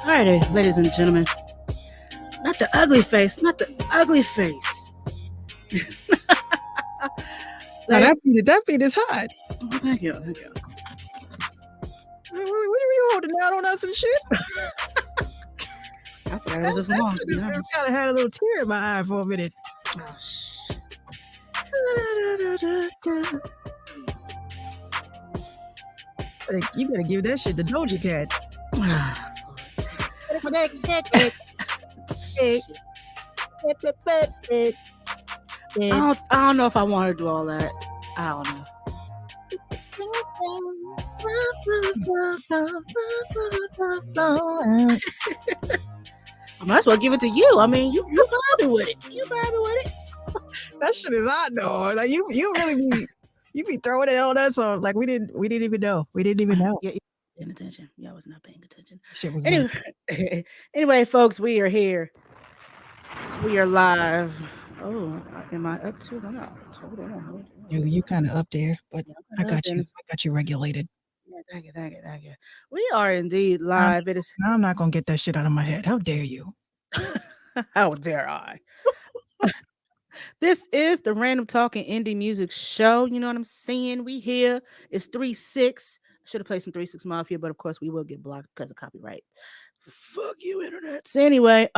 All right, ladies and gentlemen. Not the ugly face, not the ugly face. Now Ladies, that beat is hot. oh, thank you, thank you. What are you holding out on us and shit? I forgot it was this long. It kind of had a little tear in my eye for a minute. Oh, shit. You better give that shit to Doja Cat. I don't know if I want to do all that. I don't know. I might as well give it to you. I mean, you vibing with it. You vibing with it. That shit is hot though. Like you really be you be throwing it on us, or like we didn't even know. We didn't even know. Yeah, paying attention. Yeah, I was not paying attention. Shit was Anyway, folks, we are here. We are live. Oh, am I up too loud? Hold on. You kind of up there, but Yeah, I got you. I got you regulated. Yeah, thank you. We are indeed live. It is. I'm not gonna get that shit out of my head. How dare you? How dare I? This is the Random Talking Indie Music Show. You know what I'm saying? We here. It's 3-6. I should have played some 3-6 Mafia, but of course we will get blocked because of copyright. Fuck you, internet. So anyway,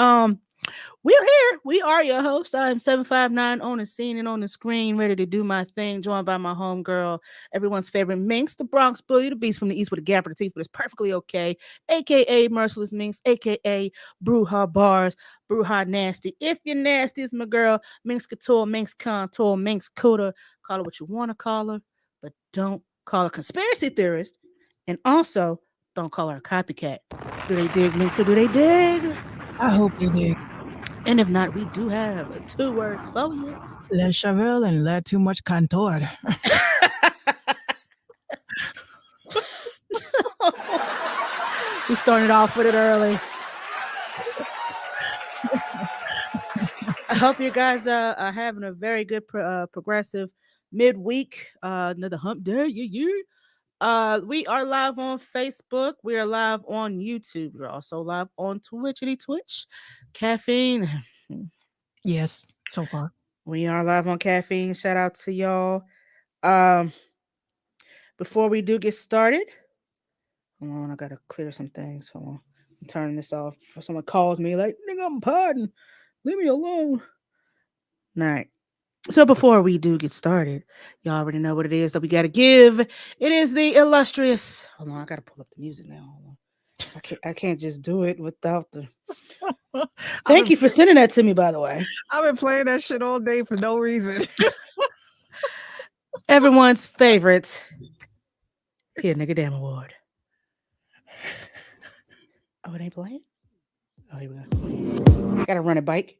we're here. We are your host. I am 759 on the scene and on the screen, ready to do my thing, joined by my homegirl, everyone's favorite Minx, the Bronx Bully, the beast from the east with a gap in the teeth, but it's perfectly okay, aka Merciless Minx, aka Bruja Bars, Bruja Nasty. If you're nasty, it's my girl, Minx Couture, Minx Contour, Minx Cooter. Call her what you want to call her, but don't call her conspiracy theorist, and also don't call her a copycat. Do they dig, Minx, or do they dig? I hope they dig. And if not, we do have 2 words for you. Le Chavel and Le Too Much Cantor. We started off with it early. I hope you guys are having a very good progressive midweek. Another hump day. Yeah. We are live on Facebook. We are live on YouTube. We're also live on Twitch. Caffeine. Yes, so far. We are live on Caffeine. Shout out to y'all. Before we do get started, hold on, I gotta clear some things. Hold on. I'm turning this off before someone calls me like, nigga, I'm pardon. Leave me alone. All right. So before we do get started, y'all already know what it is that we gotta give. It is the illustrious. Hold on, I gotta pull up the music now. Hold on. I can't just do it without the. Thank you for sending that to me, by the way. I've been playing that shit all day for no reason. Everyone's favorite. Here, nigga, damn award. Oh, it ain't playing? Oh, here we go. Gotta run a bike.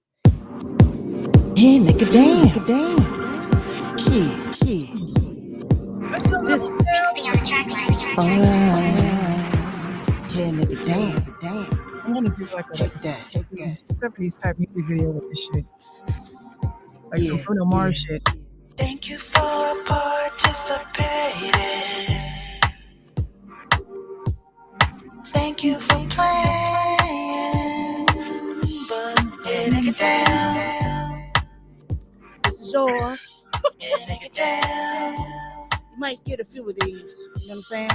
Yeah, nigga, damn. Key. This. Yeah, nigga, damn. I'm gonna do like a 70s type music video with this shit. Like some Bruno Mars shit. Thank you for participating. Thank you for playing. But yeah, nigga, damn. This is your. Yeah, nigga, damn. You might get a few of these. You know what I'm saying?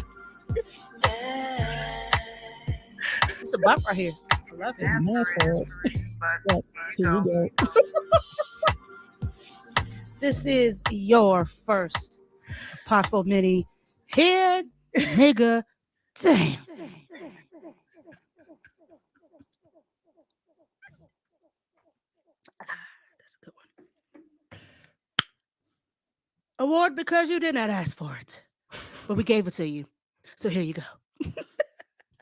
It's a bop right here. I love it. This is your first possible mini hit, nigga. Damn. That's a good one. Award because you did not ask for it, but we gave it to you. So here you go.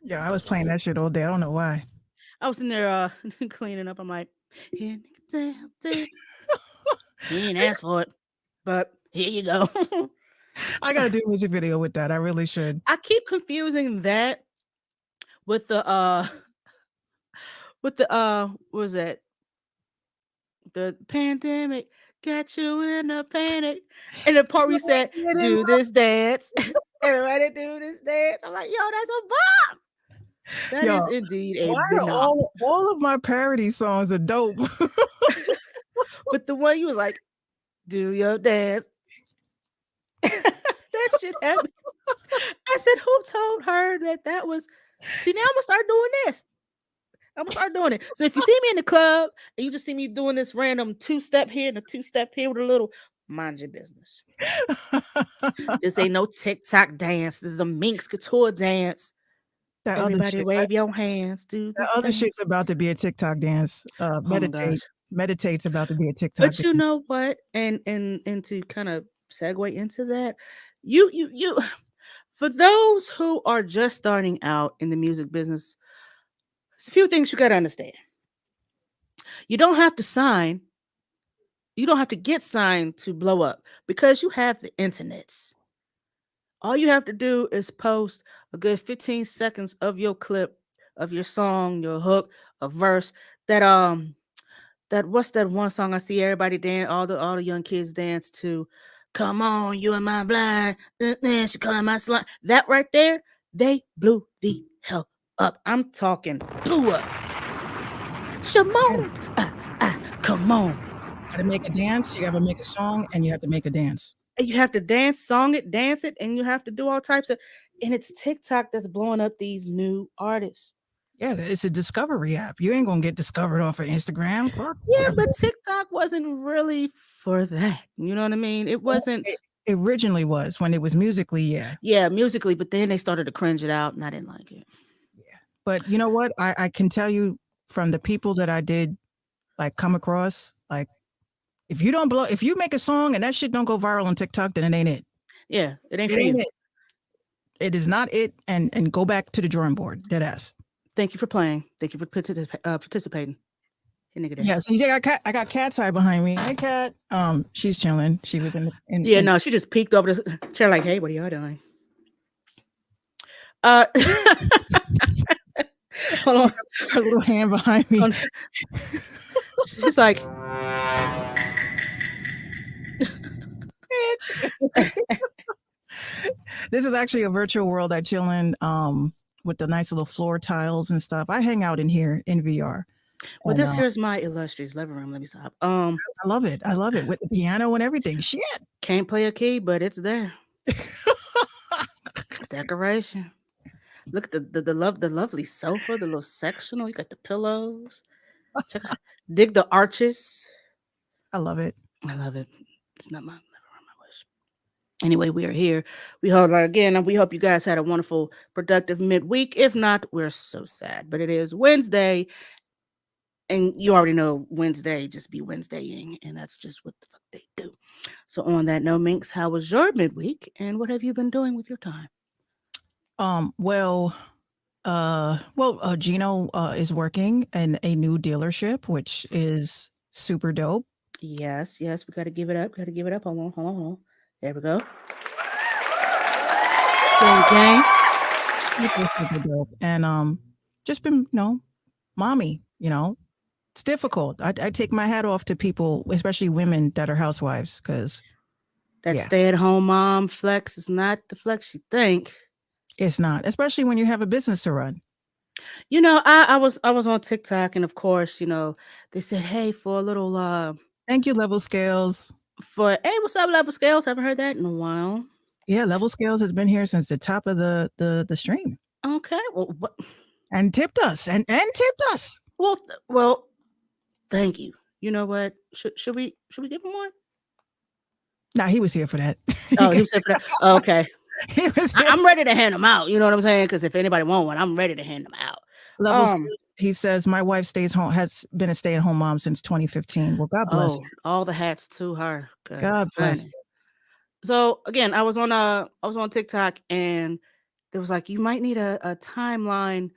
Yeah, I was playing that shit all day. I don't know why. I was in there cleaning up. I'm like, here, nigga, damn, damn. He ain't asked for it, but here you go. I gotta do a music video with that. I really should. I keep confusing that with the what was that? The pandemic got you in a panic. And the part where you said, It is. do this dance. Everybody do this dance. I'm like, yo, that's a bomb. That Yo, is indeed a why are bomb. all of my parody songs are dope? But the one you was like, do your dance. That shit had me. I said, who told her that that was? See, now I'm gonna start doing this. I'm gonna start doing it. So if you see me in the club and you just see me doing this random 2-step here and a 2-step here with a little, mind your business. This ain't no TikTok dance. This is a Minx couture dance. That other Everybody shit. wave your hands. Do That this other dance. shit's about to be a TikTok dance. Oh my gosh. Meditate's about to be a TikTok But you dance. know what? And to kind of segue into that, you for those who are just starting out in the music business, there's a few things you gotta understand. You don't have to sign, you don't have to get signed to blow up because you have the internets. All you have to do is post a good 15 seconds of your clip of your song, your hook, a verse that what's that one song I see everybody dance, all the young kids dance to. Come on, you and my blind, she calling my slut. That right there, they blew the hell up. I'm talking blew up. Yeah, Shimon, come on. gotta make a dance. You gotta make a song, and you have to make a dance. And you have to dance, song it, dance it, and you have to do all types of. And it's TikTok that's blowing up these new artists. Yeah, it's a discovery app. You ain't gonna get discovered off of Instagram. Fuck. Yeah, but TikTok wasn't really for that. You know what I mean? It Well, wasn't. it originally was when it was musically, yeah. Yeah, musically, but then they started to cringe it out, and I didn't like it. Yeah. But you know what? I can tell you from the people that I did like come across, like if you make a song and that shit don't go viral on TikTok, then it ain't it. Yeah, it ain't It for ain't you. it. It is not it. And go back to the drawing board. Dead ass. Thank you for playing. Thank you for participating. Hey, nigga, there. Yeah. So you see, I got Cat's Eye behind me. Hey, Cat. She's chilling. She was Yeah, in no, she just peeked over the chair like, "Hey, what are y'all doing?" Uh, hold on. her little hand behind me. Hold on. She's like, This is actually a virtual world I chill in with the nice little floor tiles and stuff. I hang out in here in VR. "Well, And this here's my illustrious living room. Let me stop. I love it. I love it with the piano and everything. Shit. Can't play a key, but it's there. Decoration. Look at the lovely sofa, the little sectional. You got the pillows. Check out, dig the arches. I love it. I love it. It's not my living room. I wish. Anyway, we are here. We hope again. We hope you guys had a wonderful, productive midweek. If not, we're so sad. But it is Wednesday, and you already know Wednesday just be Wednesdaying, and that's just what the fuck they do. So on that note, Minx, how was your midweek, and what have you been doing with your time? Well, Gino is working in a new dealership, which is super dope. Yes, yes, we got to give it up. Got to give it up. Hold on, hold on, hold on. There we go. Gang, gang. Super, super dope. And just been, mommy, it's difficult. I take my hat off to people, especially women that are housewives, because That yeah, stay-at-home mom flex is not the flex you think. it's not, especially when you have a business to run. You know, I was on TikTok, and of course, they said, "Hey, for a little Thank you, Level Scales. for hey, what's up, Level Scales? Haven't heard that in a while." Yeah, Level Scales has been here since the top of the stream Okay, well, and tipped us and tipped us. well, thank you. You know what? Should we give him one? Nah, he was here for that. Oh, he said for that. Oh, okay, He was here. I'm ready to hand them out. You know what I'm saying? Because if anybody want one, I'm ready to hand them out. Level Scales, he says, my wife has been a stay-at-home mom since 2015. Well, God bless Oh, her. all the hats to her. God bless Honey, So again, I was on TikTok and there was like you might need a timeline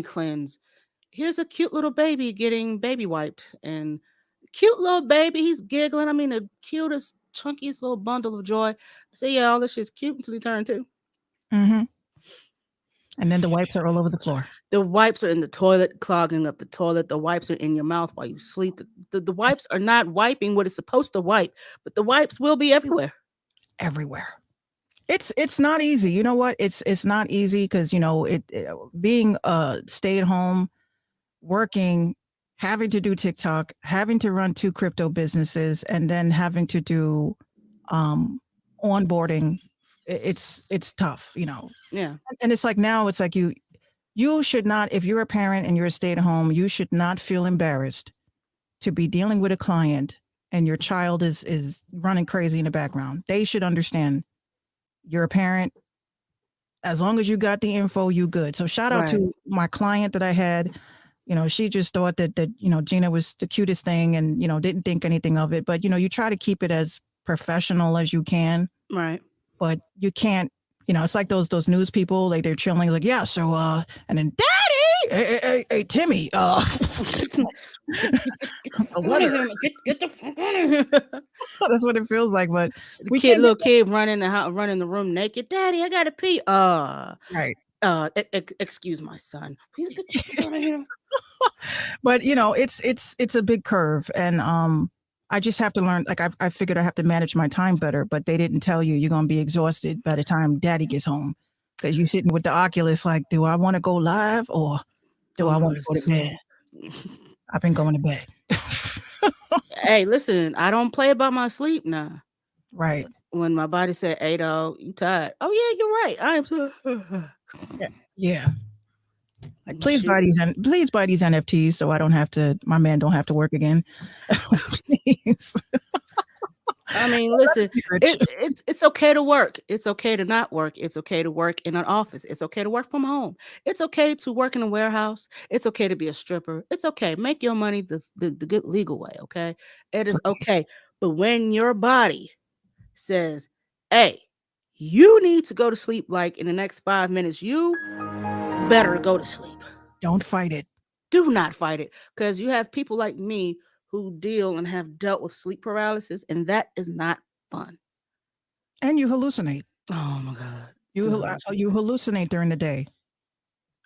cleanse. Here's a cute little baby getting baby wiped and cute little baby, he's giggling. I mean the cutest, chunkiest little bundle of joy. I say, yeah, all this shit's cute until he turned two. Mm-hmm. And then the wipes are all over the floor. The wipes are in the toilet, clogging up the toilet. The wipes are in your mouth while you sleep. The wipes are not wiping what it's supposed to wipe, but the wipes will be everywhere. Everywhere. It's not easy. You know what? It's not easy because being stay at home, working, having to do TikTok, having to run two crypto businesses, and then having to do um, onboarding. It's tough, Yeah, and it's like now it's like you should not, if you're a parent and you're a stay at home, you should not feel embarrassed to be dealing with a client and your child is running crazy in the background. They should understand you're a parent. As long as you got the info, you good. So shout out right, to my client that I had. She just thought that Gina was the cutest thing and didn't think anything of it. But you try to keep it as professional as you can, right. but you can't. It's like those news people, like they're chilling, like, yeah, so and then daddy, hey, Timmy, Get the the fuck out of weather. here! Get the fuck out of here! That's what it feels like, but The we can't get little kid running the house, running the room naked. Daddy, I gotta pee. right. Excuse my son. Please get the fuck out of here. But it's a big curve, and I just have to learn. Like I figured I have to manage my time better, but they didn't tell you you're gonna be exhausted by the time daddy gets home because you're sitting with the Oculus. Like, do I want to go live or do I'm I gonna go want to to go to bed? sleep. I've been going to bed. Hey, listen, I don't play about my sleep now. Right. When my body said, "Hey, dog, you tired?" Oh yeah, you're right. I am so. Yeah. Yeah. Like, please Shoot. buy these NFTs so I don't have to. My man don't have to work again. Please. I mean, Let us listen, be rich. it's okay to work. It's okay to not work. It's okay to work in an office. It's okay to work from home. It's okay to work in a warehouse. It's okay to be a stripper. It's okay. Make your money the good legal way, okay? It is Please. okay. But when your body says, "Hey, you need to go to sleep like in the next 5 minutes, you better go to sleep." Don't fight it. Do not fight it because you have people like me who deal and have dealt with sleep paralysis, and that is not fun. And you hallucinate. Oh my god. You Gosh. you hallucinate during the day.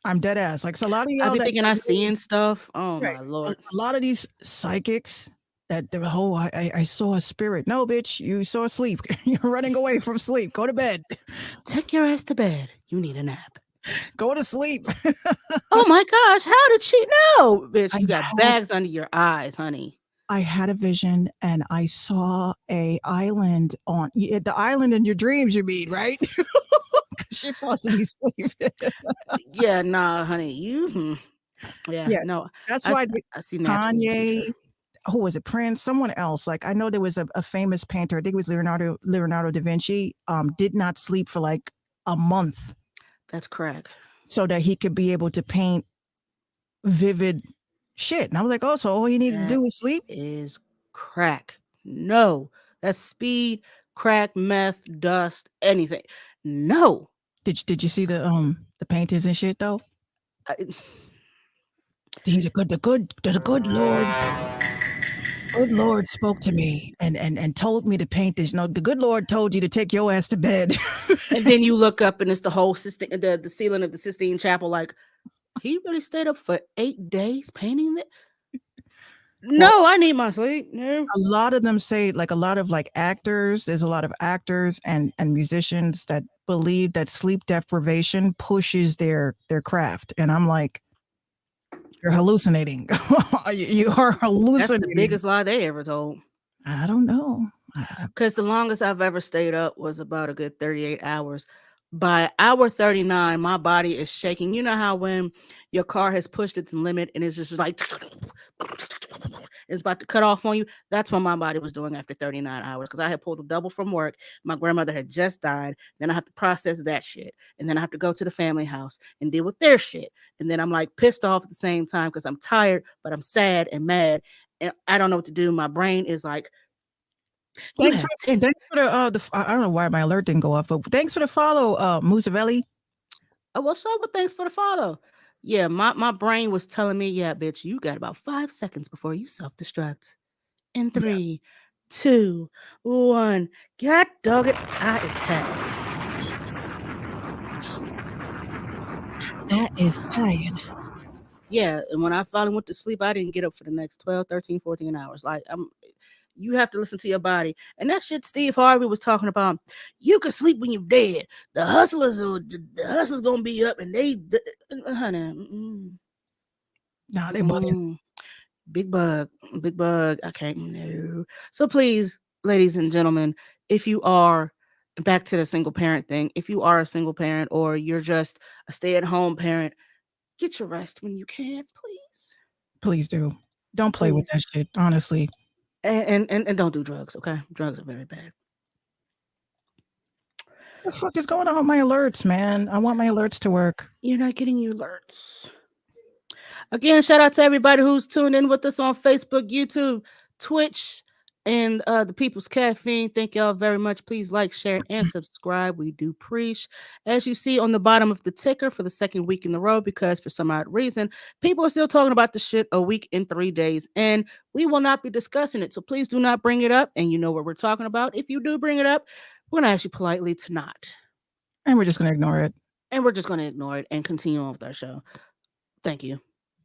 I'm dead ass. Like, so a lot of I y'all be that thinking I seeing stuff. Oh right. my A lord. lot of these psychics that the whole I saw a spirit. No, bitch, you saw sleep. You're running away from sleep. Go to bed. Take your ass to bed. You need a nap. Go to sleep. Oh my gosh, how did she know? Bitch, I you got had bags under your eyes, honey. I had a vision and I saw a island on the island in your dreams. You mean right? She's supposed to be sleeping. Yeah, nah, honey. Yeah, Yeah, no. that's I, s- why the I see naps in the future. Kanye. Who was it? Prince, someone else. Like I know there was a famous painter. I think it was Leonardo da Vinci. Did not sleep for like a month That's crack. so that he could be able to paint vivid shit. And I was like, oh, so all you need to That do is sleep. is crack. No, that's speed, crack, meth, dust, anything. No. Did you see the paintings and shit though? I, He's a the good Lord spoke to me and told me to paint this. No, the good Lord told you to take your ass to bed. and then you look up and it's the whole the ceiling of the Sistine Chapel. Like he really stayed up for 8 days painting it. Well, No, I need my sleep. No. a lot of them say, like a lot of like actors, there's a lot of actors and musicians that believe that sleep deprivation pushes their craft. And I'm like, you're hallucinating. You are That's the hallucinating. biggest lie they ever told. I don't know. Because the longest I've ever stayed up was about a good 38 hours. By hour 39, my body is shaking. You know how when your car has pushed its limit and it's just like it's about to cut off on you? That's what my body was doing after 39 hours because I had pulled a double from work. My grandmother had just died. Then I have to process that shit. And then I have to go to the family house and deal with their shit. And then I'm like pissed off at the same time because I'm tired, but I'm sad and mad. And I don't know what to do. My brain is like You Thanks have 10. for I don't know why my alert didn't go off, but thanks for the follow, Musavelli. Oh, what's up with thanks for the follow? Yeah, my brain was telling me, yeah, bitch, you got about 5 seconds before you self destruct. In Yeah, 3, 2, 1. God dog it, I is tired. that is tired. Yeah, and when I finally went to sleep, I didn't get up for the next 12, 13, 14 hours. Like you have to listen to your body. And that shit Steve Harvey was talking about, you can sleep when you're dead. The hustlers gonna be up and honey, Nah, they bugging. mm, big bug, big bug. I can't no. So please, ladies and gentlemen, if you are back to the single parent thing, if you are a single parent or you're just a stay-at-home parent, get your rest when you can, please. Please do. Don't play with Please. that shit. Honestly, And don't do drugs, okay? Drugs are very bad. what the fuck is going on with my alerts, man? I want my alerts to work. You're not getting your alerts. Again, shout out to everybody who's tuned in with us on Facebook, YouTube, Twitch, and the People's Caffeine. Thank y'all very much. Please like, share, and subscribe. We do preach. As you see on the bottom of the ticker for the second week in a row, because for some odd reason, people are still talking about the shit a week in 3 days, and we will not be discussing it. So please do not bring it up. And you know what we're talking about. If you do bring it up, we're going to ask you politely to not. And we're just gonna ignore it. And we're just going to ignore it and continue on with our show. Thank you.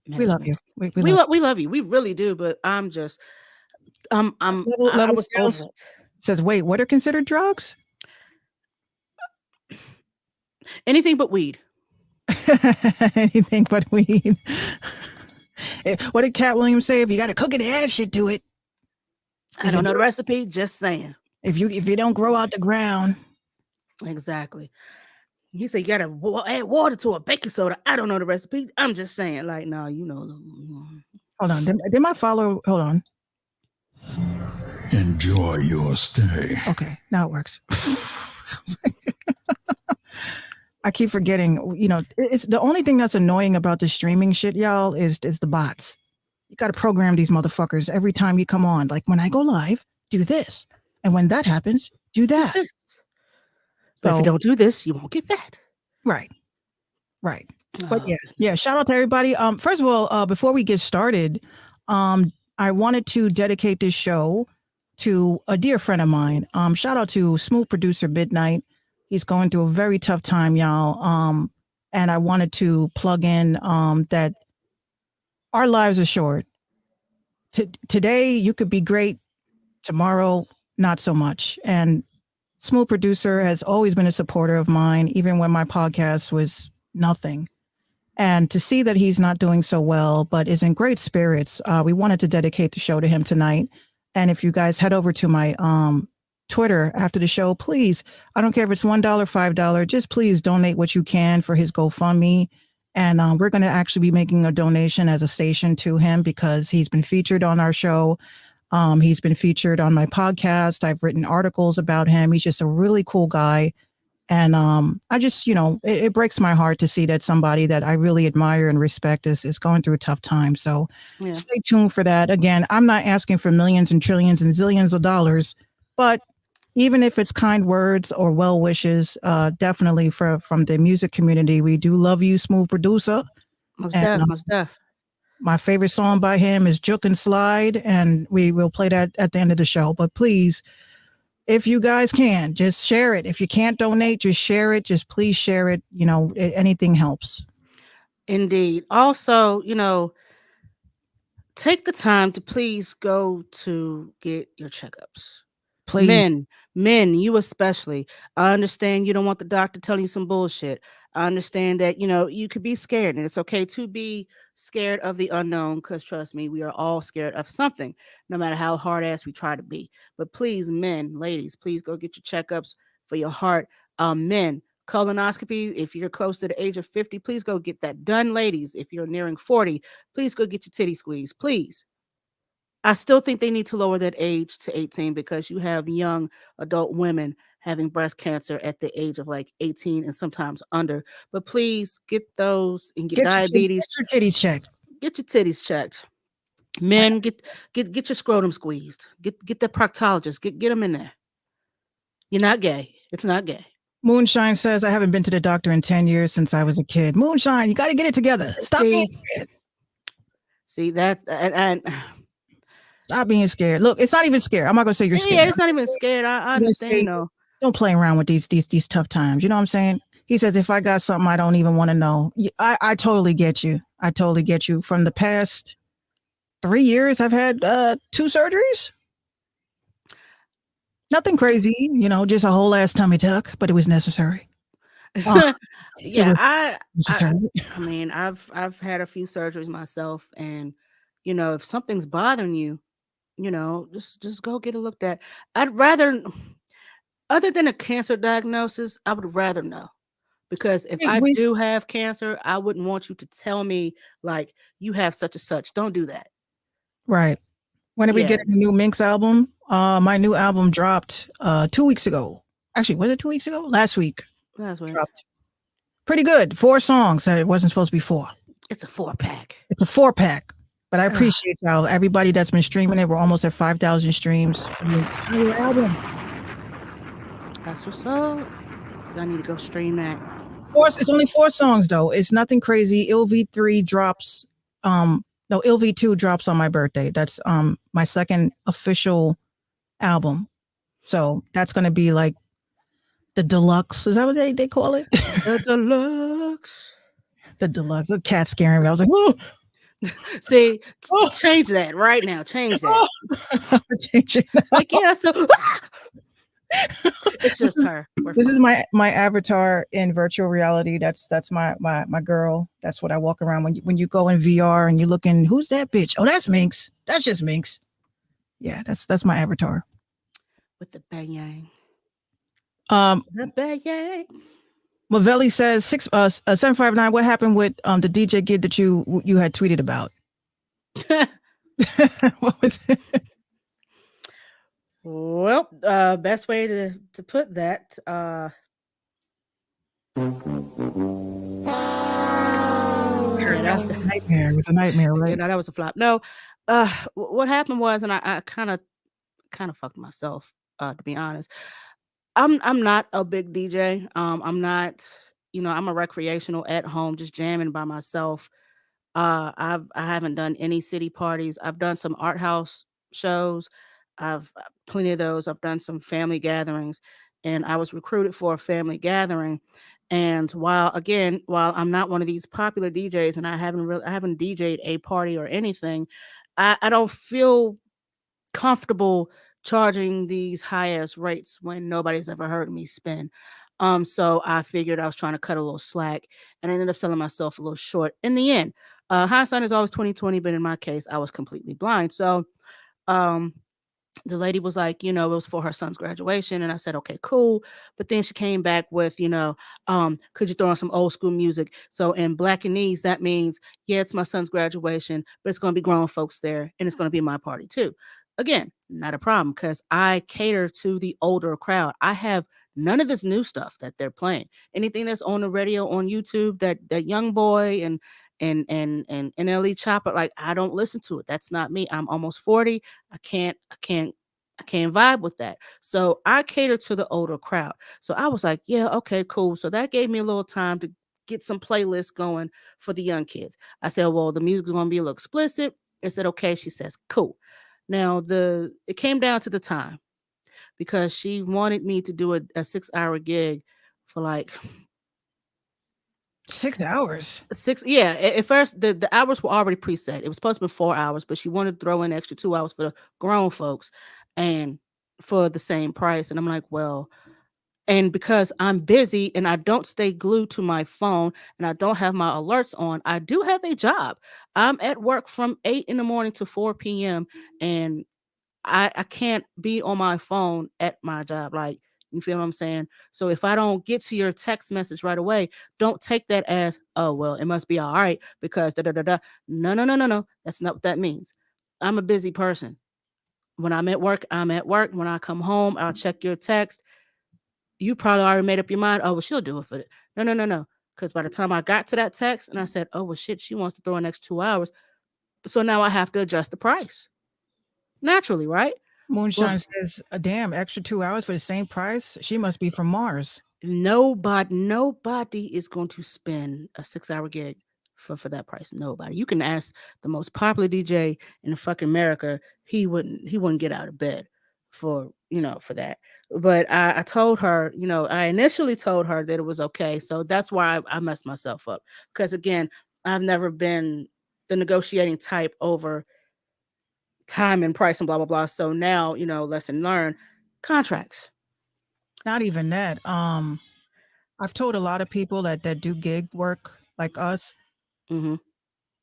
We love Management. you. We love We love you. We really do, but I'm just I level was over scales it. says, wait, what are considered drugs? Anything but weed. Anything but weed. What did Cat Williams say? If you got to cook it and add shit to it. I don't know the recipe, just saying. If you don't grow out the ground. Exactly. He said you gotta add water to a baking soda. I don't know the recipe. I'm just saying, like, no, you know. Hold on. Did my follow? Hold on. Enjoy your stay. Okay, now it works. I keep forgetting. You know, it's the only thing that's annoying about the streaming shit, y'all, is the bots. You got to program these motherfuckers every time you come on. Like when I go live, do this, and when that happens, do that. But if you So don't do this, you won't get that. right. But Oh, yeah. Shout out to everybody. First of all, before we get started, I wanted to dedicate this show to a dear friend of mine. Shout out to Smooth Producer Midnight. He's going through a very tough time, y'all. And I wanted to plug in that our lives are short. Today you could be great, tomorrow not so much. And Smooth Producer has always been a supporter of mine, even when my podcast was nothing. And to see that he's not doing so well, but is in great spirits, we wanted to dedicate the show to him tonight. And if you guys head over to my Twitter after the show, please, I don't care if it's $1, $5, just please donate what you can for his GoFundMe. And we're going to actually be making a donation as a station to him because he's been featured on our show. He's been featured on my podcast. I've written articles about him. He's just a really cool guy. And I just, it breaks my heart to see that somebody that I really admire and respect is going through a tough time. So stay tuned for that. Again, I'm not asking for millions and trillions and zillions of dollars, but even if it's kind words or well wishes, definitely from the music community, we do love you, Smooth Producer. most And def. my favorite song by him is Juke and Slide, and we will play that at the end of the show. But please, if you guys can, just share it. If you can't donate, just share it. Just please share it. Anything helps. Indeed. Also, take the time to please go to get your checkups. Please. Men, you especially. I understand you don't want the doctor telling you some bullshit. I understand that, you could be scared, and it's okay to be scared of the unknown because trust me, we are all scared of something, no matter how hard ass we try to be. But please, men, ladies, please go get your checkups for your heart. Men, colonoscopy, if you're close to the age of 50, please go get that done. Ladies, if you're nearing 40, please go get your titty squeezed, please. I still think they need to lower that age to 18 because you have young adult women having breast cancer at the age of like 18 and sometimes under. But please get those and get diabetes. Get your titties checked. Get your titties checked. Men, get your scrotum squeezed. Get the proctologist. Get them in there. You're not gay. It's not gay. Moonshine says, I haven't been to the doctor in 10 years since I was a kid. Moonshine, you got to get it together. Stop being See, scared. see that, and Stop being scared. Look, it's not even scared. I'm not going to say you're scared. yeah, it's not even scared. I I'm going to say, understand though. don't play around with these tough times. You know what I'm saying? He says, if I got something I don't even want to know, I totally get you. I totally get you. From the past 3 years, I've had 2 surgeries. Nothing crazy, just a whole ass tummy tuck, but it was necessary. It Yeah, was I necessary. I mean, I've had a few surgeries myself, and if something's bothering you, just go get it looked at. I'd rather, other than a cancer diagnosis, I would rather know. Because if I We do have cancer, I wouldn't want you to tell me like you have such and such. Don't do that. right. When are we Yeah, getting a new Minx album? My new album dropped 2 weeks ago. Actually, was it 2 weeks ago? Last week that's what dropped. Pretty good. 4 songs. It wasn't supposed to be four. it's a 4 pack. It's a 4 pack. But I Ugh, appreciate y'all. Everybody that's been streaming it. We're almost at 5,000 streams for the entire album. that's what's up. I need to go stream that. It's only 4 songs though. It's nothing crazy. LV3 drops. No, LV2 drops on my birthday. That's my second official album. So that's gonna be like the deluxe. Is that what they call it? The deluxe. The deluxe. The cat scaring me. I was like, oh, See, oh, change that right now. Change that. I'm changing. Like, yeah, so it's This just is her. We're this is fine. my avatar in virtual reality. That's my girl. That's what I walk around when you go in VR and you're looking. Who's that bitch? Oh, that's Minx. That's just Minx. Yeah, that's my avatar. With the bang yang. Um, The bang yang. Mavelli says 759. What happened with the DJ gig that you had tweeted about? What was it? Well, best way to put that, yeah, that's Nightmare. It was a nightmare, right? that was a flop. No, what happened was, and I kind of fucked myself, to be honest. I'm not a big DJ. I'm not, I'm a recreational at home, just jamming by myself. I haven't done any city parties. I've done some art house shows. I've plenty of those. I've done some family gatherings, and I was recruited for a family gathering. And while I'm not one of these popular DJs, and I haven't DJed a party or anything, I don't feel comfortable charging these high ass rates when nobody's ever heard me spin. So I figured I was trying to cut a little slack, and I ended up selling myself a little short. In the end, hindsight is always 2020, but in my case, I was completely blind. So um the lady was like, it was for her son's graduation. And I said, okay, cool. But then she came back with, could you throw on some old school music? So in Blackanese, that means, yeah, it's my son's graduation, but it's going to be grown folks there and it's going to be my party too. Again, not a problem because I cater to the older crowd. I have none of this new stuff that they're playing. Anything that's on the radio, on YouTube, that young boy and NLE Chopper, like I don't listen to it. That's not me. I'm almost 40. I can't vibe with that. So I cater to the older crowd. So I was like, yeah, okay, cool. So that gave me a little time to get some playlists going for the young kids. I said, well, the music's gonna be a little explicit. I said, okay. She says, cool. Now it came down to the time because she wanted me to do a 6 hour gig for like 6 hours. six. Yeah, at first the hours were already preset. It was supposed to be 4 hours, but she wanted to throw in extra 2 hours for the grown folks and for the same price. And I'm like, well, and because I'm busy and I don't stay glued to my phone and I don't have my alerts on, I do have a job. I'm at work from 8 in the morning to 4 p.m. and I can't be on my phone at my job. Like, you feel what I'm saying? So if I don't get to your text message right away, don't take that as, oh, well, it must be all right because da da da da. No, no, no, no, no. That's not what that means. I'm a busy person. When I'm at work, I'm at work. When I come home, I'll check your text. You probably already made up your mind. Oh, well, she'll do it for it. No, no, no, no. Because by the time I got to that text and I said, oh, well, shit, she wants to throw an extra 2 hours, So now I have to adjust the price naturally, right? Well, Moonshine says, damn, extra 2 hours for the same price? She must be from Mars. nobody is going to spend a 6 hour gig for that price. Nobody. You can ask the most popular DJ in fucking America. He wouldn't get out of bed for for that. But I told her, I initially told her that it was okay. So that's why I messed myself up. Because again, I've never been the negotiating type over time and price and blah blah blah. So now, lesson learned, contracts. Not even that. I've told a lot of people that do gig work like us, Hmm.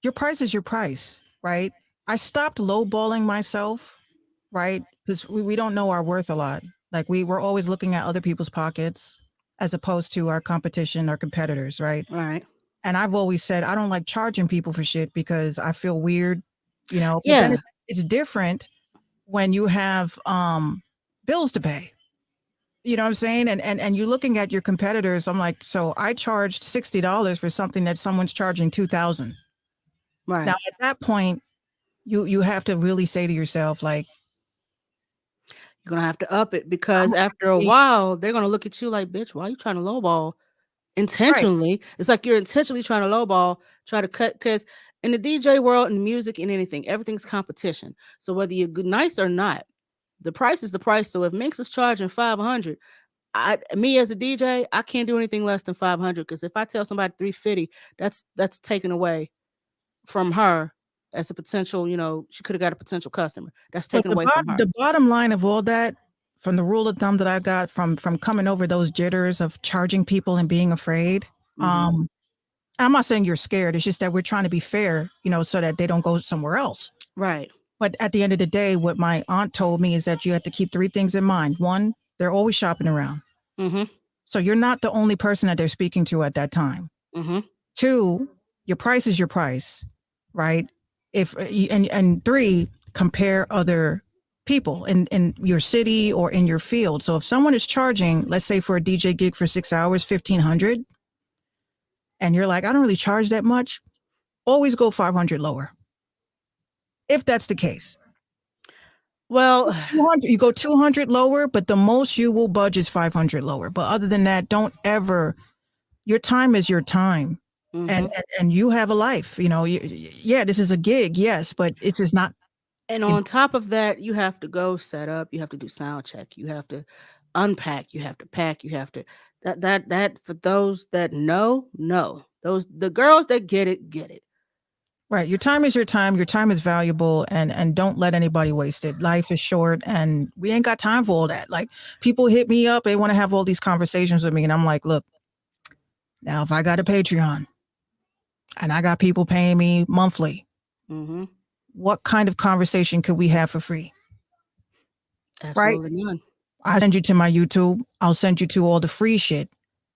your price is your price, right? I stopped lowballing myself, right? Because we don't know our worth a lot. Like we're always looking at other people's pockets as opposed to our competition, our competitors, right? All right. And I've always said I don't like charging people for shit because I feel weird, but then Yeah. it's different when you have bills to pay. You know what I'm saying? And you're looking at your competitors. I'm like, so I charged $60 for something that someone's charging 2,000. Now Right. at that point, you have to really say to yourself, like, You're gonna have to up it I'm because gonna have after to a be while, they're gonna look at you like, bitch, why are you trying to lowball right. intentionally? It's like you're intentionally trying to lowball, try to cut because in the DJ world and music and anything, everything's competition. So whether you're good nice or not, the price is the price. So if Minx is charging 500, me as a DJ, I can't do anything less than 500 because if I tell somebody 350, that's taken away from her as a potential, she could have got a potential customer. That's But taken away from her. the bottom line of all that, from the rule of thumb that I got from coming over those jitters of charging people and being afraid, Hmm. I'm not saying you're scared. It's just that we're trying to be fair, so that they don't go somewhere else. Right. But at the end of the day, what my aunt told me is that you have to keep three things in mind. One, they're always shopping around. Hmm. So you're not the only person that they're speaking to at that time. Hmm. Two, your price is your price, right? If and three, compare other people in your city or in your field. So if someone is charging, let's say for a DJ gig for 6 hours, 1,500, and you're like, I don't really charge that much, always go 500 lower. If that's the case, Well, 200, you go 200 lower, but the most you will budge is 500 lower. But other than that, don't ever, your time is your time. And, hmm and you have a life, yeah, this is a gig, yes, but this is not, and you know, on top of that, you have to go set up. You have to do sound check. You have to unpack. You have to pack. You have to that for those that know those the girls that get it get it. right. Your time is your time. Your time is valuable, and don't let anybody waste it. Life is short, and we ain't got time for all that. Like people hit me up, they want to have all these conversations with me, and I'm like, look, now if I got a Patreon and I got people paying me monthly, Hmm. what kind of conversation could we have for free? Right? Absolutely none. I send you to my YouTube. I'll send you to all the free shit.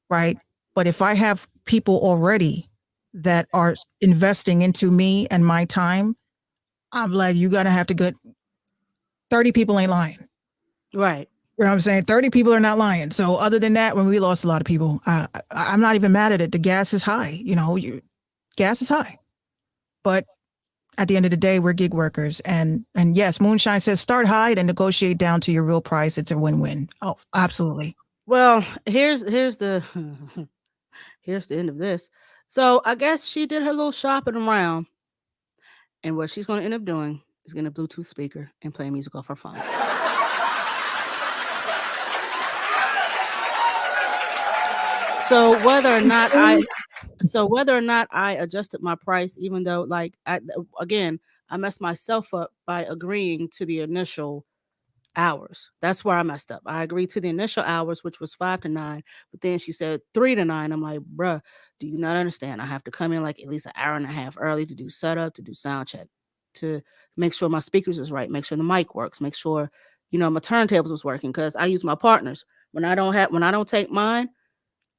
Right? But if I have people already that are investing into me and my time, I'm like, you gotta have to get 30 people ain't lying. Right. You know what I'm saying? 30 people are not lying. So other than that, when we lost a lot of people, I'm not even mad at it. The gas is high. Gas is high. But at the end of the day, we're gig workers. And yes, Moonshine says start high and negotiate down to your real price. It's a win-win. Oh, absolutely. Well, here's the here's the end of this. So I guess she did her little shopping around, and what she's going to end up doing is getting a Bluetooth speaker and playing music off her phone. So whether or not I so whether or not I adjusted my price, even though again, I messed myself up by agreeing to the initial hours. That's where I messed up. I agreed to the initial hours, which was 5 to 9, but then she said 3 to 9. I'm like, bruh, do you not understand? I have to come in like at least an hour and a half early to do setup, to do sound check, to make sure my speakers is right, make sure the mic works, make sure my turntables was working because I use my partners. When I don't take mine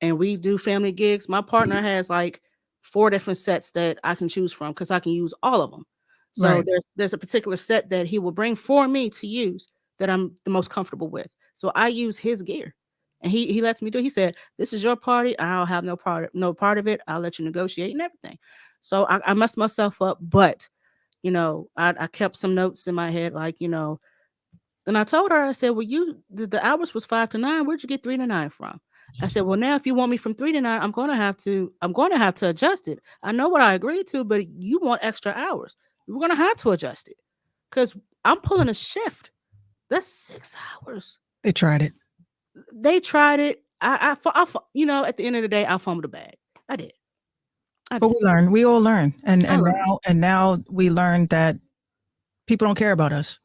and we do family gigs, my partner has like 4 different sets that I can choose from because I can use all of them. So Right. there's a particular set that he will bring for me to use that I'm the most comfortable with. So I use his gear. And he lets me do. He said, "This is your party. I'll have no part of it. I'll let you negotiate and everything." So I messed myself up, but I kept some notes in my head, like, and I told her, I said, well, the hours was 5 to 9. Where'd you get 3 to 9 from? I said, well, now if you want me from 3 to 9, I'm going to have to adjust it. I know what I agreed to, but you want extra hours. We're going to have to adjust it because I'm pulling a shift. That's 6 hours. They tried it. They tried it. At the end of the day, I fumbled the bag. I did. I But did. we learned. We all learn. And I and learned. now we learned that people don't care about us.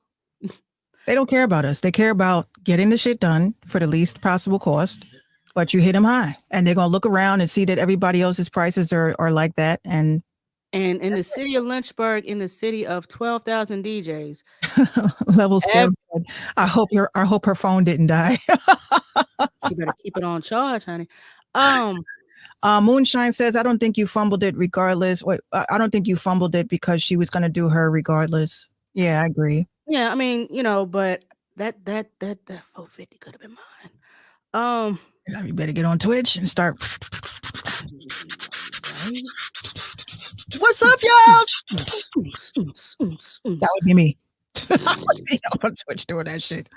They don't care about us. They care about getting the shit done for the least possible cost. But you hit them high, and they're gonna look around and see that everybody else's prices are like that. And And in the city of Lynchburg, in the city of 12,000 DJs, level ev- scam. I hope her phone didn't die. she better keep it on charge, honey. Um, Moonshine says, I don't think you fumbled it regardless. Wait, I don't think you fumbled it because she was going to do her regardless. Yeah, I agree. yeah, I mean, but that 450 could have been mine. You better get on Twitch and start. Right? What's up, y'all? That would be me. I would be on Twitch doing that shit.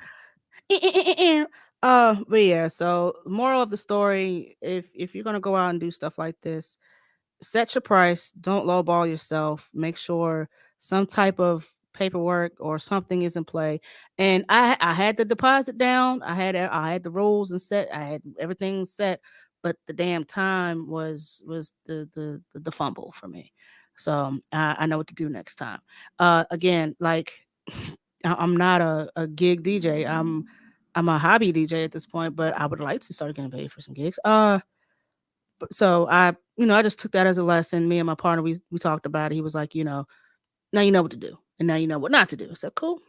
But yeah, so moral of the story, if you're gonna go out and do stuff like this, set your price, don't lowball yourself, make sure some type of paperwork or something is in play. And I had the deposit down, I had the rules and set, I had everything set, but the damn time was the fumble for me. So I know what to do next time. Again, like I'm not a gig DJ. I'm a hobby DJ at this point, but I would like to start getting paid for some gigs. So I just took that as a lesson. Me and my partner, we talked about it. He was like, now you know what to do, and now you know what not to do. I said, cool.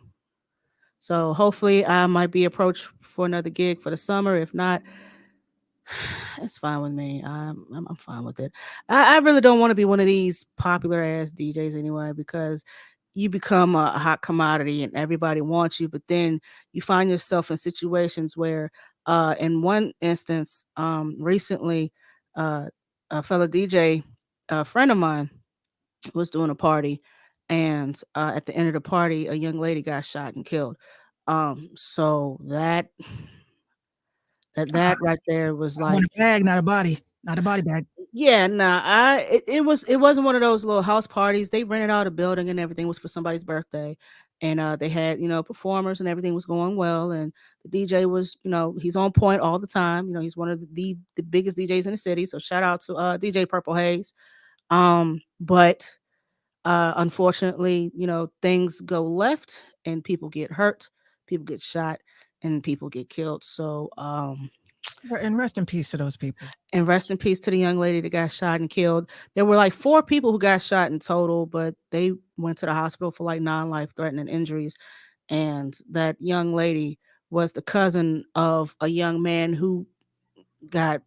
So hopefully, I might be approached for another gig for the summer. If not, it's fine with me. I'm fine with it. I really don't want to be one of these popular ass DJs anyway, because you become a hot commodity and everybody wants you, but then you find yourself in situations where, in one instance, recently, uh, a fellow DJ, a friend of mine, was doing a party, and at the end of the party, a young lady got shot and killed. So that right there was I want like, a bag, not a body, not a body bag. yeah, nah, it wasn't one of those little house parties. They rented out a building and everything was for somebody's birthday. And they had, performers and everything was going well. And the DJ was, he's on point all the time. He's one of the biggest DJs in the city. So shout out to DJ Purple Haze. But unfortunately, things go left and people get hurt, people get shot, and people get killed. So And rest in peace to those people. and rest in peace to the young lady that got shot and killed. There were like 4 people who got shot in total, but they went to the hospital for like non-life threatening injuries. And that young lady was the cousin of a young man who got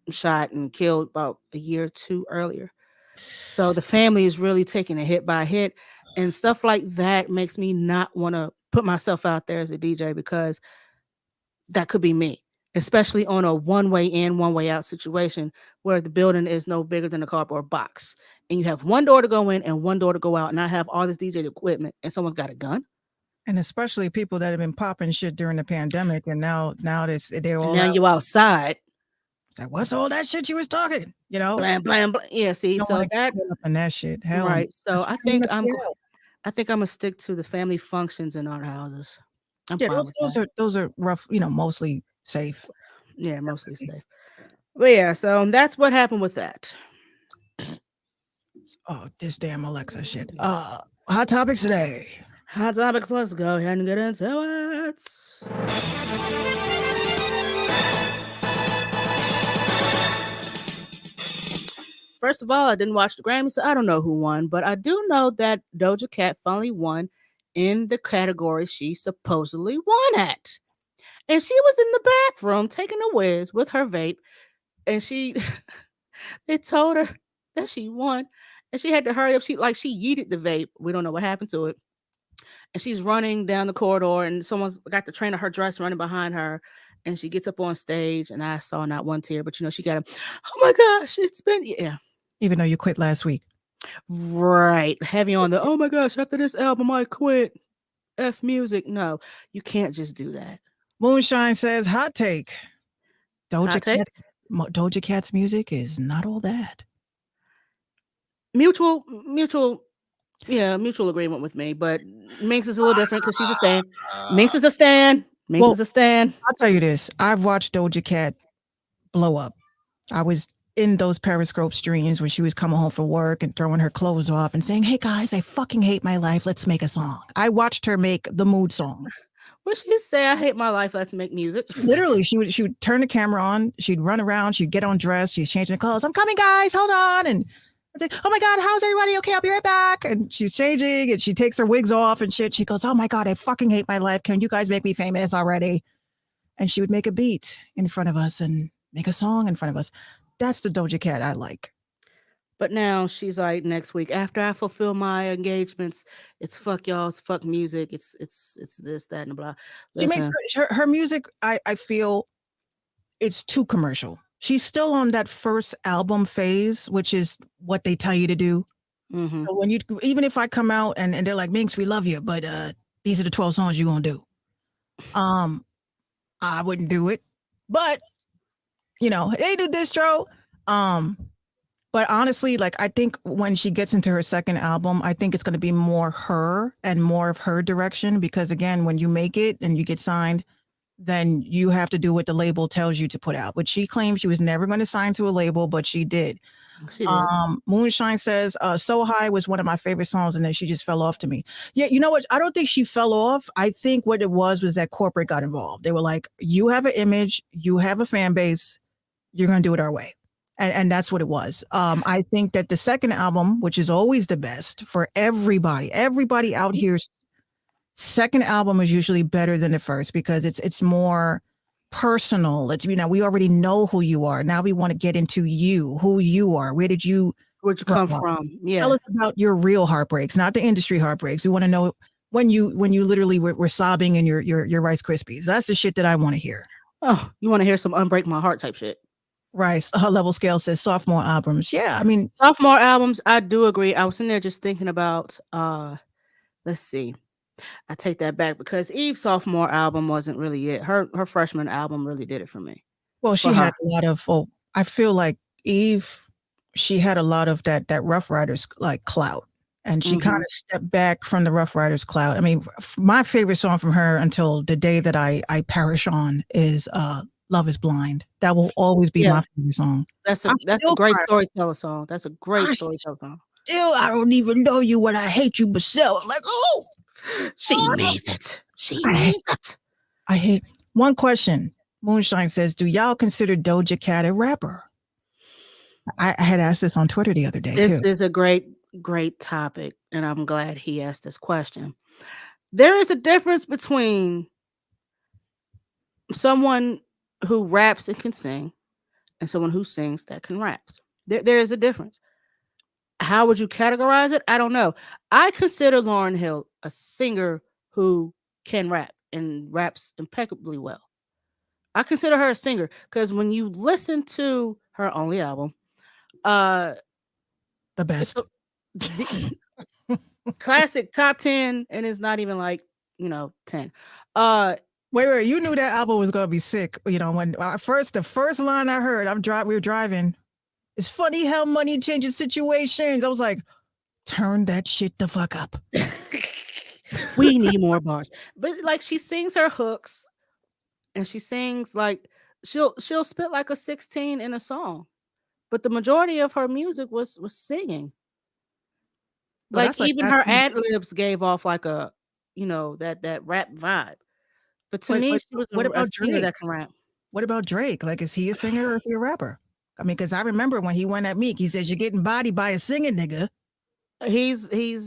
shot and killed about a year or two earlier. So the family is really taking a hit by hit. And stuff like that makes me not want to put myself out there as a DJ, because that could be me, especially on a one way in, one way out situation where the building is no bigger than a cardboard box. And you have one door to go in and one door to go out. And I have all this DJ equipment and someone's got a gun. And especially people that have been popping shit during the pandemic, and now they're And all now out. you outside. It's like, what's all that shit you was talking? Blam, blam, blam. Yeah, see, Don't so want to that, get caught up in that shit. Hell, right. So that's pretty much hell. I think I'm gonna stick to the family functions in art houses. I'm Yeah, fine with that. those are rough. Mostly safe. Yeah, mostly safe. But yeah, so that's what happened with that. Oh, this damn Alexa shit. Hot topics today. Hot topics, let's go ahead and get into it. First of all, I didn't watch the Grammys, so I don't know who won, but I do know that Doja Cat finally won in the category she supposedly won at. And she was in the bathroom taking a whiz with her vape, and they told her that she won, and she had to hurry up. She yeeted the vape. We don't know what happened to it. And she's running down the corridor, and someone's got the train of her dress running behind her, and she gets up on stage, and I saw not one tear, but she got a, oh my gosh, it's been, yeah. Even though you quit last week. Right. Heavy on the, oh my gosh, after this album, I quit. F music. No, you can't just do that. Moonshine says, hot take. Hot take. Doja Cat's music is not all that. Mutual, yeah, mutual agreement with me. But Minx is a little different because she's a stan. Minx is a stan. Minx Well, is a stan. I'll tell you this. I've watched Doja Cat blow up. I was in those Periscope streams when she was coming home from work and throwing her clothes off and saying, hey guys, I fucking hate my life. Let's make a song. I watched her make the mood song. What she say? I hate my life. Let's make music. Literally, she would turn the camera on. She'd run around. She'd get on dress. She's changing clothes. I'm coming, guys. Hold on. And I said, oh my God, how's everybody? Okay, I'll be right back. And she's changing and she takes her wigs off and shit. She goes, oh my God, I fucking hate my life. Can you guys make me famous already? And she would make a beat in front of us and make a song in front of us. That's the Doja Cat I like. But now she's like, next week after I fulfill my engagements, it's fuck y'all, it's fuck music, it's this, that, and the blah. She makes her music. I feel it's too commercial. She's still on that first album phase, which is what they tell you to do. Mm-hmm. So when you, even if I come out and they're like, Minx, we love you, but these are the 12 songs you're gonna do. I wouldn't do it, but you know, they do distro. But honestly, like I think when she gets into her second album, I think it's going to be more her and more of her direction because again, when you make it and you get signed, then you have to do what the label tells you to put out. But she claims she was never going to sign to a label, but she did. She did. Moonshine says, So High was one of my favorite songs, and then she just fell off to me. Yeah, you know what? I don't think she fell off. I think what it was that corporate got involved. They were like, you have an image, you have a fan base, you're going to do it our way. And that's what it was. I think that the second album, which is always the best for everybody out here's second album is usually better than the first because it's more personal. It's, you know, we already know who you are. Now we want to get into you, who you are. Where'd you come from? Yeah. Tell us about your real heartbreaks, not the industry heartbreaks. We want to know when you literally were sobbing in your Rice Krispies. That's the shit that I want to hear. Oh, you want to hear some unbreak my heart type shit? Rice, her level scale says sophomore albums. Yeah, I mean sophomore albums. I do agree. I was in there just thinking about. Let's see. I take that back because Eve's sophomore album wasn't really it. Her freshman album really did it for me. Well, she had a lot of. Oh, I feel like Eve. She had a lot of that Rough Riders like clout, and she kind of stepped back from the Rough Riders clout. I mean, my favorite song from her until the day that I perish on is Love Is Blind. That will always be my favorite song. That's a great storyteller song. That's a great storyteller song. Still, I don't even know you when I hate you myself. Like, oh, she made it. She made it. I hate one question. Moonshine says, do y'all consider Doja Cat a rapper? I had asked this on Twitter the other day. This is a great topic, and I'm glad he asked this question. There is a difference between someone who raps and can sing and someone who sings that can rap. There is a difference. How would you categorize it? I don't know. I consider Lauryn Hill a singer who can rap and raps impeccably well. I consider her a singer because when you listen to her only album, the best. Classic top 10, and it's not even like 10. Wait, you knew that album was gonna be sick. You know, when the first line I heard, we were driving. It's funny how money changes situations. I was like, turn that shit the fuck up. We need more bars. But like she sings her hooks, and she sings like she'll spit like a 16 in a song. But the majority of her music was singing. Well, like even her ad libs gave off like a that rap vibe. But to me, she was what about singer Drake? That can rap. What about Drake? Like, is he a singer or is he a rapper? I mean, because I remember when he went at Meek, he says, "You're getting bodied by a singing nigga." He's a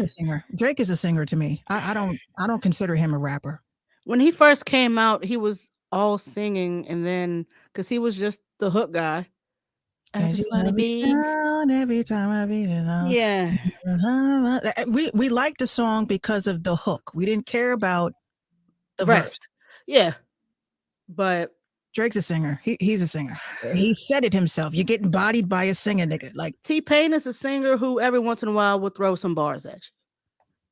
singer. Drake is a singer to me. I don't consider him a rapper. When he first came out, he was all singing, and then because he was just the hook guy. I just want to be down every time I beat it on. Yeah. We liked the song because of the hook. We didn't care about the rest. Yeah. But Drake's a singer. He's a singer. He said it himself. You're getting bodied by a singer, nigga. Like T-Pain is a singer who every once in a while will throw some bars at you.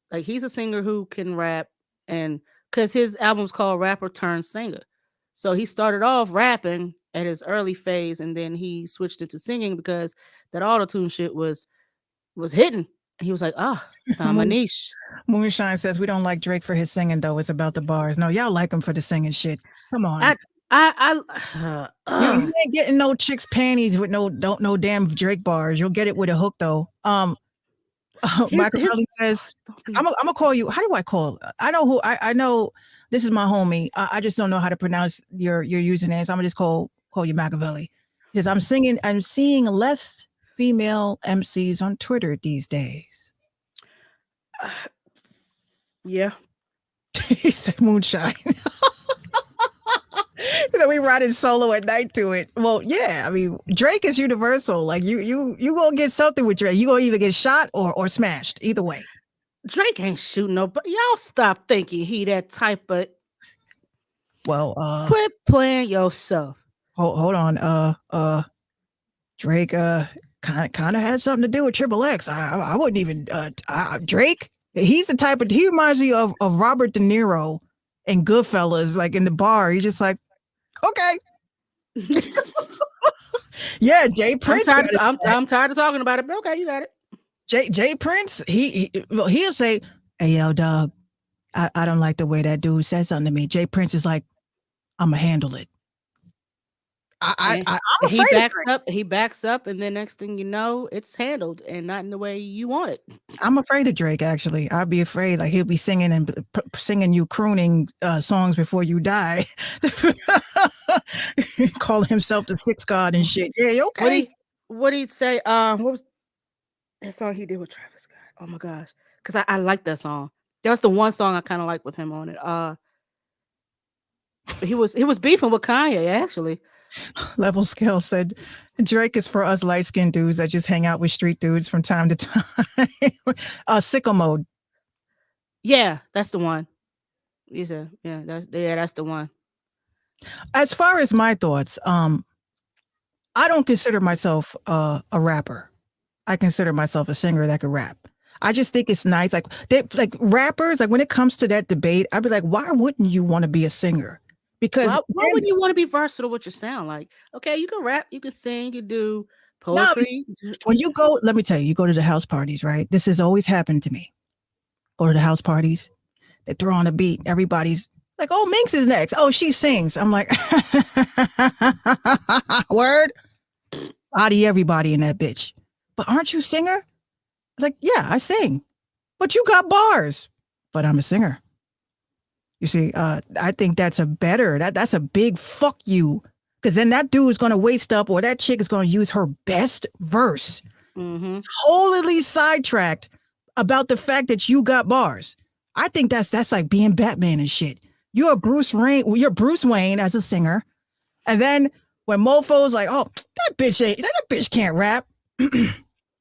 Like he's a singer who can rap, and because his album's called Rapper Turned Singer, so he started off rapping at his early phase, and then he switched into singing because that auto-tune shit was hitting. He was like, found my Moon- niche. Moonshine says we don't like Drake for his singing though. It's about the bars. No, y'all like him for the singing shit. Come on. You ain't getting no chicks panties with no damn Drake bars. You'll get it with a hook though. Machiavelli says, I'm gonna call you. How do I call? I know who I know. This is my homie. I just don't know how to pronounce your username. So I'm gonna just call you Machiavelli. He says I'm seeing less female MCs on Twitter these days. Yeah. He said moonshine. So we riding solo at night to it. Well, yeah, I mean Drake is universal. Like you gonna get something with Drake. You gonna either get shot or smashed. Either way. Drake ain't shooting nobody. Y'all stop thinking he that type of. Well, quit playing yourself. Hold on. Drake kind of had something to do with Triple X. I wouldn't even Drake. He's the type of he reminds me of Robert De Niro in Goodfellas, like in the bar. He's just like, okay. Yeah, Jay Prince. I'm tired of talking about it, but okay, you got it. Jay Prince, he'll say, "Hey yo, dog, I don't like the way that dude said something to me." Jay Prince is like, "I'm gonna handle it." I'm afraid he backs up, and then next thing you know, it's handled and not in the way you want it. I'm afraid of Drake. Actually, I'd be afraid. Like he'll be singing and singing you crooning songs before you die, calling himself the Six God and shit. Yeah, you okay? What he'd say? What was that song he did with Travis Scott? Oh my gosh, because I like that song. That's the one song I kind of like with him on it. He was beefing with Kanye actually. Level Scale said Drake is for us light-skinned dudes that just hang out with street dudes from time to time. Sicko Mode. Yeah, that's the one. That's the one. As far as my thoughts, I don't consider myself a rapper. I consider myself a singer that can rap. I just think it's nice. Like rappers, like when it comes to that debate, I'd be like, why wouldn't you want to be a singer? Because why wouldn't you want to be versatile with your sound? Like, okay, you can rap, you can sing, you do poetry. No, when you go, let me tell you go to the house parties, right? This has always happened to me. Go to the house parties, they throw on a beat, everybody's like, oh, Minx is next. Oh, she sings. I'm like, word? Body everybody in that bitch. But aren't you a singer? I was like, yeah, I sing. But you got bars. But I'm a singer. You see, I think that's that's a big fuck you. Because then that dude is going to waste up or that chick is going to use her best verse. Mm-hmm. Totally sidetracked about the fact that you got bars. I think that's like being Batman and shit. You're Bruce Wayne as a singer. And then when mofo's like, oh, that bitch can't rap.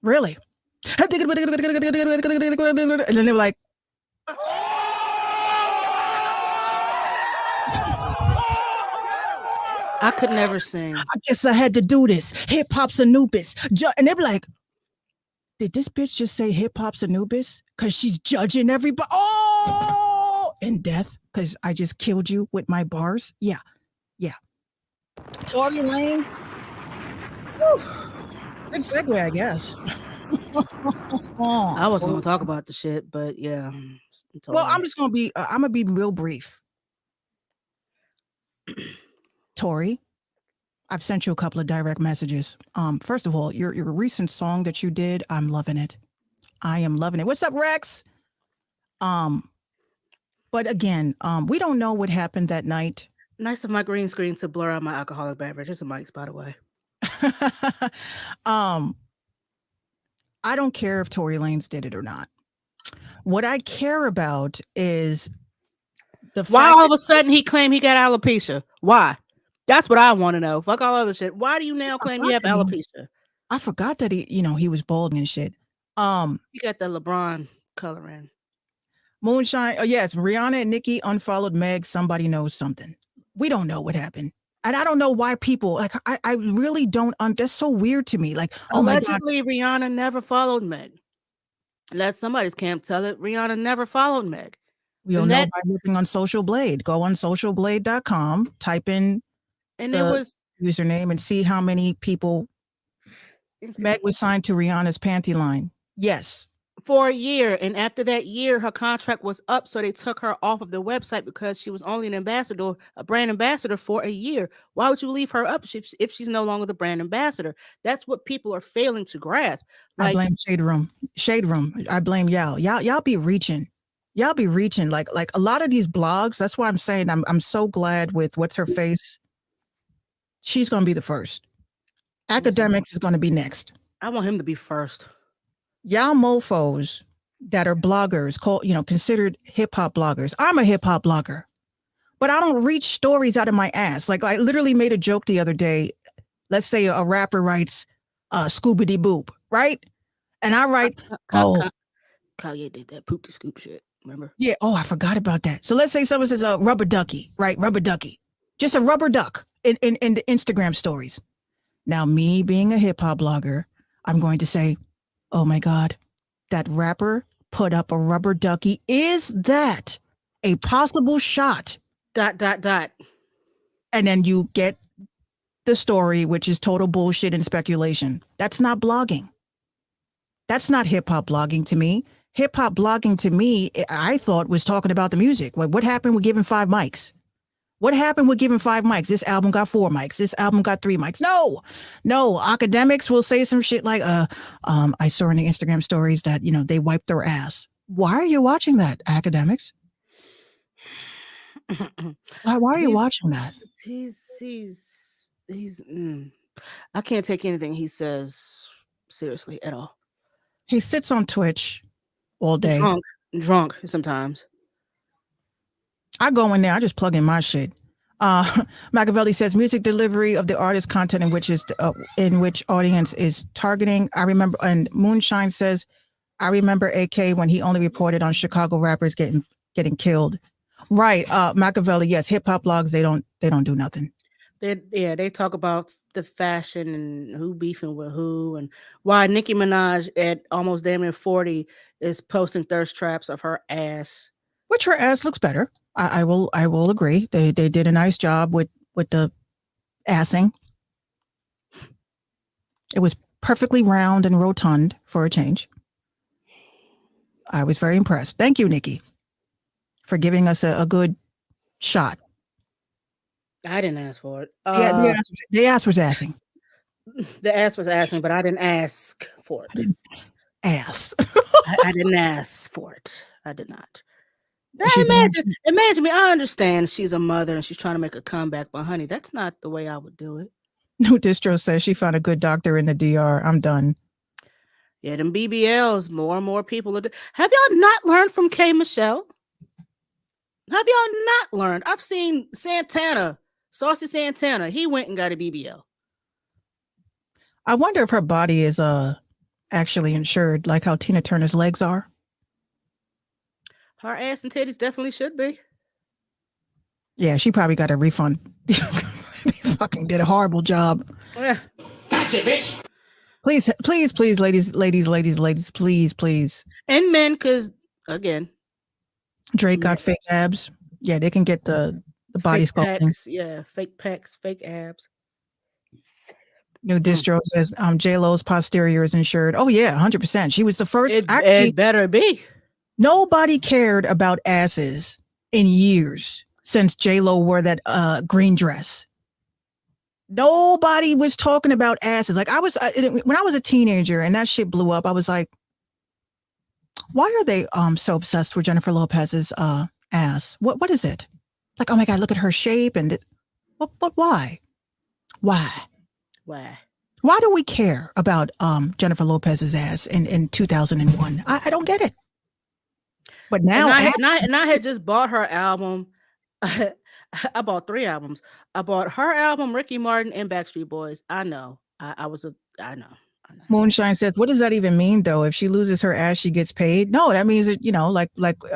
Really? And then they were like, I could never sing. I guess I had to do this. Hip hop's Anubis. And they'd be like, did this bitch just say hip hop's Anubis? Because she's judging everybody. Oh, in death. Because I just killed you with my bars. Yeah. Tory Lanez. Woo. Good segue, I guess. I wasn't gonna talk about the shit, but yeah. Well, I'm just gonna be. I'm gonna be real brief. Tory, I've sent you a couple of direct messages. First of all, your recent song that you did, I'm loving it. I am loving it. What's up, Rex? But again, we don't know what happened that night. Nice of my green screen to blur out my alcoholic beverage. It's a Mike's, by the way. I don't care if Tory Lanez did it or not. What I care about is the fact why all of a sudden he claimed he got alopecia. Why? That's what I want to know. Fuck all other shit. Why do you now claim you have alopecia? I forgot that he was bald and shit. You got the LeBron coloring. Moonshine. Oh yes, Rihanna and Nicki unfollowed Meg. Somebody knows something. We don't know what happened. And I don't know why people like. I really don't. That's so weird to me. Like, oh my god, Allegedly, Rihanna never followed Meg. Let somebody's camp tell it. Rihanna never followed Meg. we all And know that by looking on Social Blade. Go on socialblade.com, type in and it the was username, and see how many people Meg was signed to Rihanna's panty line. Yes. for a year, and after that year her contract was up, so they took her off of the website because she was only an ambassador, a brand ambassador, for a year. Why would you leave her up if she's no longer the brand ambassador? That's what people are failing to grasp. I Like, blame Shade Room. Shade Room. I blame y'all. Y'all be reaching. Y'all be reaching. Like a lot of these blogs. That's why I'm saying I'm so glad with what's her face. She's gonna be the first. Academics is gonna be next. I want him to be first. Y'all mofos that are bloggers, called considered hip hop bloggers. I'm a hip hop blogger, but I don't reach stories out of my ass. Like I literally made a joke the other day. Let's say a rapper writes "Scoobity Boop," right? And I write, "Oh, Kanye did that poop to scoop shit. Remember? yeah. Oh, I forgot about that." So let's say someone says a rubber ducky, right? Rubber ducky, just a rubber duck in the Instagram stories. Now, me being a hip hop blogger, I'm going to say, "Oh my God, that rapper put up a rubber ducky. Is that a possible shot?" Dot dot dot. And then you get the story, which is total bullshit and speculation. That's not blogging. That's not hip hop blogging to me. Hip hop blogging to me, I thought, was talking about the music. What happened with giving 5 mics? What happened with giving 5 mics? This album got 4 mics. This album got 3 mics. No. Academics will say some shit like, I saw in the Instagram stories that, they wiped their ass. Why are you watching that, academics? Why are you watching that? He's I can't take anything he says seriously at all. He sits on Twitch all day. Drunk sometimes. I go in there, I just plug in my shit. Machiavelli says music delivery of the artist content in which audience is targeting. I remember, and Moonshine says, I remember AK when he only reported on Chicago rappers getting killed. Right, Machiavelli. Yes, hip hop blogs they don't do nothing. They talk about the fashion and who beefing with who, and why Nicki Minaj at almost damn near 40 is posting thirst traps of her ass. Which her ass looks better. I will agree. They did a nice job with the assing. It was perfectly round and rotund for a change. I was very impressed. Thank you, Nikki, for giving us a good shot. I didn't ask for it. The ass was assing. The ass was asking, but I didn't ask for it. I didn't ask. I didn't ask for it. I did not. Imagine me. I understand she's a mother and she's trying to make a comeback, but honey, that's not the way I would do it. New Distro says she found a good doctor in the DR. I'm done. Yeah, them BBLs, more and more people are. Have y'all not learned from K. Michelle? Have y'all not learned? I've seen Santana, Saucy Santana. He went and got a BBL. I wonder if her body is actually insured, like how Tina Turner's legs are. Her ass and titties definitely should be. Yeah, she probably got a refund. They fucking did a horrible job. Yeah. Gotcha, bitch. Please, ladies, please. And men, because again, Drake got fake abs. Yeah, they can get the body sculpting. Pecs, yeah, fake pecs, fake abs. New Distro says J-Lo's posterior is insured. Oh yeah, 100%. She was the first. It better be. Nobody cared about asses in years since J-Lo wore that green dress. Nobody was talking about asses. Like I was when I was a teenager and that shit blew up. I was like, why are they so obsessed with Jennifer Lopez's ass? What is it? Like, oh my God, look at her shape and but why? Why do we care about Jennifer Lopez's ass in 2001? I don't get it. But now, and I had just bought her album. I bought 3 albums. I bought her album, Ricky Martin, and Backstreet Boys. I know. I know. Moonshine says, "What does that even mean, though? If she loses her ass, she gets paid? No, that means that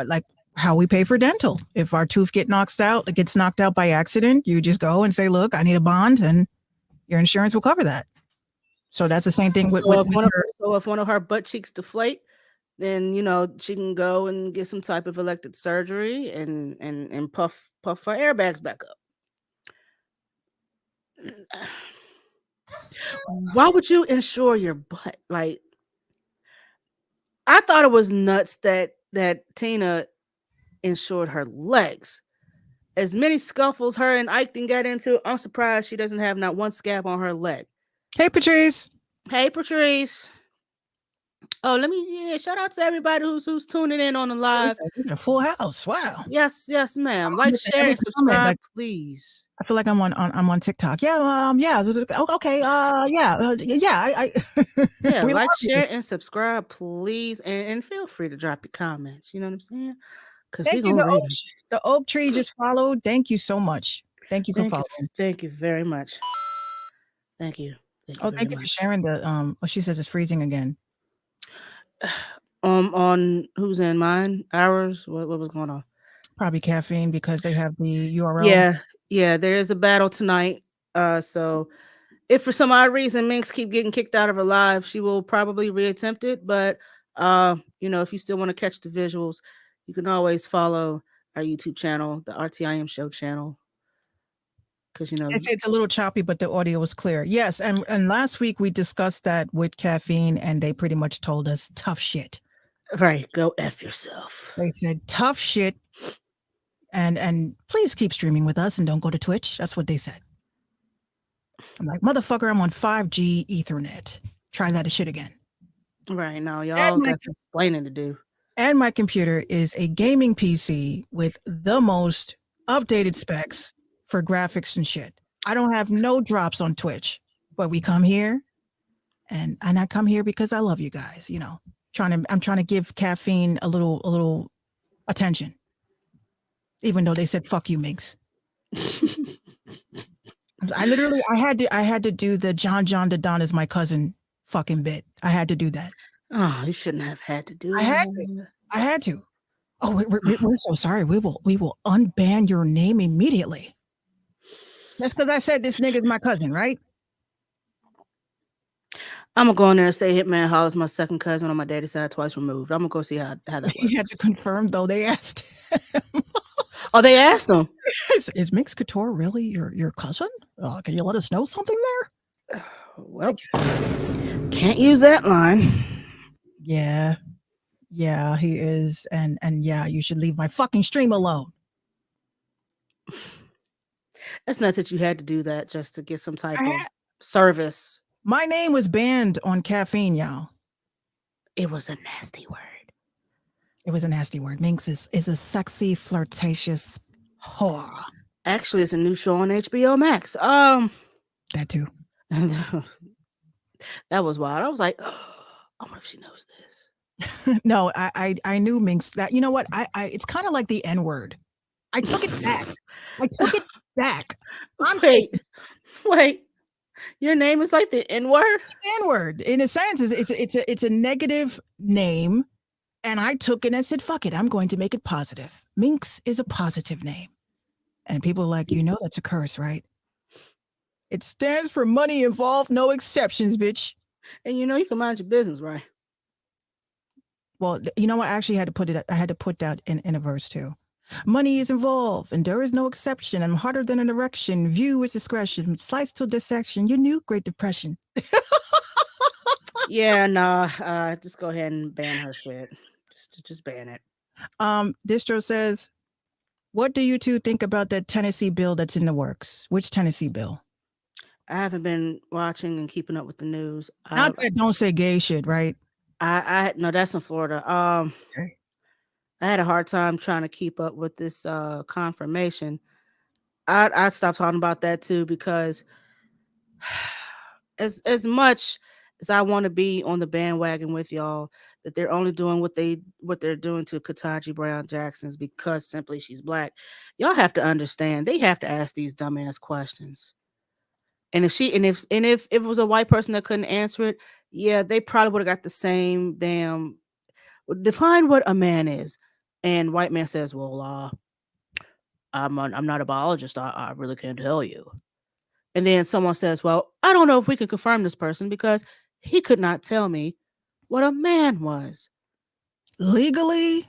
like how we pay for dental. If our tooth gets knocked out by accident, you just go and say, "Look, I need a bond," and your insurance will cover that. So that's the same thing with So with her. if one of her butt cheeks deflate, then she can go and get some type of elective surgery and puff her airbags back up. Why would you insure your butt? Like, I thought it was nuts that Tina insured her legs. As many scuffles her and Ike didn't get into, I'm surprised she doesn't have not one scab on her leg. Hey, Patrice. Hey, Patrice. Oh, shout out to everybody who's tuning in on the live. We got a full house. Wow. Yes, ma'am. I'm Like, looking at share, every and comment, subscribe, like, please. I feel like I'm on TikTok. Yeah, yeah. Okay. Yeah, yeah. Yeah, We love like, you. share, and subscribe, please, and feel free to drop your comments. You know what I'm saying? Because we Thank you. gonna read them. The oak tree just followed. Thank you so much. Thank you for Thank you, following. thank you very much. Thank you, Oh, very thank you for much. sharing the. Oh, she says it's freezing again. On who's in mine? Ours? What was going on? Probably caffeine because they have the URL. Yeah, there is a battle tonight. So if for some odd reason Minx keep getting kicked out of her live, she will probably reattempt it. But if you still want to catch the visuals, you can always follow our YouTube channel, the RTIM Show channel, because They say it's a little choppy, but the audio was clear. Yes, and last week we discussed that with caffeine, and they pretty much told us tough shit. right, go F yourself. They said tough shit, and please keep streaming with us and don't go to Twitch. That's what they said. I'm like, motherfucker, I'm on 5G Ethernet. Try that shit again. Right now, y'all got some explaining to do. And my computer is a gaming PC with the most updated specs for graphics and shit. I don't have no drops on Twitch, but we come here, and I come here because I love you guys. I'm trying to give caffeine a little attention, even though they said fuck you, Minx. I had to do the John the Don is my cousin fucking bit. I had to do that. Oh, you shouldn't have had to do I had that. to. I had to. Oh, we're so sorry. We will unban your name immediately. That's because I said this nigga's my cousin, right? I'm gonna go in there and say Hitman Hall is my second cousin on my daddy's side, twice removed. I'm gonna go see how that works. He had to confirm though. They asked. Oh, they asked him. Is Mix Couture really your cousin? Can you let us know something there? Well, can't use that line. Yeah, he is, and yeah, you should leave my fucking stream alone. It's nuts that you had to do that just to get some type of service. My name was banned on caffeine, y'all. It was a nasty word. It was a nasty word. Minx is a sexy, flirtatious whore. Actually, it's a new show on HBO Max. That too. That was wild. I was like, oh, I wonder if she knows this. No, I knew Minx. That, you know what? I it's kind of like the N word. I took it back. Wait. Your name is like the N word. N word, in a sense, it's a negative name, and I took it and said, "Fuck it, I'm going to make it positive." Minx is a positive name, and people are like, that's a curse, right? It stands for money involved, no exceptions, bitch. And you can mind your business, right? Well, you know what? I actually had to put it. I had to put that in a verse too. Money is involved, and there is no exception. I'm harder than an erection. View with discretion. Slice till dissection. You knew Great Depression. Yeah, nah. Just go ahead and ban her shit. Just ban it. Distro says, "What do you two think about that Tennessee bill that's in the works? Which Tennessee bill?" I haven't been watching and keeping up with the news. Not that don't say gay shit, right? I no, that's in Florida. Okay. I had a hard time trying to keep up with this confirmation. I stopped talking about that too because as much as I want to be on the bandwagon with y'all, that they're only doing what they're doing to Ketanji Brown Jackson's because simply she's black. Y'all have to understand they have to ask these dumbass questions. And if it was a white person that couldn't answer it, yeah, they probably would have got the same damn define what a man is. And white man says, well, I'm not a biologist. I really can't tell you. And then someone says, well, I don't know if we can confirm this person because he could not tell me what a man was. Legally,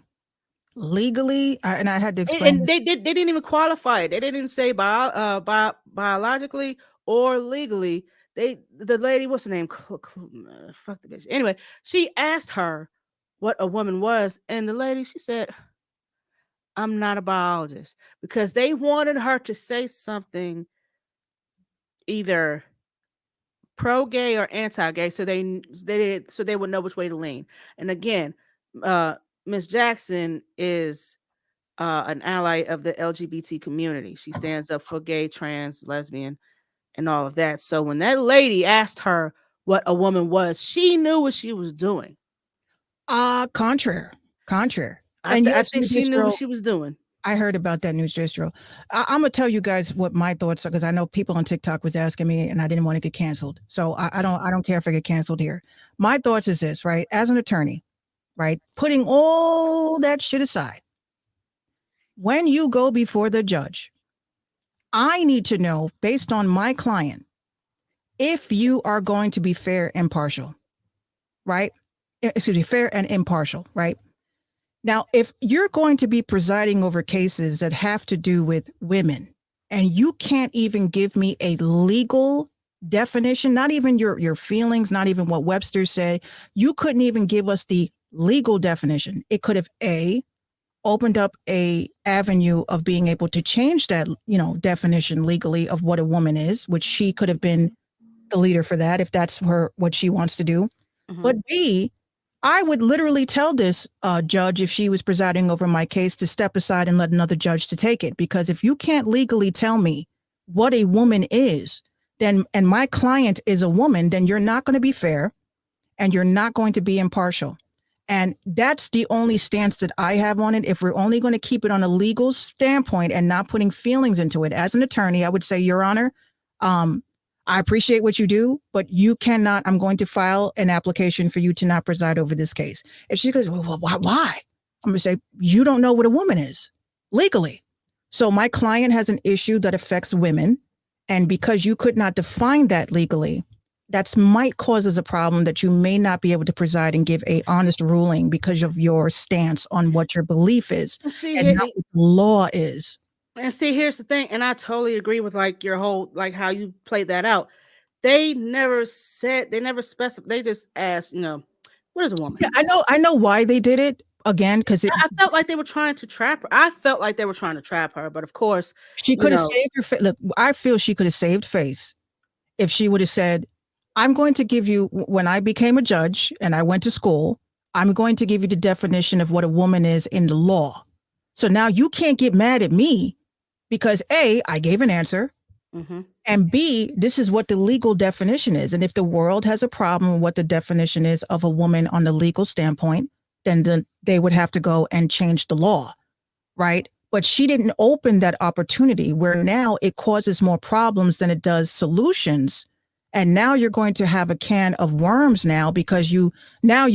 and I had to explain And this. they didn't even qualify it. They didn't say biologically or legally. The lady, what's her name? Fuck the bitch. Anyway, she asked her what a woman was, and the lady, she said, I'm not a biologist, because they wanted her to say something either pro gay or anti gay, so they would know which way to lean. And again, uh, Miss Jackson is an ally of the LGBT community. She stands up for gay, trans, lesbian, and all of that. So when that lady asked her what a woman was, she knew what she was doing. Contrary. I, And I yes, think New she knew what Distro, she was doing. I heard about that News Distro. I'm gonna tell you guys what my thoughts are because I know people on TikTok was asking me, and I didn't want to get canceled. So I don't care if I get canceled here. My thoughts is this, right? As an attorney, right, putting all that shit aside, when you go before the judge, I need to know based on my client if you are going to be fair and partial, right? Excuse me, fair and impartial, right? Now, if you're going to be presiding over cases that have to do with women, and you can't even give me a legal definition, not even your feelings, not even what Webster said, you couldn't even give us the legal definition. It could have opened up a avenue of being able to change that, definition legally of what a woman is, which she could have been the leader for that if that's what she wants to do. Mhm. But B, I would literally tell this judge, if she was presiding over my case, to step aside and let another judge to take it. Because if you can't legally tell me what a woman is, then, and my client is a woman, then you're not going to be fair and you're not going to be impartial. And that's the only stance that I have on it. If we're only going to keep it on a legal standpoint and not putting feelings into it, as an attorney, I would say, Your Honor, I appreciate what you do, but you cannot. I'm going to file an application for you to not preside over this case. If she goes, well, why? I'm going to say, you don't know what a woman is legally. So my client has an issue that affects women. And because you could not define that legally, that might cause us a problem that you may not be able to preside and give a honest ruling because of your stance on what your belief is See and here, not what the law is. and see, here's the thing, and I totally agree with like your whole, like how you played that out. They never specified. They just asked, what is a woman? Yeah, I know why they did it again because I felt like they were trying to trap her. I felt like they were trying to trap her, but of course, she could have saved her face. Look, I feel she could have saved face if she would have said, I'm going to give you, when I became a judge and I went to school, I'm going to give you the definition of what a woman is in the law. So now you can't get mad at me because A, I gave an answer, Mhm. and B, this is what the legal definition is. And if the world has a problem with what the definition is of a woman on the legal standpoint, then they would have to go and change the law, right? But she didn't open that opportunity where now it causes more problems than it does solutions. And now you're going to have a can of worms now because you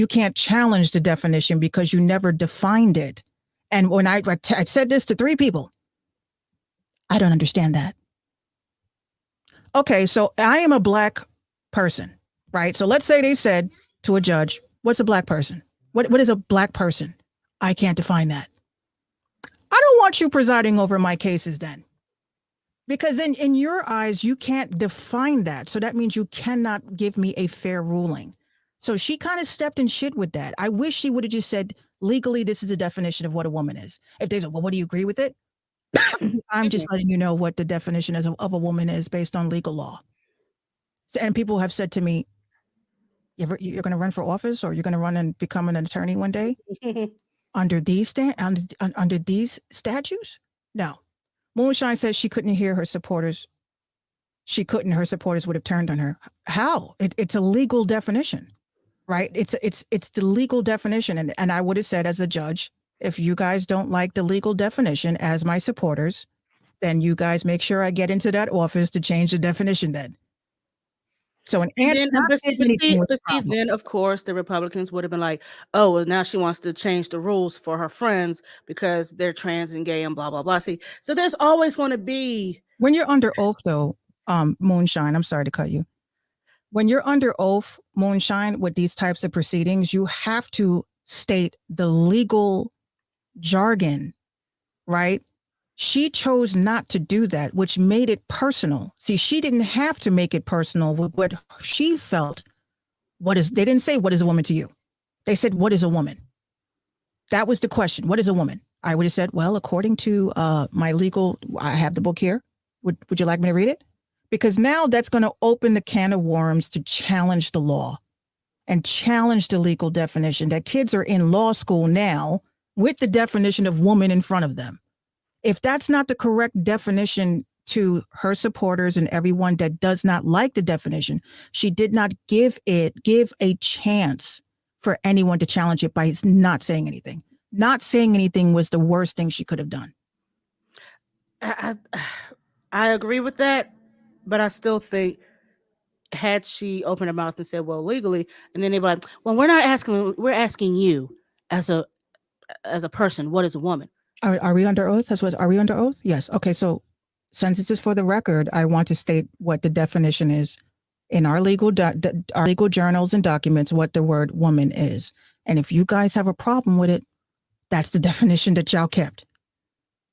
can't challenge the definition because you never defined it. And when I said this to 3 people, I don't understand that. Okay, so I am a black person, right? So let's say they said to a judge, what's a black person? What is a black person? I can't define that. I don't want you presiding over my cases then. Because in your eyes, you can't define that. So that means you cannot give me a fair ruling. So she kind of stepped in shit with that. I wish she would have just said, legally, this is a definition of what a woman is. If they said, well, what do you agree with it? I'm just letting you know what the definition is of a woman is based on legal law. And people have said to me, you're going to run for office or you're going to run and become an attorney one day under these under these statutes? No. Moonshine says she couldn't hear her supporters. Her supporters would have turned on her. How? It's a legal definition, right? It's the legal definition. And I would have said as a judge, if you guys don't like the legal definition as my supporters, then you guys make sure I get into that office to change the definition then. So an And aunt's then, not saying anything was but a see, problem. then of course the Republicans would have been like, "Oh, well, now she wants to change the rules for her friends because they're trans and gay and blah blah blah." See, so there's always going to be. When you're under oath, though, Moonshine, I'm sorry to cut you. When you're under oath, Moonshine, with these types of proceedings, you have to state the legal jargon, right? She chose not to do that, which made it personal. See, she didn't have to make it personal with what she felt. They didn't say, what is a woman to you? They said, what is a woman? That was the question. What is a woman? I would have said, well, according to my legal, I have the book here. Would you like me to read it? Because now that's going to open the can of worms to challenge the law and challenge the legal definition that kids are in law school now with the definition of woman in front of them. If that's not the correct definition to her supporters and everyone that does not like the definition, she did not give a chance for anyone to challenge it by not saying anything. Not saying anything was the worst thing she could have done. I I agree with that, but I still think had she opened her mouth and said, "Well, legally," and then they'd be like, "Well, we're not asking. We're asking you as a person. What is a woman?" Are we under oath? Are we under oath? Yes. Okay. So since this is for the record, I want to state what the definition is in our our legal journals and documents, what the word woman is. And if you guys have a problem with it, that's the definition that y'all kept.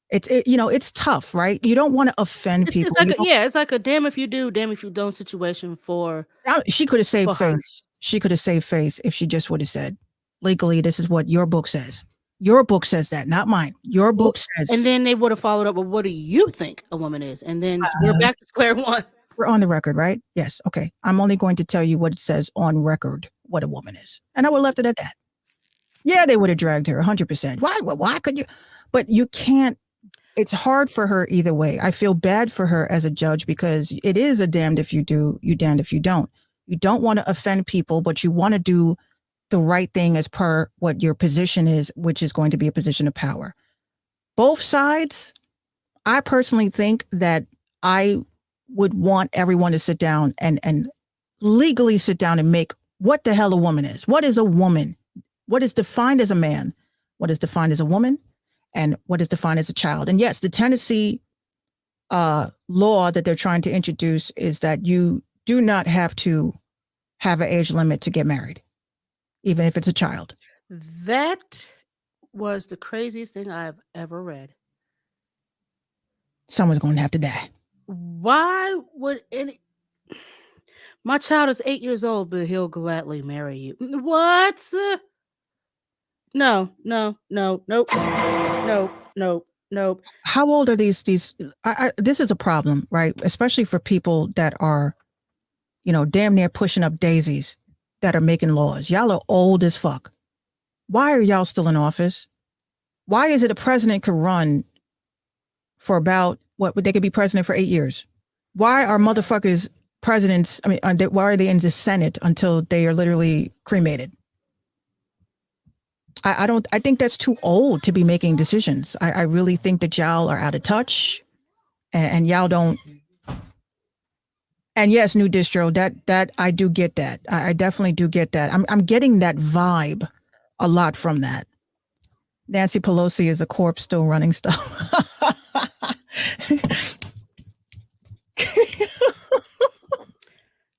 It's tough, right? You don't want to offend It's people. like it's like a damn if you do, damn if you don't situation for She could have saved her. face. She could have saved face if she just would have said, legally, this is what your book says. Your book says that, not mine. Your book And says. then they would have followed up with, "What do you think a woman is?" And then we're back to square one. We're on the record, right? Yes. Okay. I'm only going to tell you what it says on record, what a woman is. And I would have left it at that. Yeah, they would have dragged her 100%. Why could you? But you can't. It's hard for her either way. I feel bad for her as a judge because it is a damned if you do, you damned if you don't. You don't want to offend people, but you want to do the right thing as per what your position is, which is going to be a position of power. Both sides, I personally think that I would want everyone to sit down and legally sit down and make what the hell a woman is. What is a woman? What is defined as a man? What is defined as a woman? And what is defined as a child? And yes, the Tennessee law that they're trying to introduce is that you do not have to have an age limit to get married, even if it's a child. That was the craziest thing I've ever read. Someone's going to have to die. Why would any? My child is 8 years old, but he'll gladly marry you. What? No, no, no, nope, nope, nope, nope. How old are these? This is a problem, right? Especially for people that are, damn near pushing up daisies that are making laws. Y'all are old as fuck. Why are y'all still in office? Why is it a president could run for about they could be president for 8 years? Why are motherfuckers presidents? I mean, why are they in the Senate until they are literally cremated? I think that's too old to be making decisions. I really think that y'all are out of touch and y'all don't. And yes, new distro, that I do get that. I definitely do get that. I'm getting that vibe a lot from that. Nancy Pelosi is a corpse still running stuff.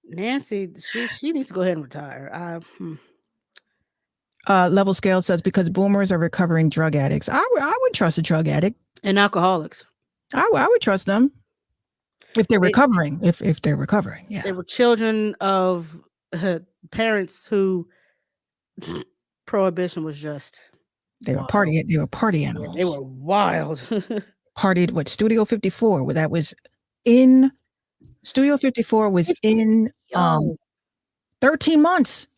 Nancy, she needs to go ahead and retire. Level Scale says because boomers are recovering drug addicts. I would trust a drug addict and alcoholics. I would trust them if they're recovering. If they're recovering, yeah. They were children of parents who prohibition was just. They were party animals. They were wild. Partied with Studio 54, where that was in Studio 54 was in 13 months.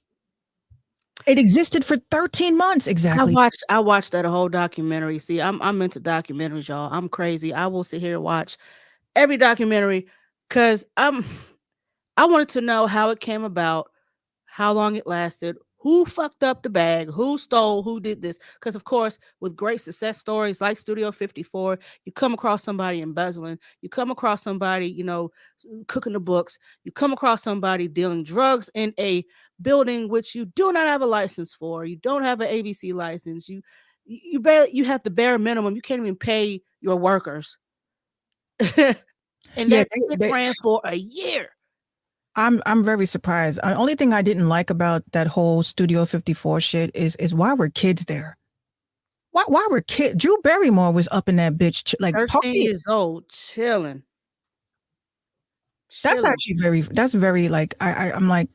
It existed for 13 months exactly. I watched that whole documentary. See, I'm into documentaries, y'all. I'm crazy. I will sit here and watch every documentary because I wanted to know how it came about, how long it lasted, who fucked up the bag, who stole, who did this. Because, of course, with great success stories like Studio 54, you come across somebody embezzling, you come across somebody, cooking the books, you come across somebody dealing drugs in a building which you do not have a license for, you don't have an ABC license, you have the bare minimum, you can't even pay your workers. And Yeah, that shit ran for a year. I'm very surprised. The only thing I didn't like about that whole Studio 54 shit is why were kids there? Why were kids? Drew Barrymore was up in that bitch like 13 party. years old, chilling. That's Chilling. actually very like I'm like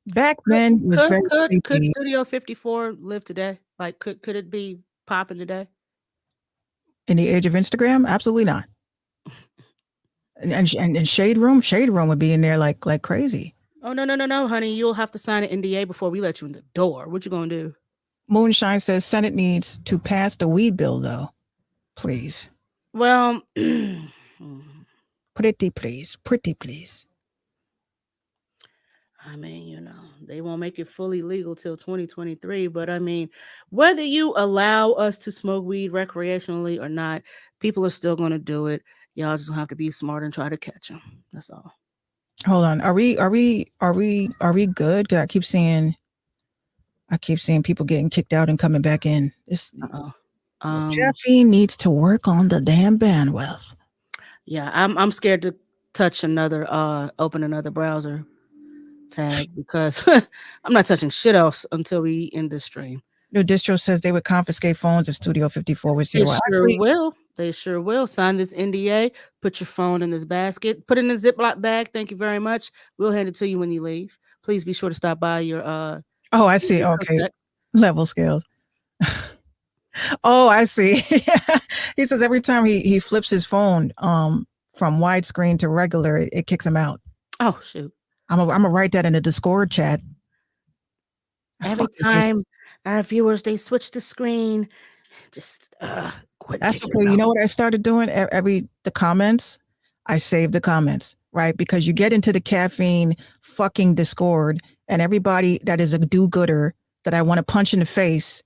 back then was Could very could creepy. Studio 54 live today? Like, could it be popping today? In the age of Instagram, absolutely not. And Shade Room would be in there like crazy. Oh, no, honey. You'll have to sign an NDA before we let you in the door. What you gonna do? Moonshine says Senate needs to pass the weed bill though. Please. Well, Pretty please. Pretty please. I mean, they won't make it fully legal till 2023. But I mean, whether you allow us to smoke weed recreationally or not, people are still going to do it. Y'all just have to be smart and try to catch them. That's all. Hold on. Are we good? 'Cause I keep seeing people getting kicked out and coming back in. This caffeine needs to work on the damn bandwidth. Yeah, I'm scared to touch open another browser tab because I'm not touching shit else until we end this stream. New distro says they would confiscate phones if Studio 54 was They here. Well, sure will. They sure will. Sign this NDA. Put your phone in this basket. Put it in a Ziploc bag. Thank you very much. We'll hand it to you when you leave. Please be sure to stop by your oh, I see. Okay. Level scales. Oh, I see. He says every time he flips his phone from widescreen to regular, it kicks him out. Oh, shoot. I'm gonna write that in the Discord chat. Every time our viewers they switch the screen, just quit. That's okay. You know what I started doing? The comments, I save the comments, right? Because you get into the caffeine fucking Discord, and everybody that is a do-gooder that I want to punch in the face.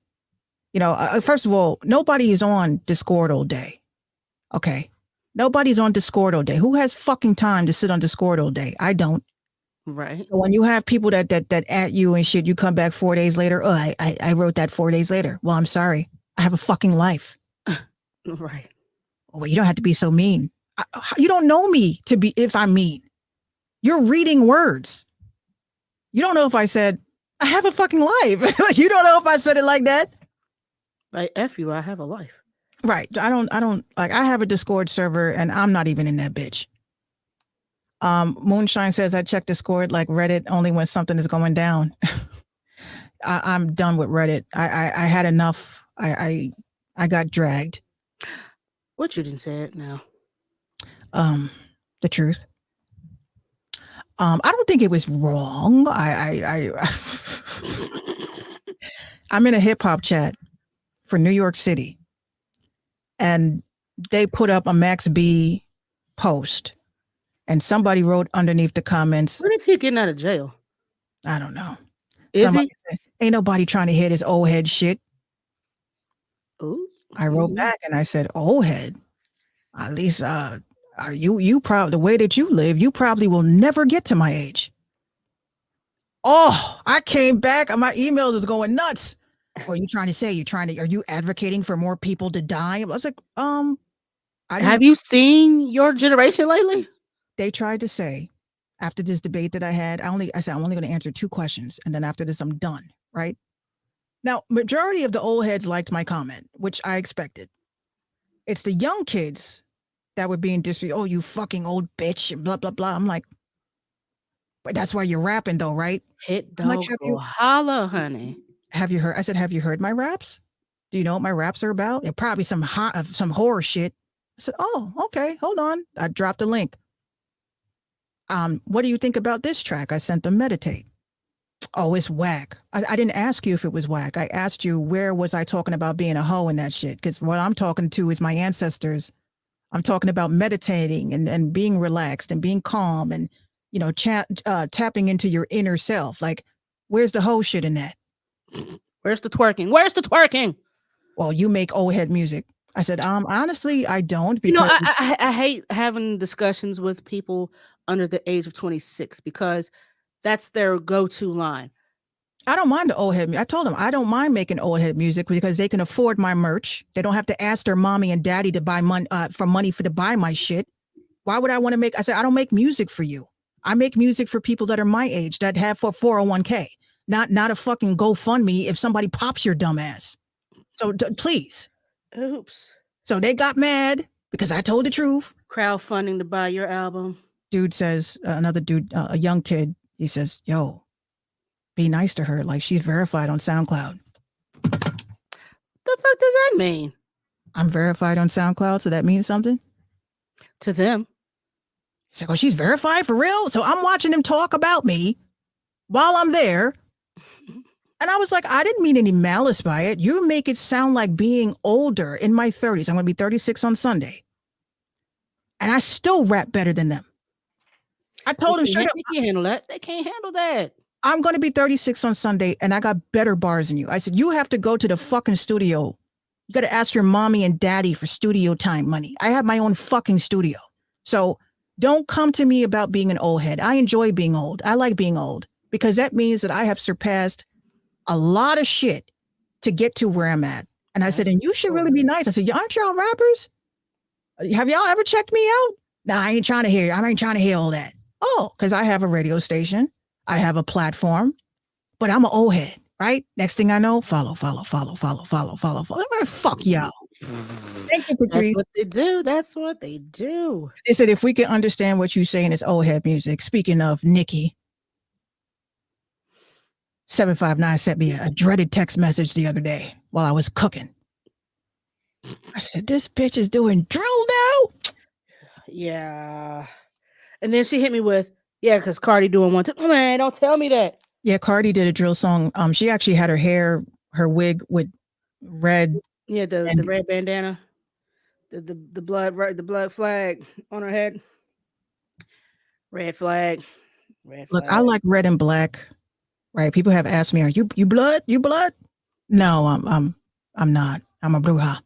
First of all, nobody is on Discord all day. Okay, nobody's on Discord all day. Who has fucking time to sit on Discord all day? I don't. Right. So when you have people that at you and shit, you come back 4 days later. Oh, I wrote that 4 days later. Well, I'm sorry. I have a fucking life. Right. Well, you don't have to be so mean. You don't know me to be if I'm mean. You're reading words. You don't know if I said I have a fucking life. You don't know if I said it like that. Like F you, I have a life. Right. I don't like I have a Discord server and I'm not even in that bitch. Moonshine says I check Discord like Reddit only when something is going down. I'm done with Reddit. I had enough. I got dragged. What you didn't say it now. The truth. I don't think it was wrong. I'm in a hip hop chat for New York City, and they put up a Max B post, and somebody wrote underneath the comments, when is he getting out of jail? I don't know. Somebody said, ain't nobody trying to hit his old head shit. Ooh, I wrote back and I said, old head. At least are you proud the way that you live, you probably will never get to my age. Oh, I came back and my email is going nuts. What are you trying to say? Are you advocating for more people to die? I was like, have you seen your generation lately? They tried to say after this debate that I had, I said, I'm only going to answer 2 questions. And then after this, I'm done. Right now, majority of the old heads liked my comment, which I expected. It's the young kids that were being disrespectful. Oh, you fucking old bitch and blah, blah, blah. I'm like, but that's why you're rapping though, right? Hit dogs like, holla, honey. Have you heard? I said, have you heard my raps? Do you know what my raps are about? And probably some horror shit. I said, oh, okay, hold on. I dropped a link. What do you think about this track? I sent them Meditate. Oh, it's whack. I didn't ask you if it was whack. I asked you where was I talking about being a hoe and that shit? Because what I'm talking to is my ancestors. I'm talking about meditating and being relaxed and being calm and, tapping into your inner self. Like, Where's the whole shit in that? Where's the twerking? Where's the twerking? Well, you make old head music. I said, honestly, I don't You know, because I hate having discussions with people under the age of 26 because that's their go-to line. I don't mind the old head. I told them I don't mind making old head music because they can afford my merch. They don't have to ask their mommy and daddy to buy money for money to buy my shit. Why would I want to make? I said I don't make music for you. I make music for people that are my age that have for 401k, not a fucking GoFundMe if somebody pops your dumb ass. So please. Oops. So they got mad because I told the truth. Crowdfunding to buy your album. Dude says, another dude, a young kid, he says, yo, be nice to her. Like she's verified on SoundCloud. The fuck does that mean? I'm verified on SoundCloud, so that means something? To them. He's like, oh, she's verified for real? So I'm watching them talk about me while I'm there. And I was like, I didn't mean any malice by it. You make it sound like being older in my 30s. I'm going to be 36 on Sunday. And I still rap better than them. I told him straight up. They can't handle that. They can't handle that. I'm going to be 36 on Sunday and I got better bars than you. I said, you have to go to the fucking studio. You got to ask your mommy and daddy for studio time money. I have my own fucking studio. So don't come to me about being an old head. I enjoy being old. I like being old because that means that I have surpassed a lot of shit to get to where I'm at. And I said, and you should really be nice. I said, aren't y'all rappers? Have y'all ever checked me out? Nah, I ain't trying to hear. I ain't trying to hear all that. Oh, because I have a radio station. I have a platform, but I'm an old head, right? Next thing I know, follow. Fuck y'all. Thank you, Patrice. That's what they do. That's what they do. They said, if we can understand what you're saying is old head music. Speaking of Nikki, 759 sent me a dreaded text message the other day while I was cooking. I said, this bitch is doing drill now? Yeah. And then she hit me with, yeah, because Cardi doing one too. Man, don't tell me that. Yeah, Cardi did a drill song. She actually had her wig with red. Yeah, the red bandana. The blood flag on her head. Red flag. Look, I like red and black. Right. People have asked me, are you blood? You blood? No, I'm not. I'm a bruja.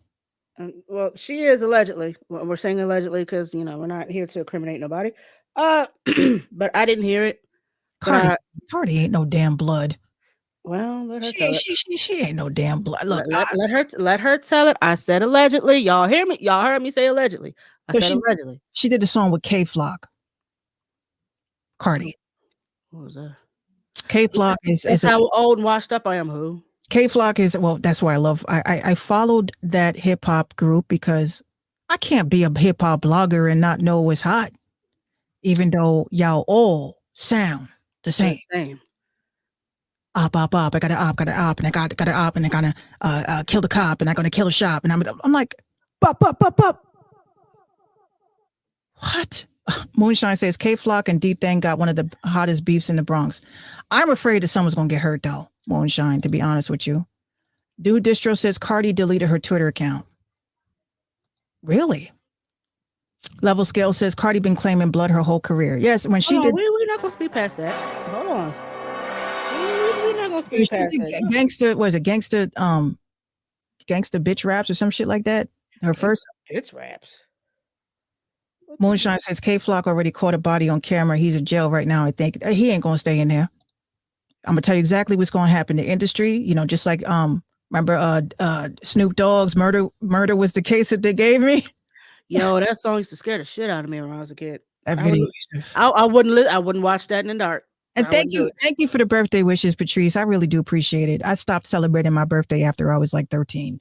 Well, she is allegedly. Well, we're saying allegedly because we're not here to incriminate nobody. But I didn't hear it. Cardi ain't no damn blood. Well, let her tell it. She ain't no damn blood. Look, let her tell it. I said allegedly. Y'all hear me? Y'all heard me say allegedly. I said allegedly. She did a song with K Flock. Cardi. What was that? K Flock is how old and washed up I am. Who? K Flock is, well, that's why I followed that hip hop group because I can't be a hip hop blogger and not know what's hot, even though y'all all sound the same. Op. I got an op, and I got an op, and I gotta kill the cop, and I'm gonna kill the shop, and I'm like, pop. What? Moonshine says K Flock and D Thang got one of the hottest beefs in the Bronx. I'm afraid that someone's gonna get hurt though. Moonshine, to be honest with you. Dude Distro says Cardi deleted her Twitter account. Really? Level Scale says Cardi been claiming blood her whole career. Yes, when she did. We're not gonna speak past that. Hold on. We're not gonna speak past that. Gangster, was it gangster bitch raps or some shit like that? Her first bitch raps. Moonshine says K Flock already caught a body on camera. He's in jail right now. I think he ain't gonna stay in there. I'm gonna tell you exactly what's gonna happen. The industry, just like remember Snoop Dogg's murder was the case that they gave me. Yo, that song used to scare the shit out of me when I was a kid. That video. I wouldn't watch that in the dark. And thank you for the birthday wishes, Patrice. I really do appreciate it. I stopped celebrating my birthday after I was like 13.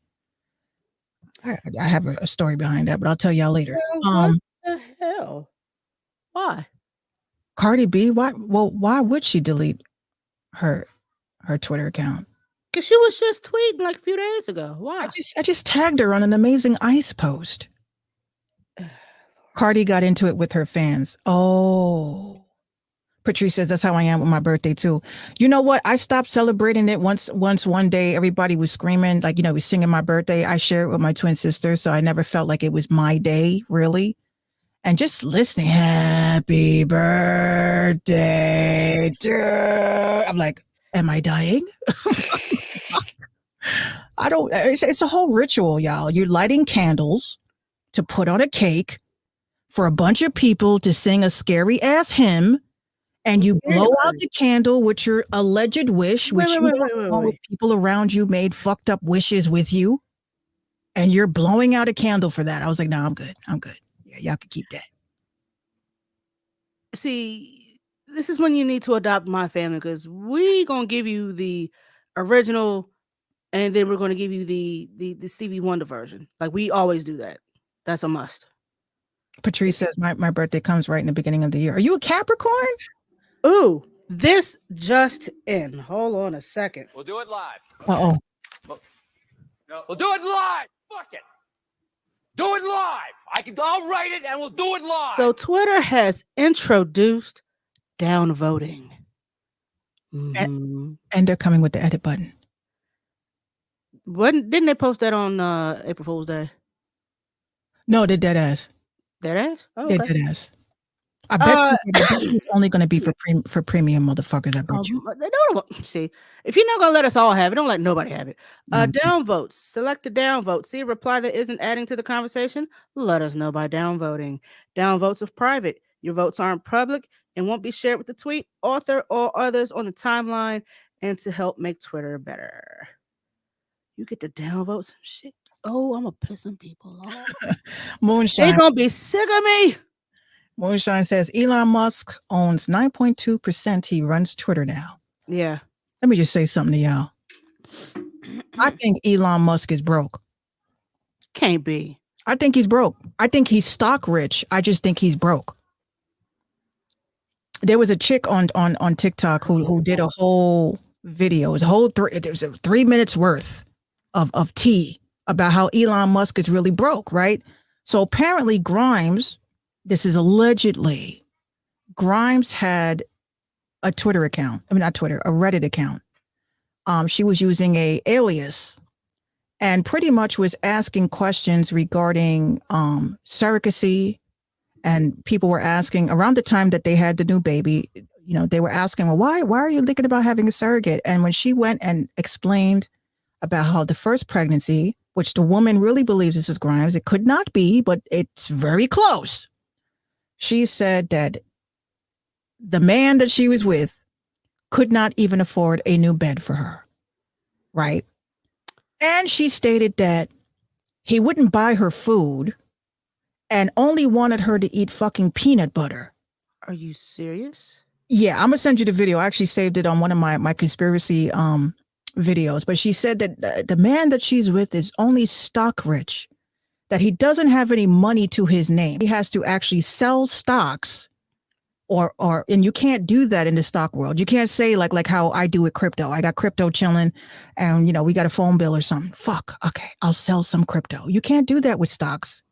I have a story behind that, but I'll tell y'all later. What the hell? Why? Cardi B? Why? Well, why would she delete her Twitter account? Because she was just tweeting like a few days ago. Why? I just tagged her on an amazing ice post. Cardi got into it with her fans. Oh. Patrice says that's how I am with my birthday too. You know what? I stopped celebrating it once one day everybody was screaming, like, was singing my birthday. I shared it with my twin sister, so I never felt like it was my day, really. And just listening, happy birthday to... I'm like, Am I dying? I don't. It's a whole ritual, y'all. You're lighting candles to put on a cake for a bunch of people to sing a scary ass hymn, and you blow out the candle with your alleged wish, which you don't know if people around you made fucked up wishes with you, and you're blowing out a candle for that. I was like, no, I'm good. I'm good. Yeah, y'all can keep that. See, this is when you need to adopt my family because we gonna give you the original, and then we're gonna give you the Stevie Wonder version. Like we always do that. That's a must. Patrice says my birthday comes right in the beginning of the year. Are you a Capricorn? Ooh, this just in. Hold on a second. We'll do it live. Uh-oh. We'll do it live. Fuck it. Do it live. I'll write it and we'll do it live. So Twitter has introduced downvoting. And they're coming with the edit button. Didn't they post that on April Fool's Day? No, they're dead ass. Dead ass? Oh, They're okay. dead ass. I bet it's only going to be for premium motherfuckers. I bet you. See, if you're not going to let us all have it, don't let nobody have it. Downvotes. Select the downvote. See a reply that isn't adding to the conversation? Let us know by downvoting. Downvotes are private. Your votes aren't public and won't be shared with the tweet, author, or others on the timeline, and to help make Twitter better. You get to downvote some shit. Oh, I'm going to piss some people off. Moonshine. They're going to be sick of me. Moonshine says Elon Musk owns 9.2%. He runs Twitter now. Yeah. Let me just say something to y'all. I think Elon Musk is broke. Can't be. I think he's broke. I think he's stock rich. I just think he's broke. There was a chick on TikTok who did a whole video. It was 3 minutes worth of tea about how Elon Musk is really broke, right? So apparently Grimes, this is allegedly, Grimes had a Twitter account. I mean, not Twitter, a Reddit account. She was using a alias and pretty much was asking questions regarding surrogacy. And people were asking around the time that they had the new baby, you know, they were asking, well, why are you thinking about having a surrogate? And when she went and explained about how the first pregnancy, which the woman really believes this is Grimes, it could not be, but it's very close. She said that the man that she was with could not even afford a new bed for her, right? And she stated that he wouldn't buy her food and only wanted her to eat fucking peanut butter. Are you serious? Yeah, I'm gonna send you the video. I actually saved it on one of my conspiracy videos. But she said that the man that she's with is only stock rich, that he doesn't have any money to his name. He has to actually sell stocks, or and you can't do that in the stock world. You can't say like how I do with crypto. I got crypto chilling, and you know we got a phone bill or something. Fuck, okay, I'll sell some crypto. You can't do that with stocks.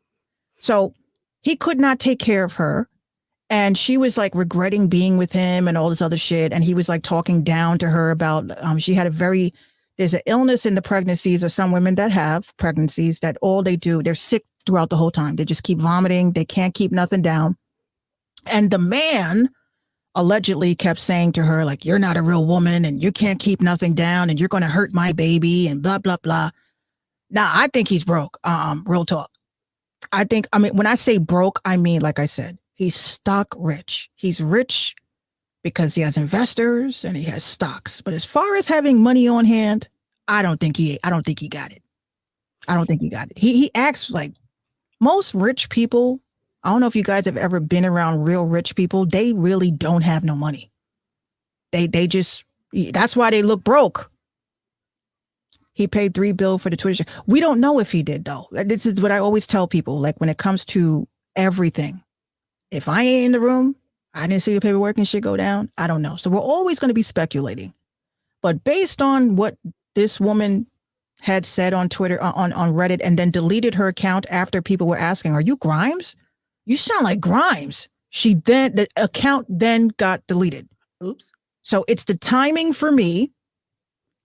So he could not take care of her. And she was like regretting being with him and all this other shit. And he was like talking down to her about, she had there's an illness in the pregnancies, or some women that have pregnancies that all they do, they're sick throughout the whole time. They just keep vomiting. They can't keep nothing down. And the man allegedly kept saying to her, like, you're not a real woman and you can't keep nothing down and you're going to hurt my baby and blah, blah, blah. Now, I think he's broke. Real talk. When I say broke, I mean, like I said, he's stock rich. He's rich because he has investors and he has stocks. But as far as having money on hand, I don't think he got it. I don't think he got it. He acts like most rich people. I don't know if you guys have ever been around real rich people. They really don't have no money. They just, that's why they look broke. He paid $3 billion for the Twitter. We don't know if he did, though. This is what I always tell people. Like when it comes to everything, if I ain't in the room, I didn't see the paperwork and shit go down, I don't know. So we're always going to be speculating. But based on what this woman had said on Twitter, on Reddit, and then deleted her account after people were asking, are you Grimes? You sound like Grimes. The account then got deleted. Oops. So it's the timing for me.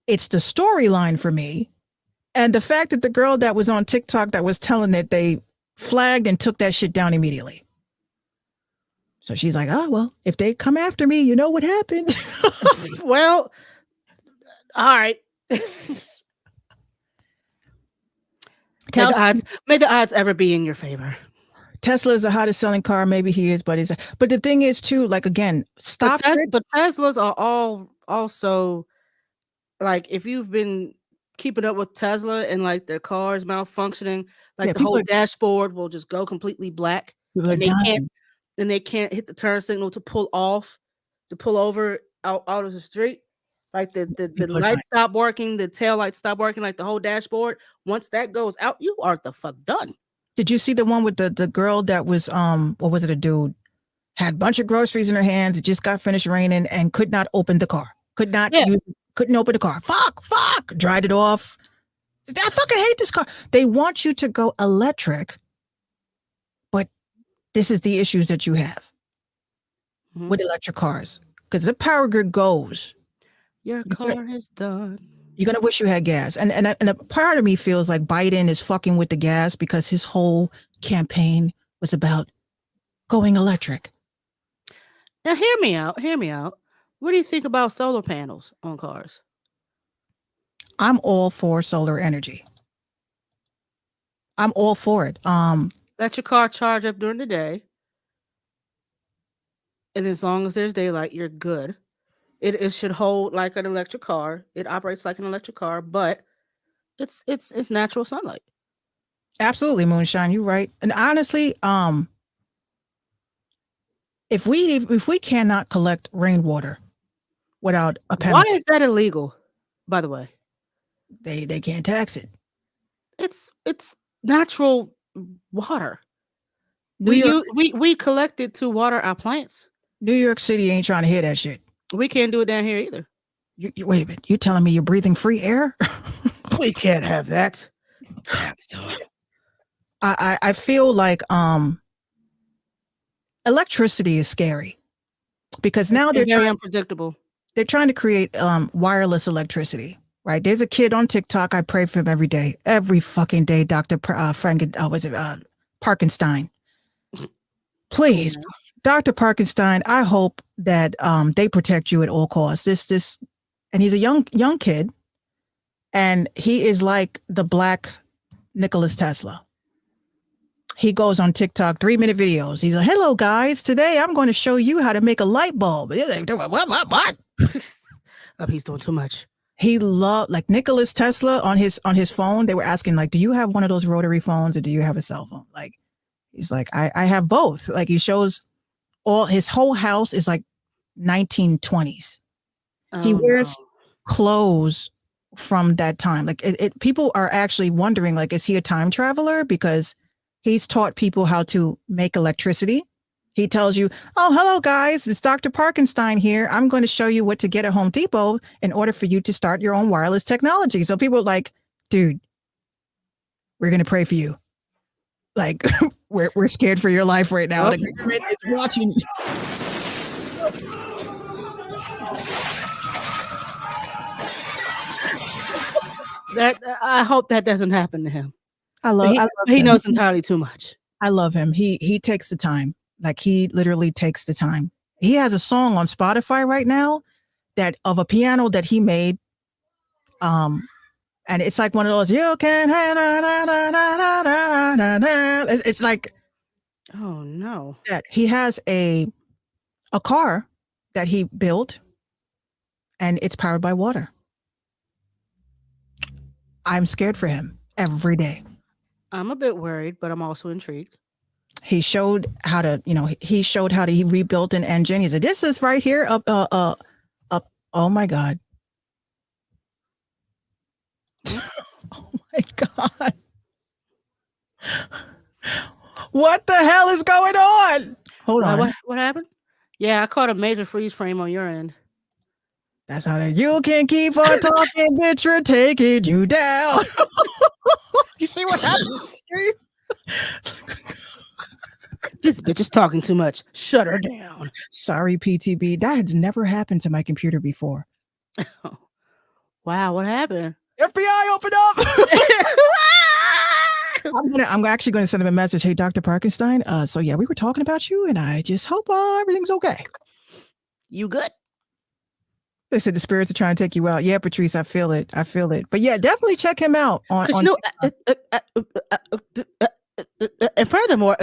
It's the storyline for me. And the fact that the girl that was on TikTok that was telling that they flagged and took that shit down immediately. So she's like, oh, well, if they come after me, you know what happened. Well, All right. Tell May the odds ever be in your favor. Tesla is the hottest selling car. Maybe he is, but the thing is too, like again, But, stop. but Teslas are all also like if you've been keeping up with Tesla and like their cars malfunctioning, like Yeah, the whole dashboard will just go completely black, people are and dying. they can't hit the turn signal to pull over out of the street. Like the People are dying. lights stop working, the tail lights stop working, like the whole dashboard. Once that goes out, you are the fuck done. Did you see the one with the girl that was what was it, a dude? Had a bunch of groceries in her hands. It just got finished raining and could not open the car. Couldn't open the car. Fuck. Dried it off. I fucking hate this car. They want you to go electric, but this is the issues that you have with electric cars. Because the power grid goes. Your car is done. You're gonna wish you had gas. And a part of me feels like Biden is fucking with the gas because his whole campaign was about going electric. Now hear me out. What do you think about solar panels on cars? I'm all for solar energy. I'm all for it. Let your car charge up during the day. And as long as there's daylight, you're good. It should hold like an electric car. It operates like an electric car, but it's natural sunlight. Absolutely, Moonshine. You're right. And honestly, if we cannot collect rainwater without a penalty, why is that illegal? By the way, they can't tax it. It's natural water. We collect it to water our plants. New York City ain't trying to hear that shit. We can't do it down here either. You wait a minute. You telling me you're breathing free air? We can't have that. I feel like electricity is scary because now they're very unpredictable. They're trying to create wireless electricity. Right? There's a kid on TikTok. I pray for him every fucking day. Dr. Parkenstein. Please, Dr. Parkenstein. I hope that they protect you at all costs. And he's a young kid, and he is like the Black Nikola Tesla. He goes on TikTok, 3-minute videos. He's like, "Hello guys, today I'm going to show you how to make a light bulb." What? He's doing too much. He loved like Nikola Tesla on his phone. They were asking like, "Do you have one of those rotary phones or do you have a cell phone?" Like, he's like, I have both. Like, he shows his whole house is like 1920s. He wears clothes from that time. Like, people are actually wondering, like, is he a time traveler? Because he's taught people how to make electricity. He tells you, "Oh, hello guys, it's Dr. Parkenstein here. I'm going to show you what to get at Home Depot in order for you to start your own wireless technology." So people are like, "Dude, we're going to pray for you. Like, we're scared for your life right now. The government is watching you." That I hope that doesn't happen to him. He knows entirely too much. I love him. He takes the time. Like, he literally takes the time. He has a song on Spotify right now that of a piano that he made. And it's like one of those, you can, it's like, oh no. That he has a car that he built and it's powered by water. I'm scared for him every day. I'm a bit worried, but I'm also intrigued. He showed how to, he rebuilt an engine. He said, "This is right here up. Oh my God." Oh my God. What the hell is going on? Hold on. What happened? Yeah, I caught a major freeze frame on your end. That's how you can keep on talking, bitch. We're taking you down. You see what happened? This bitch is talking too much. Shut her down. Sorry, PTB. That has never happened to my computer before. Oh. Wow, what happened? FBI, open up. I'm actually going to send him a message. "Hey, Dr. Parkenstein. So yeah, we were talking about you, and I just hope everything's okay. You good?" They said the spirits are trying to take you out. Yeah, Patrice, I feel it. I feel it. But yeah, definitely check him out on. Because on you know, and furthermore,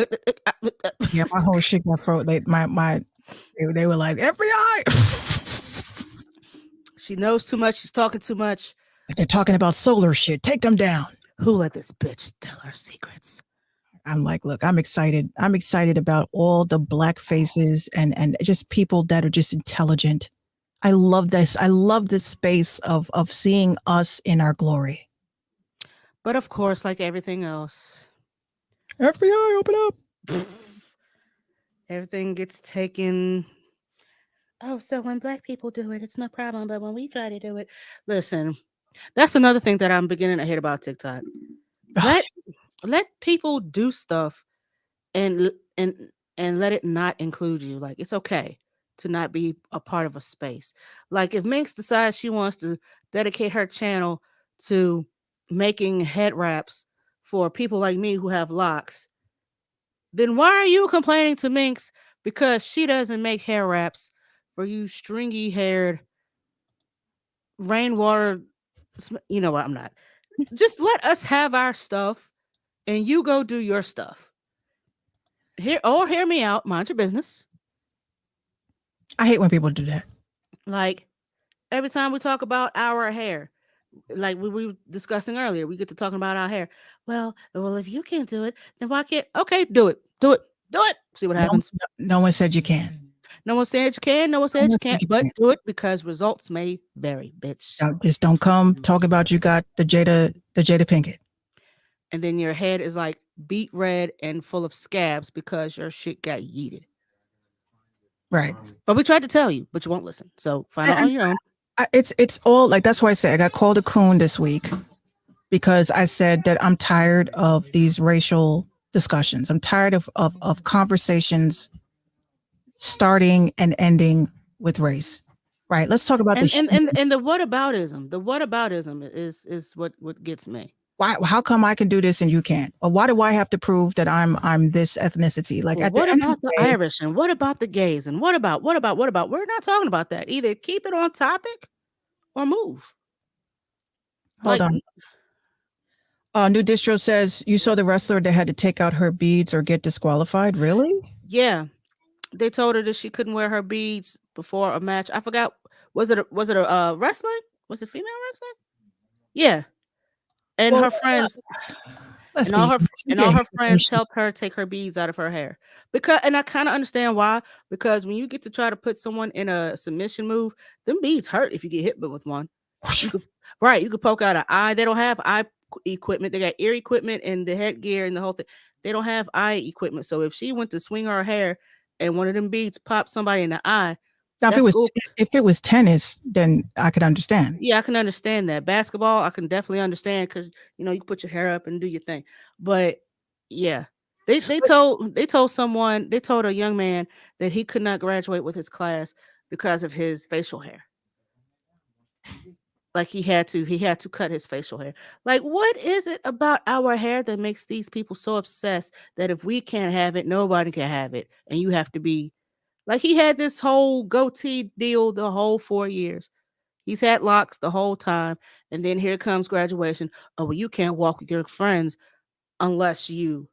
yeah, my whole shit got froze. They were like FBI. she knows too much. She's talking too much. They're talking about solar shit. Take them down. Who let this bitch tell her secrets? I'm like, look, I'm excited. I'm excited about all the black faces and just people that are just intelligent. I love this. I love this space of seeing us in our glory. But of course, like everything else, FBI, open up. everything gets taken. Oh, so when black people do it, it's no problem. But when we try to do it, listen, that's another thing that I'm beginning to hate about TikTok. Let let people do stuff and and let it not include you. Like it's okay to not be a part of a space. Like if Minx decides she wants to dedicate her channel to making head wraps for people like me who have locks, then why are you complaining to Minx because she doesn't make hair wraps for you stringy haired rainwater? You know what? I'm not. Just let us have our stuff and you go do your stuff. Hear me out. Mind your business. I hate when people do that. Like every time we talk about our hair, like we were discussing earlier, we get to talking about our hair. Well, if you can't do it, then why can't? Okay, do it. See what happens. No one said you can. No one said you can. No one said you can't. But do it because results may vary, bitch. Just don't come talk about you got the Jada Pinkett. And then your head is like beet red and full of scabs because your shit got yeeted. Right. But we tried to tell you, but you won't listen. So find out on your own. It's all like that's why I said I got called a coon this week because I said that I'm tired of these racial discussions. I'm tired of conversations starting and ending with race. Right. Let's talk about And the the whataboutism. The whataboutism is what gets me. Why? How come I can do this and you can't? Or why do I have to prove that I'm this ethnicity? Like Well, at what the end about of the the day, Irish and what about the gays and what about? We're not talking about that. Either keep it on topic or move. hold Like, on. New distro says you saw the wrestler that had to take out her beads or get disqualified. Really? yeah, they told her that she couldn't wear her beads before a match. I forgot. Was it a wrestler? Was it female wrestling? Yeah, and Well, her friends let's and all be her you and all can't her have friends shit. helped her take her beads out of her hair. Because and I kind of understand why. Because when you get to try to put someone in a submission move, them beads hurt if you get hit with one. You could you could poke out an eye. They don't have eye equipment. They got ear equipment and the headgear and the whole thing. They don't have eye equipment. So if she went to swing her hair and one of them beads popped somebody in the eye, Now, that's school. if it was tennis, then I could understand. Yeah, I can understand that. Basketball, I can definitely understand because you know you put your hair up and do your thing. But yeah, they told a young man that he could not graduate with his class because of his facial hair. Like he had to cut his facial hair. Like what is it about our hair that makes these people so obsessed that if we can't have it, nobody can have it, and you have to be like he had this whole goatee deal the whole 4 years. He's had locks the whole time. And then here comes graduation. Oh, well, you can't walk with your friends unless you,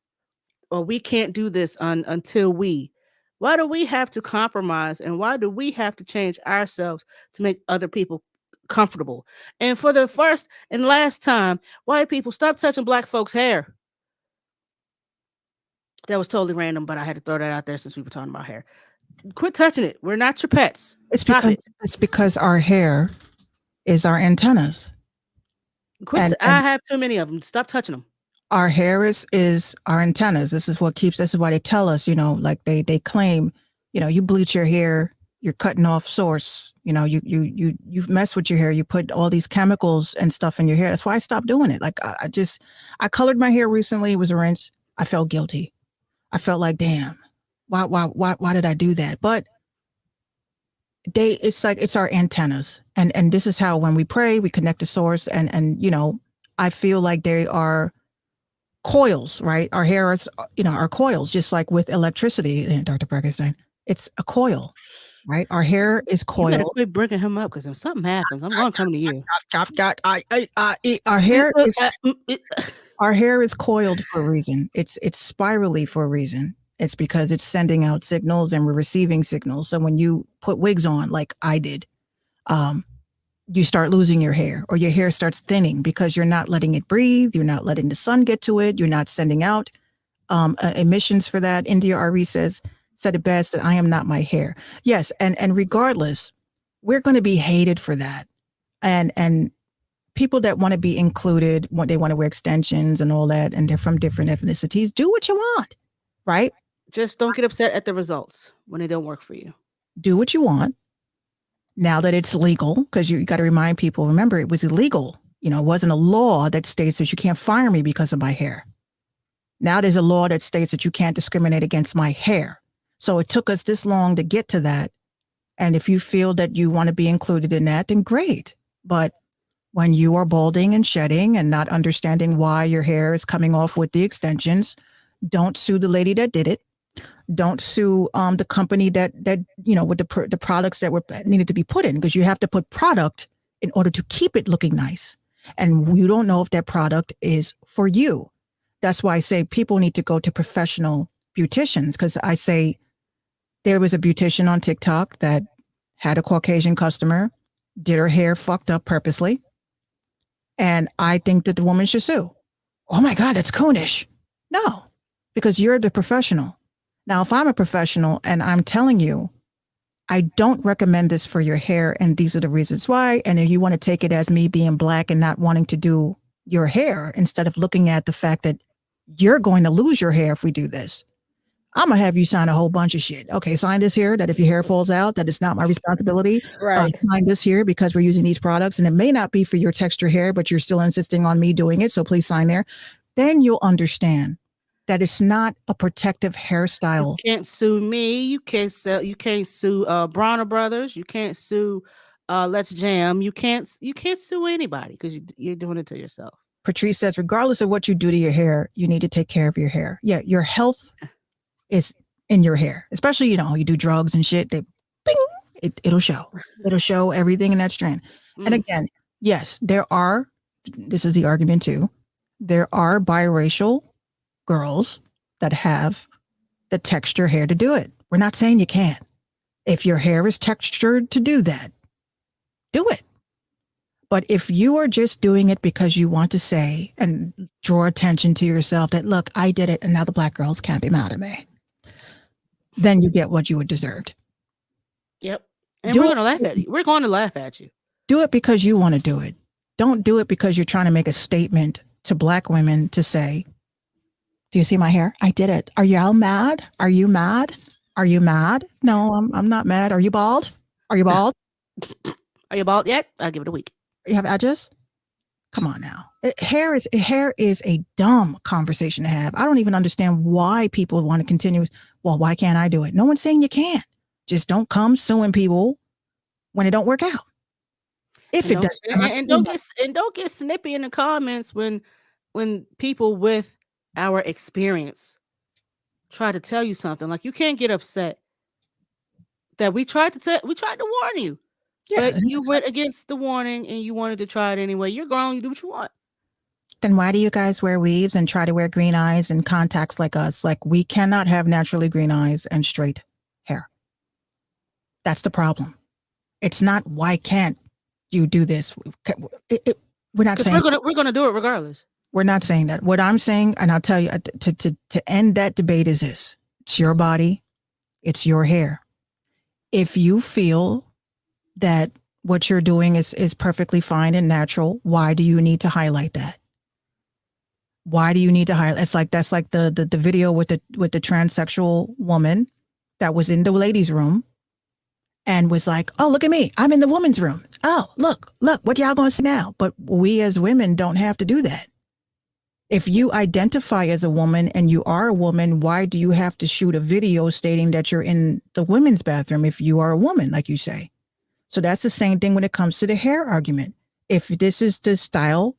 or we can't do this until we. Why do we have to compromise? And why do we have to change ourselves to make other people comfortable? And for the first and last time, white people, stop touching black folks' hair. That was totally random, but I had to throw that out there since we were talking about hair. Quit touching it. We're not your pets. It's because our hair is our antennas. Quit. I have too many of them. Stop touching them. Our hair is our antennas. This is why they tell us, like they claim, you bleach your hair, you're cutting off source, you mess with your hair, you put all these chemicals and stuff in your hair. That's why I stopped doing it. Like I colored my hair recently. It was a rinse. I felt guilty. I felt like, damn, why did I do that? But it's our antennas. And this is how, when we pray, we connect to source and I feel like they are coils, right? Our hair is, are coils, just like with electricity. Dr. Frankenstein, it's a coil. right? Our hair is You better coiled. quit bringing him up because if something happens, I'm going to come to you. Our hair is It- our hair is coiled for a reason. It's spirally for a reason. It's because it's sending out signals and we're receiving signals. So when you put wigs on, like I did, you start losing your hair or your hair starts thinning because you're not letting it breathe. You're not letting the sun get to it. You're not sending out emissions for that. India RE said it best that I am not my hair. Yes, and regardless, we're going to be hated for that. And people that want to be included, they want to wear extensions and all that, and they're from different ethnicities, do what you want, right? Just don't get upset at the results when they don't work for you. Do what you want. Now that it's legal, because you got to remind people, remember, it was illegal. You know, it wasn't a law that states that you can't fire me because of my hair. Now there's a law that states that you can't discriminate against my hair. So it took us this long to get to that. And if you feel that you want to be included in that, then great. But when you are balding and shedding and not understanding why your hair is coming off with the extensions, don't sue the lady that did it. Don't sue the company that with the products that were needed to be put in, because you have to put product in order to keep it looking nice. And you don't know if that product is for you. That's why I say people need to go to professional beauticians, because I say there was a beautician on TikTok that had a Caucasian customer, did her hair fucked up purposely. And I think that the woman should sue. Oh my God, that's coonish. No, because you're the professional. Now, if I'm a professional and I'm telling you, I don't recommend this for your hair, and these are the reasons why, and if you want to take it as me being black and not wanting to do your hair, instead of looking at the fact that you're going to lose your hair if we do this, I'm going to have you sign a whole bunch of shit. Okay, sign this here that if your hair falls out, that it's not my responsibility. Right. Sign this here because we're using these products, and it may not be for your texture hair, but you're still insisting on me doing it, so please sign there. Then you'll understand that it's not a protective hairstyle. You can't sue me. You can't sue Bronner Brothers. You can't sue Let's Jam. You can't sue anybody because you're doing it to yourself. Patrice says, regardless of what you do to your hair, you need to take care of your hair. Yeah, your health is in your hair, especially, you do drugs and shit. It'll show. It'll show everything in that strand. And again, yes, this is the argument too, there are biracial girls that have the texture hair to do it. We're not saying you can't. If your hair is textured to do that, do it. But if you are just doing it because you want to say and draw attention to yourself that, look, I did it and now the black girls can't be mad at me, then you get what you would deserved. Yep. And we're going to laugh at you. We're going to laugh at you. Do it because you want to do it. Don't do it because you're trying to make a statement to black women to say, do you see my hair? I did it. Are y'all mad? Are you mad? Are you mad? No, I'm not mad. Are you bald? Are you bald? Are you bald yet? I'll give it a week. You have edges? Come on now. Hair is a dumb conversation to have. I don't even understand why people want to continue. Well, why can't I do it? No one's saying you can't. Just don't come suing people when it don't work out. If it does, and don't get snippy in the comments when people with our experience try to tell you something. Like, you can't get upset that we tried to warn you. Yeah, but you went against the warning and you wanted to try it anyway. You're grown, you do what you want. Then why do you guys wear weaves and try to wear green eyes and contacts like us? Like, we cannot have naturally green eyes and straight hair. That's the problem. It's not why can't you do this. We're not saying we're gonna do it regardless. We're not saying that. What I'm saying, and I'll tell you, to end that debate is this: it's your body, it's your hair. If you feel that what you're doing is perfectly fine and natural, why do you need to highlight that? Why do you need to highlight? That's like the video with the transsexual woman that was in the ladies' room and was like, oh, look at me, I'm in the woman's room. Oh, look, what y'all gonna see now? But we as women don't have to do that. If you identify as a woman and you are a woman, why do you have to shoot a video stating that you're in the women's bathroom if you are a woman, like you say? So that's the same thing when it comes to the hair argument. If this is the style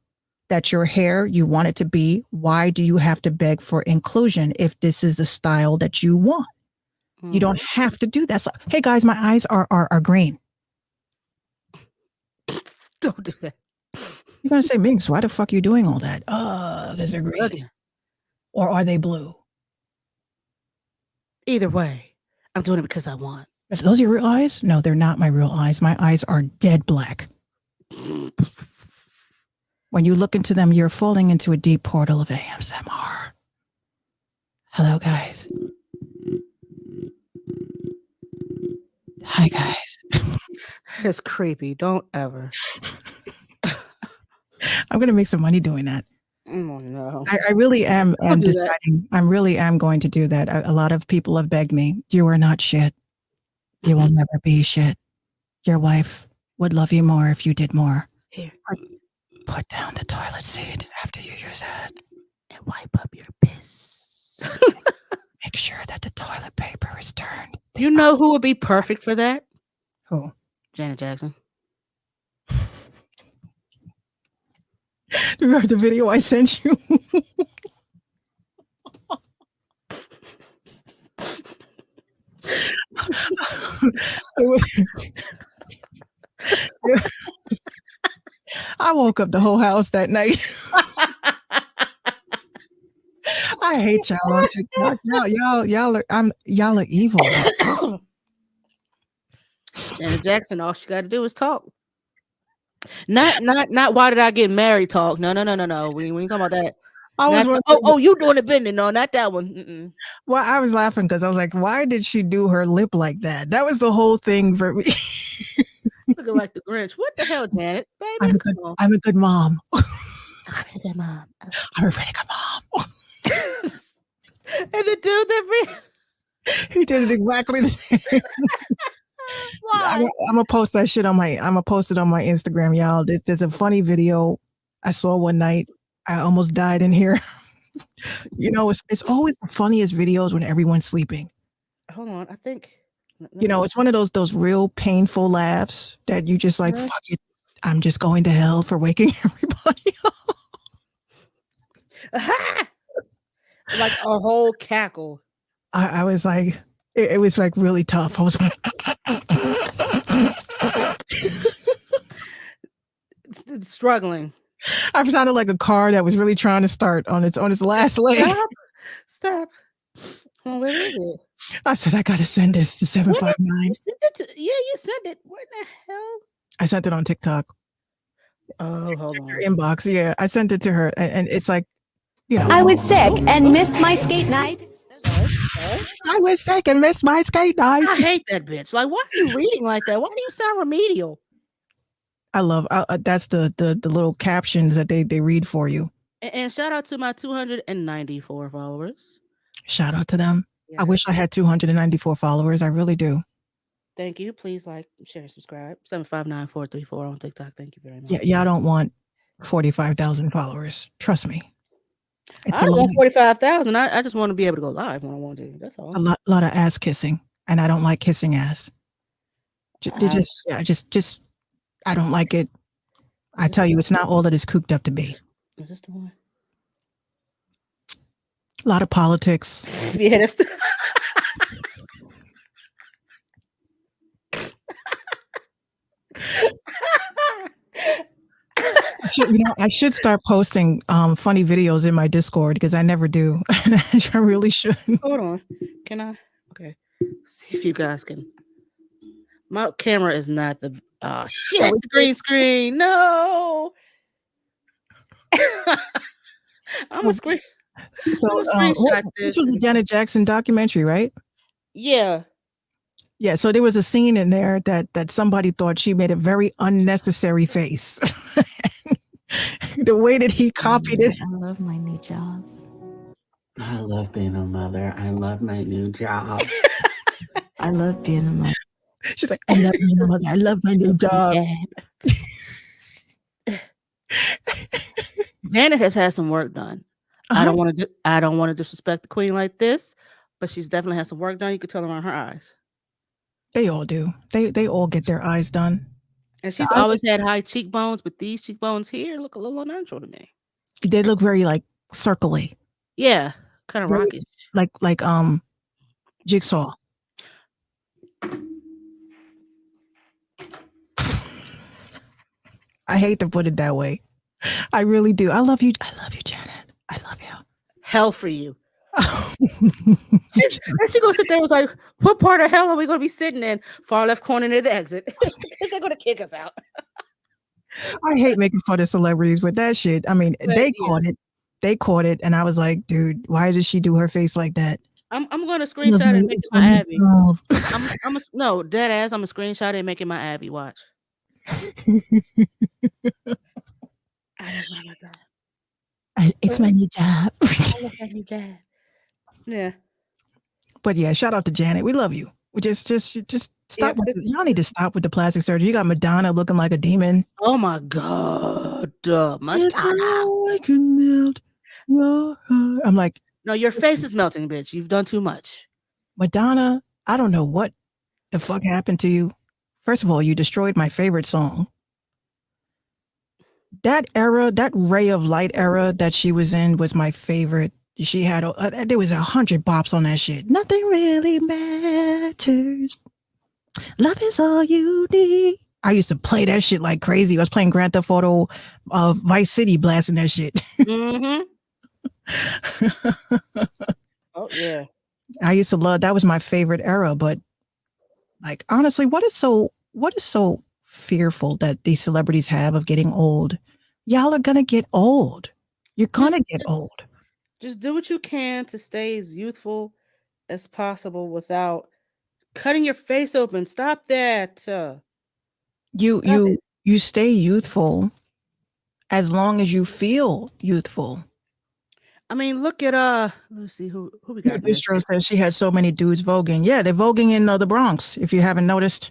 that your hair, you want it to be, why do you have to beg for inclusion if this is the style that you want? You don't have to do that. So, hey guys, my eyes are green. Don't do that. You're gonna say, Minx, why the fuck are you doing all that? Because they're green. Again. Or are they blue? Either way, I'm doing it because I want. Are those your real eyes? No, they're not my real eyes. My eyes are dead black. When you look into them, you're falling into a deep portal of ASMR. Hello, guys. Hi, guys. It's creepy. Don't ever. I'm gonna make some money doing that. Oh no. I really am Don't do that. deciding. I really am going to do that. A lot of people have begged me. You are not shit. You will never be shit. Your wife would love you more if you did more. Here. Put down the toilet seat after you use it. And wipe up your piss. Make sure that the toilet paper is turned. You know who would be perfect for that? Who? Janet Jackson. Remember the video I sent you? I woke up the whole house that night. I hate y'all on TikTok. Y'all are evil. Janet Jackson, all she got to do is talk. Not why did I get married talk. No. We ain't talking about that. I was You doing it bending. No, not that one. Mm-mm. Well, I was laughing because I was like, why did she do her lip like that? That was the whole thing for me. Looking like the Grinch. What the hell, Janet? Baby, I'm a good mom. I'm a good mom. I'm a really good mom. And the dude that he did it exactly the same. I'm gonna post that shit on my. I'm gonna post it on my Instagram, y'all. There's a funny video I saw one night. I almost died in here. You know, it's always the funniest videos when everyone's sleeping. Hold on, I think. You know, it's one of those real painful laughs that you just like, fuck it. I'm just going to hell for waking everybody up. Like a whole cackle. I was like, it was like really tough. I was it's struggling. I sounded like a car that was really trying to start on its last leg. Stop. Oh, where is it? I said I gotta send this to 759. You sent it. What in the hell? I sent it on TikTok. Oh, hold on. Her inbox. Yeah, I sent it to her, and it's like, you know, I was sick and missed my skate night. I was sick and missed my skate night. I hate that bitch. Like, why are you reading like that? Why do you sound remedial? I love that's the little captions that they read for you. And shout out to my 294 followers. Shout out to them. Yeah. I wish I had 294 followers. I really do. Thank you. Please like, share, subscribe. 759-434 on TikTok. Thank you very much. Yeah, y'all don't want 45,000 followers. Trust me. I don't want 45,000. I just want to be able to go live when I want to. That's all. A lot of ass kissing, and I don't like kissing ass. I don't like it. I tell you, it's not all that it's cooked up to be. Is this the one? A lot of politics. Yeah, that's the I should start posting funny videos in my Discord because I never do. I really should. Hold on. Can I? Okay. See if you guys can. My camera is not the shit with the green screen. No. I'm a screen. So this was a Janet Jackson documentary, right? Yeah. Yeah. So there was a scene in there that somebody thought she made a very unnecessary face. The way that he copied it. I love my new job. I love being a mother. I love my new job. I love being a mother. She's like, I love being a mother. I love my new job. Janet has had some work done. I don't want to disrespect the queen like this, but she's definitely had some work done. You could tell around her eyes. They all do. They all get their eyes done. And she's always had high cheekbones, but these cheekbones here look a little unnatural to me. They look very like circly. Yeah, kind of rockish. Like Jigsaw. I hate to put it that way. I really do. I love you. I love you, Janet. I love Hell for you. you. She gonna sit there and was like, what part of hell are we gonna be sitting in? Far left corner near the exit. Because they're gonna kick us out. I hate making fun of celebrities with that shit. I mean, But, they yeah. caught it. They caught it, and I was like, dude, why did she do her face like that? I'm gonna screenshot it and make it my Abby. No, dead ass. I'm gonna screenshot it and make it my Abby. Watch. I love my job. It's my new job. I love my new job. Yeah. But yeah, shout out to Janet. We love you. We just stop. Yeah, Y'all need to stop with the plastic surgery. You got Madonna looking like a demon. Oh my god, If Madonna. I could melt your heart. I'm like, No, your face is melting, bitch. You've done too much. Madonna, I don't know what the fuck happened to you. First of all, you destroyed my favorite song. That era, that ray of light era that she was in was my favorite. She had, there was 100 bops on that shit. Nothing really matters. Love is all you need. I used to play that shit like crazy. I was playing Grand Theft Auto, Vice City, blasting that shit. Mm-hmm. Oh yeah. I used to love, that was my favorite era. But like, honestly, what is so fearful that these celebrities have of getting old? Y'all are gonna get old. You're gonna get old. Just do what you can to stay as youthful as possible without cutting your face open. Stop that. You stay youthful as long as you feel youthful. I mean, look at let's see who we got. Distro says she had so many dudes voguing. Yeah, they're voguing in the Bronx. If you haven't noticed,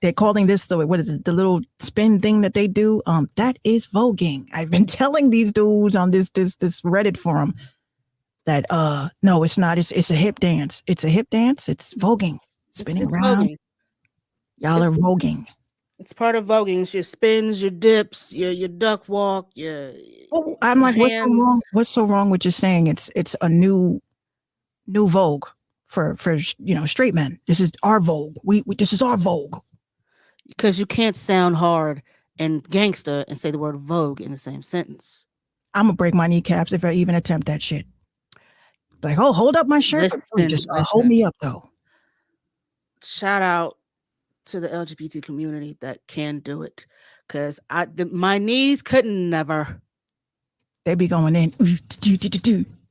they're calling this the, what is it, the little spin thing that they do. That is voguing. I've been telling these dudes on this Reddit forum that no, it's not. It's a hip dance. It's a hip dance. It's voguing, spinning It's around. voguing. Y'all are voguing. It's part of voguing. It's your spins, your dips, your duck walk, your. Oh, I'm like, what's so wrong? What's so wrong with just saying it's a new vogue for straight men? This is our vogue. We this is our vogue. Because you can't sound hard and gangster and say the word vogue in the same sentence. I'm gonna break my kneecaps if I even attempt that shit. Like, oh, hold up my shirt. Just hold me up though. Shout out to the LGBT community that can do it, because my knees couldn't never. They be going in. The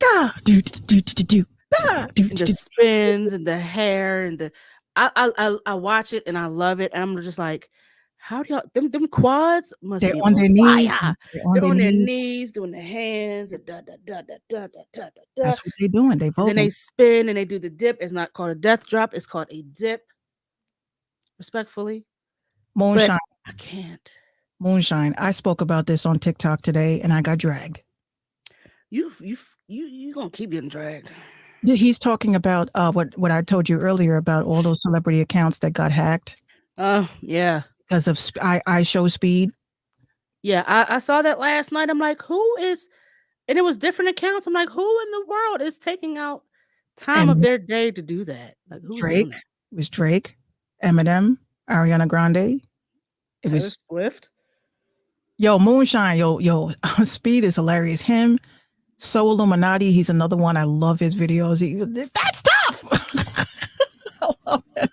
spins and the hair and the I watch it and I love it, and I'm just like, how do y'all them quads must They're be on their knees. They're on their knees doing the hands and da. That's what they're doing. They vote. Then they spin and they do the dip. It's not called a death drop. It's called a dip. Respectfully, Moonshine. I can't. Moonshine. I spoke about this on TikTok today, and I got dragged. You gonna keep getting dragged. He's talking about what I told you earlier about all those celebrity accounts that got hacked. Yeah. Because of I show speed. Yeah, I saw that last night. I'm like, who is? And it was different accounts. I'm like, who in the world is taking out time of their day to do that? Like, who's Drake? doing that? It was Drake, Eminem, Ariana Grande. It was Swift. Yo, Moonshine. Yo, Speed is hilarious. Him, So Illuminati. He's another one. I love his videos. That's tough. I love him.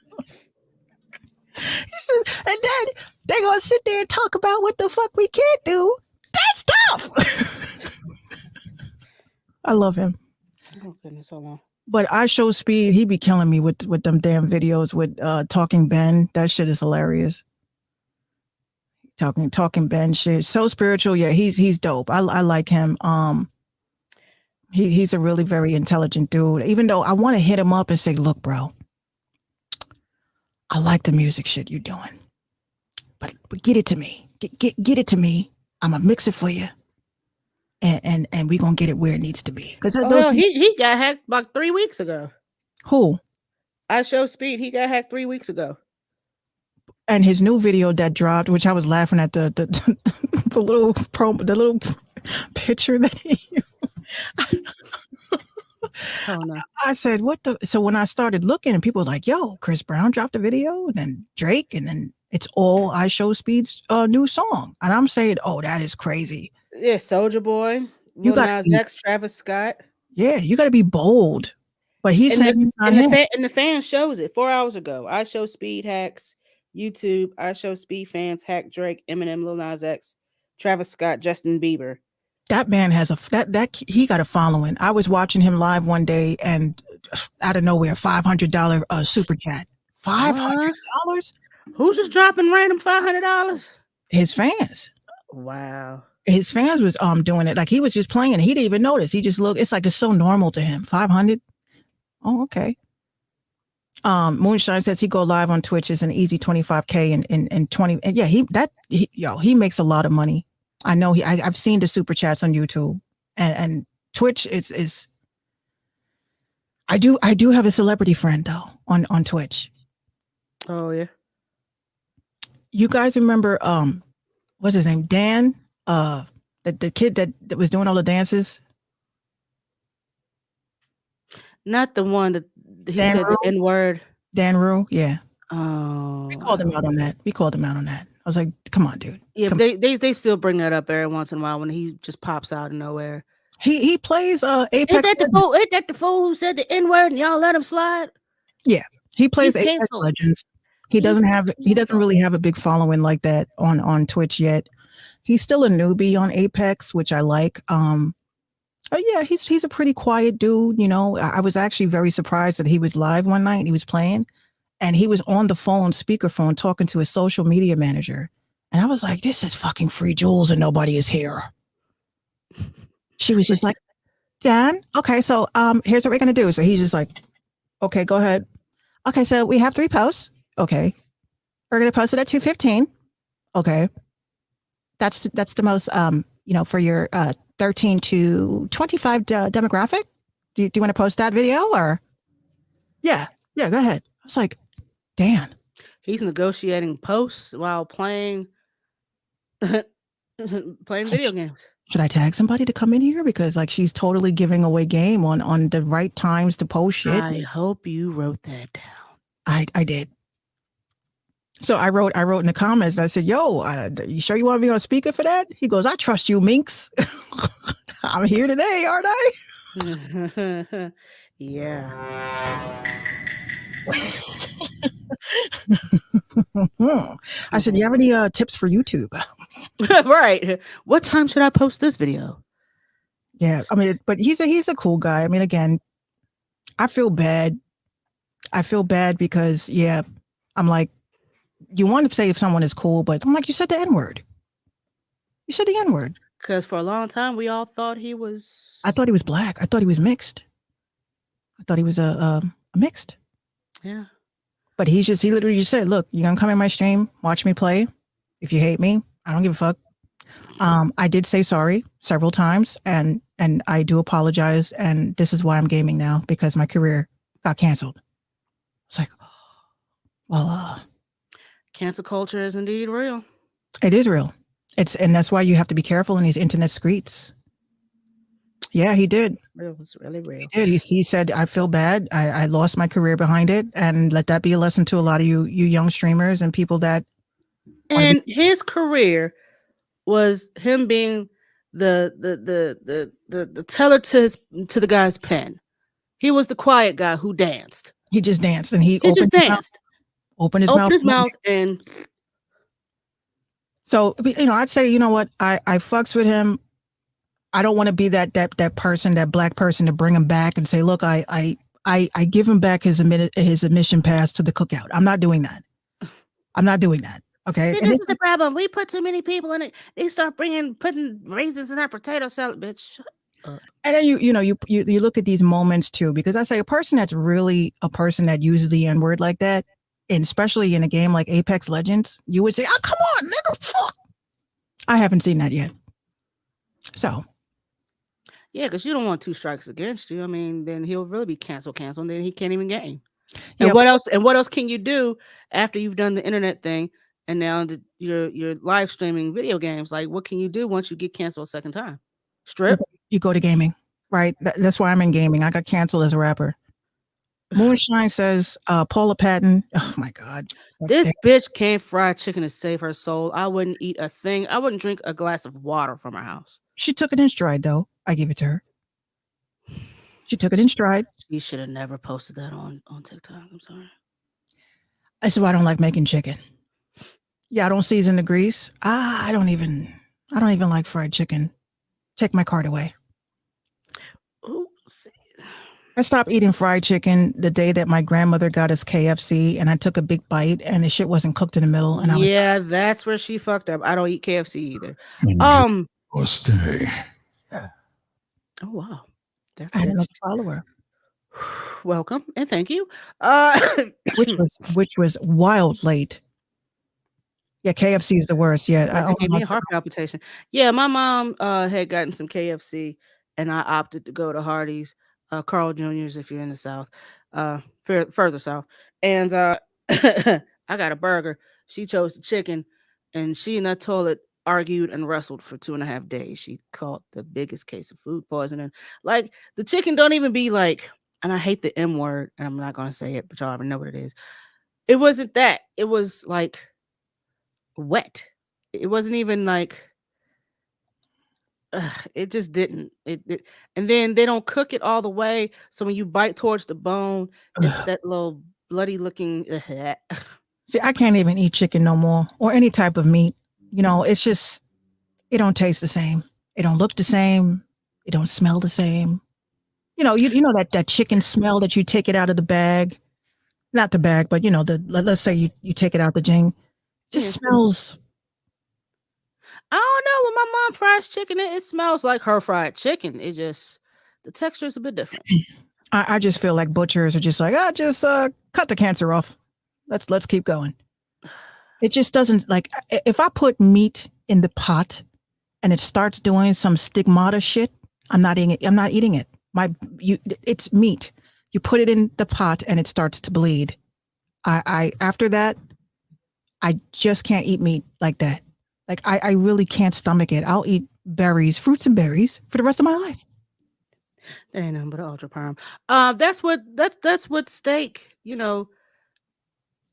He says, and then they're gonna sit there and talk about what the fuck we can't do. That's tough. I love him. Oh goodness, hold on. But I show Speed. He be killing me with them damn videos with Talking Ben. That shit is hilarious. Talking Ben shit. So spiritual. Yeah, he's dope. I like him. He's a really very intelligent dude. Even though I want to hit him up and say, look, bro, I like the music shit you're doing, but get it to me. Get it to me. I'm gonna mix it for you, and we gonna get it where it needs to be. Because he got hacked about 3 weeks ago. Who? I show Speed. He got hacked 3 weeks ago. And his new video that dropped, which I was laughing at the little promo, the little picture that he. Oh no! I said, "What the?" So when I started looking, and people were like, "Yo, Chris Brown dropped a video, and then Drake, and then It's all I Show Speed's new song. And I'm saying, oh, that is crazy. Yeah, Soldier Boy, You Lil gotta Nas be X, Travis Scott. Yeah, you gotta be bold. But he's And saying the it's not and the him. fan and the fan shows it 4 hours ago. I Show Speed hacks YouTube. I Show Speed fans hack Drake, Eminem, Lil Nas X, Travis Scott, Justin Bieber. That man has that he got a following. I was watching him live one day and out of nowhere, $500 super chat. What? $500? Who's just dropping random $500? His fans. Wow. His fans was doing it. Like he was just playing. He didn't even notice. He just looked, it's like it's so normal to him. 500? Oh, okay. Moonshine says he go live on Twitch is an easy 25K in 20. And yeah, he makes a lot of money. I know I've seen the super chats on YouTube and Twitch is I do have a celebrity friend though on Twitch. Oh yeah. You guys remember what's his name? Dan? The kid that was doing all the dances? Not the one that he Dan said the Rue? N-word. Dan Rue? Yeah. Oh. We called him out on that. I was like, come on, dude. Yeah, Come they still bring that up every once in a while when he just pops out of nowhere. He plays Ain't Apex that the Legends. fool? Ain't that the fool who said the N-word and y'all let him slide? Yeah. He plays He's Apex canceled. Legends. He He's doesn't really have a big following like that on Twitch yet. He's still a newbie on Apex, which I like. Yeah, he's a pretty quiet dude, you know. I was actually very surprised that he was live one night and he was playing and he was on the phone, speakerphone, talking to his social media manager. And I was like, this is fucking Free Jules and nobody is here. She was just like, Dan, okay, so here's what we're gonna do. So he's just like, okay, go ahead. Okay, so we have 3 posts. Okay. We're gonna post it at 2:15. Okay. That's the most for your 13 to 25 demographic. Do you want to post that video or? Yeah, go ahead. I was like, Dan. He's negotiating posts while playing video games. Should I tag somebody to come in here because like she's totally giving away game on the right times to post shit? I hope you wrote that down. I did. So I wrote in the comments and I said, yo, you sure you want to be on speaker for that? He goes, I trust you, Minx. I'm here today, aren't I? Yeah. I said, do you have any tips for YouTube? Right. What time should I post this video? Yeah, I mean, but he's a cool guy. I mean, again, I feel bad. Because yeah, I'm like, you want to say if someone is cool, but I'm like, you said the N-word. You said the N-word. Because for a long time, we all thought he was. I thought he was black. I thought he was mixed. I thought he was a mixed. Yeah. But he literally just said, look, you're going to come in my stream, watch me play. If you hate me, I don't give a fuck. I did say sorry several times and I do apologize. And this is why I'm gaming now because my career got canceled. It's like, well, cancel culture is indeed real. It is real. And that's why you have to be careful in these internet streets. Yeah, he did. It's really real. He did. He said, I feel bad. I lost my career behind it. And let that be a lesson to a lot of you young streamers and people that. And his career was him being the teller to the guy's pen. He was the quiet guy who danced. He just danced and he just danced. Opened his mouth and. So, I'd say, you know what? I fucks with him. I don't want to be that person, that black person to bring him back and say, look, I give him back his admission pass to the cookout. I'm not doing that. Okay. See, this is the problem. We put too many people in it. They start putting raisins in our potato salad, bitch. Shut up. And then you look at these moments too, because I say a person that's really a person that uses the N-word like that, and especially in a game like Apex Legends, you would say, oh, come on, nigga, fuck. I haven't seen that yet. So. Yeah, because you don't want 2 strikes against you. I mean, then he'll really be canceled, and then he can't even game. And what else? And what else can you do after you've done the internet thing and now you're live streaming video games? Like, what can you do once you get canceled a second time? Strip? You go to gaming, right? That's why I'm in gaming. I got canceled as a rapper. Moonshine says, Paula Patton. Oh my God. This bitch can't fry chicken to save her soul. I wouldn't eat a thing. I wouldn't drink a glass of water from her house. She took it in stride, though. I give it to her. She took it in stride. She should have never posted that on TikTok. I'm sorry. That's why I don't like making chicken. Yeah, I don't season the grease. I don't even like fried chicken. Take my card away. Ooh, I stopped eating fried chicken the day that my grandmother got us KFC, and I took a big bite, and the shit wasn't cooked in the middle. And yeah, that's where she fucked up. I don't eat KFC either. Or stay. Oh wow, that's I had good. another follower. Welcome and thank you. Which was wild late. Yeah, KFC is the worst. Yeah, Gave me a heart palpitation. Yeah, my mom had gotten some KFC, and I opted to go to Hardee's, Carl Jr.'s if you're in the South, further south, and I got a burger. She chose the chicken, and she and that toilet argued and wrestled for 2.5 days. She caught the biggest case of food poisoning. Like the chicken don't even be like, and I hate the M word, and I'm not gonna say it, but y'all already know what it is. It wasn't that. It was like wet. It wasn't even like it just didn't. And then they don't cook it all the way. So when you bite towards the bone, it's that little bloody looking. See, I can't even eat chicken no more or any type of meat. You know, it's just it don't taste the same. It don't look the same. It don't smell the same. You know, you know that chicken smell that you take it out of the bag, not the bag, but you know let's say you take it out the jing, it just smells. I don't know, when my mom fries chicken, it smells like her fried chicken. It just the texture is a bit different. I just feel like butchers are just like, just cut the cancer off. Let's keep going. It just doesn't like if I put meat in the pot and it starts doing some stigmata shit, I'm not eating it. I'm not eating it. It's meat. You put it in the pot and it starts to bleed. I after that, I just can't eat meat like that. Like I really can't stomach it. I'll eat berries, fruits and berries for the rest of my life. There ain't nothing but ultra perm. That's what steak. You know,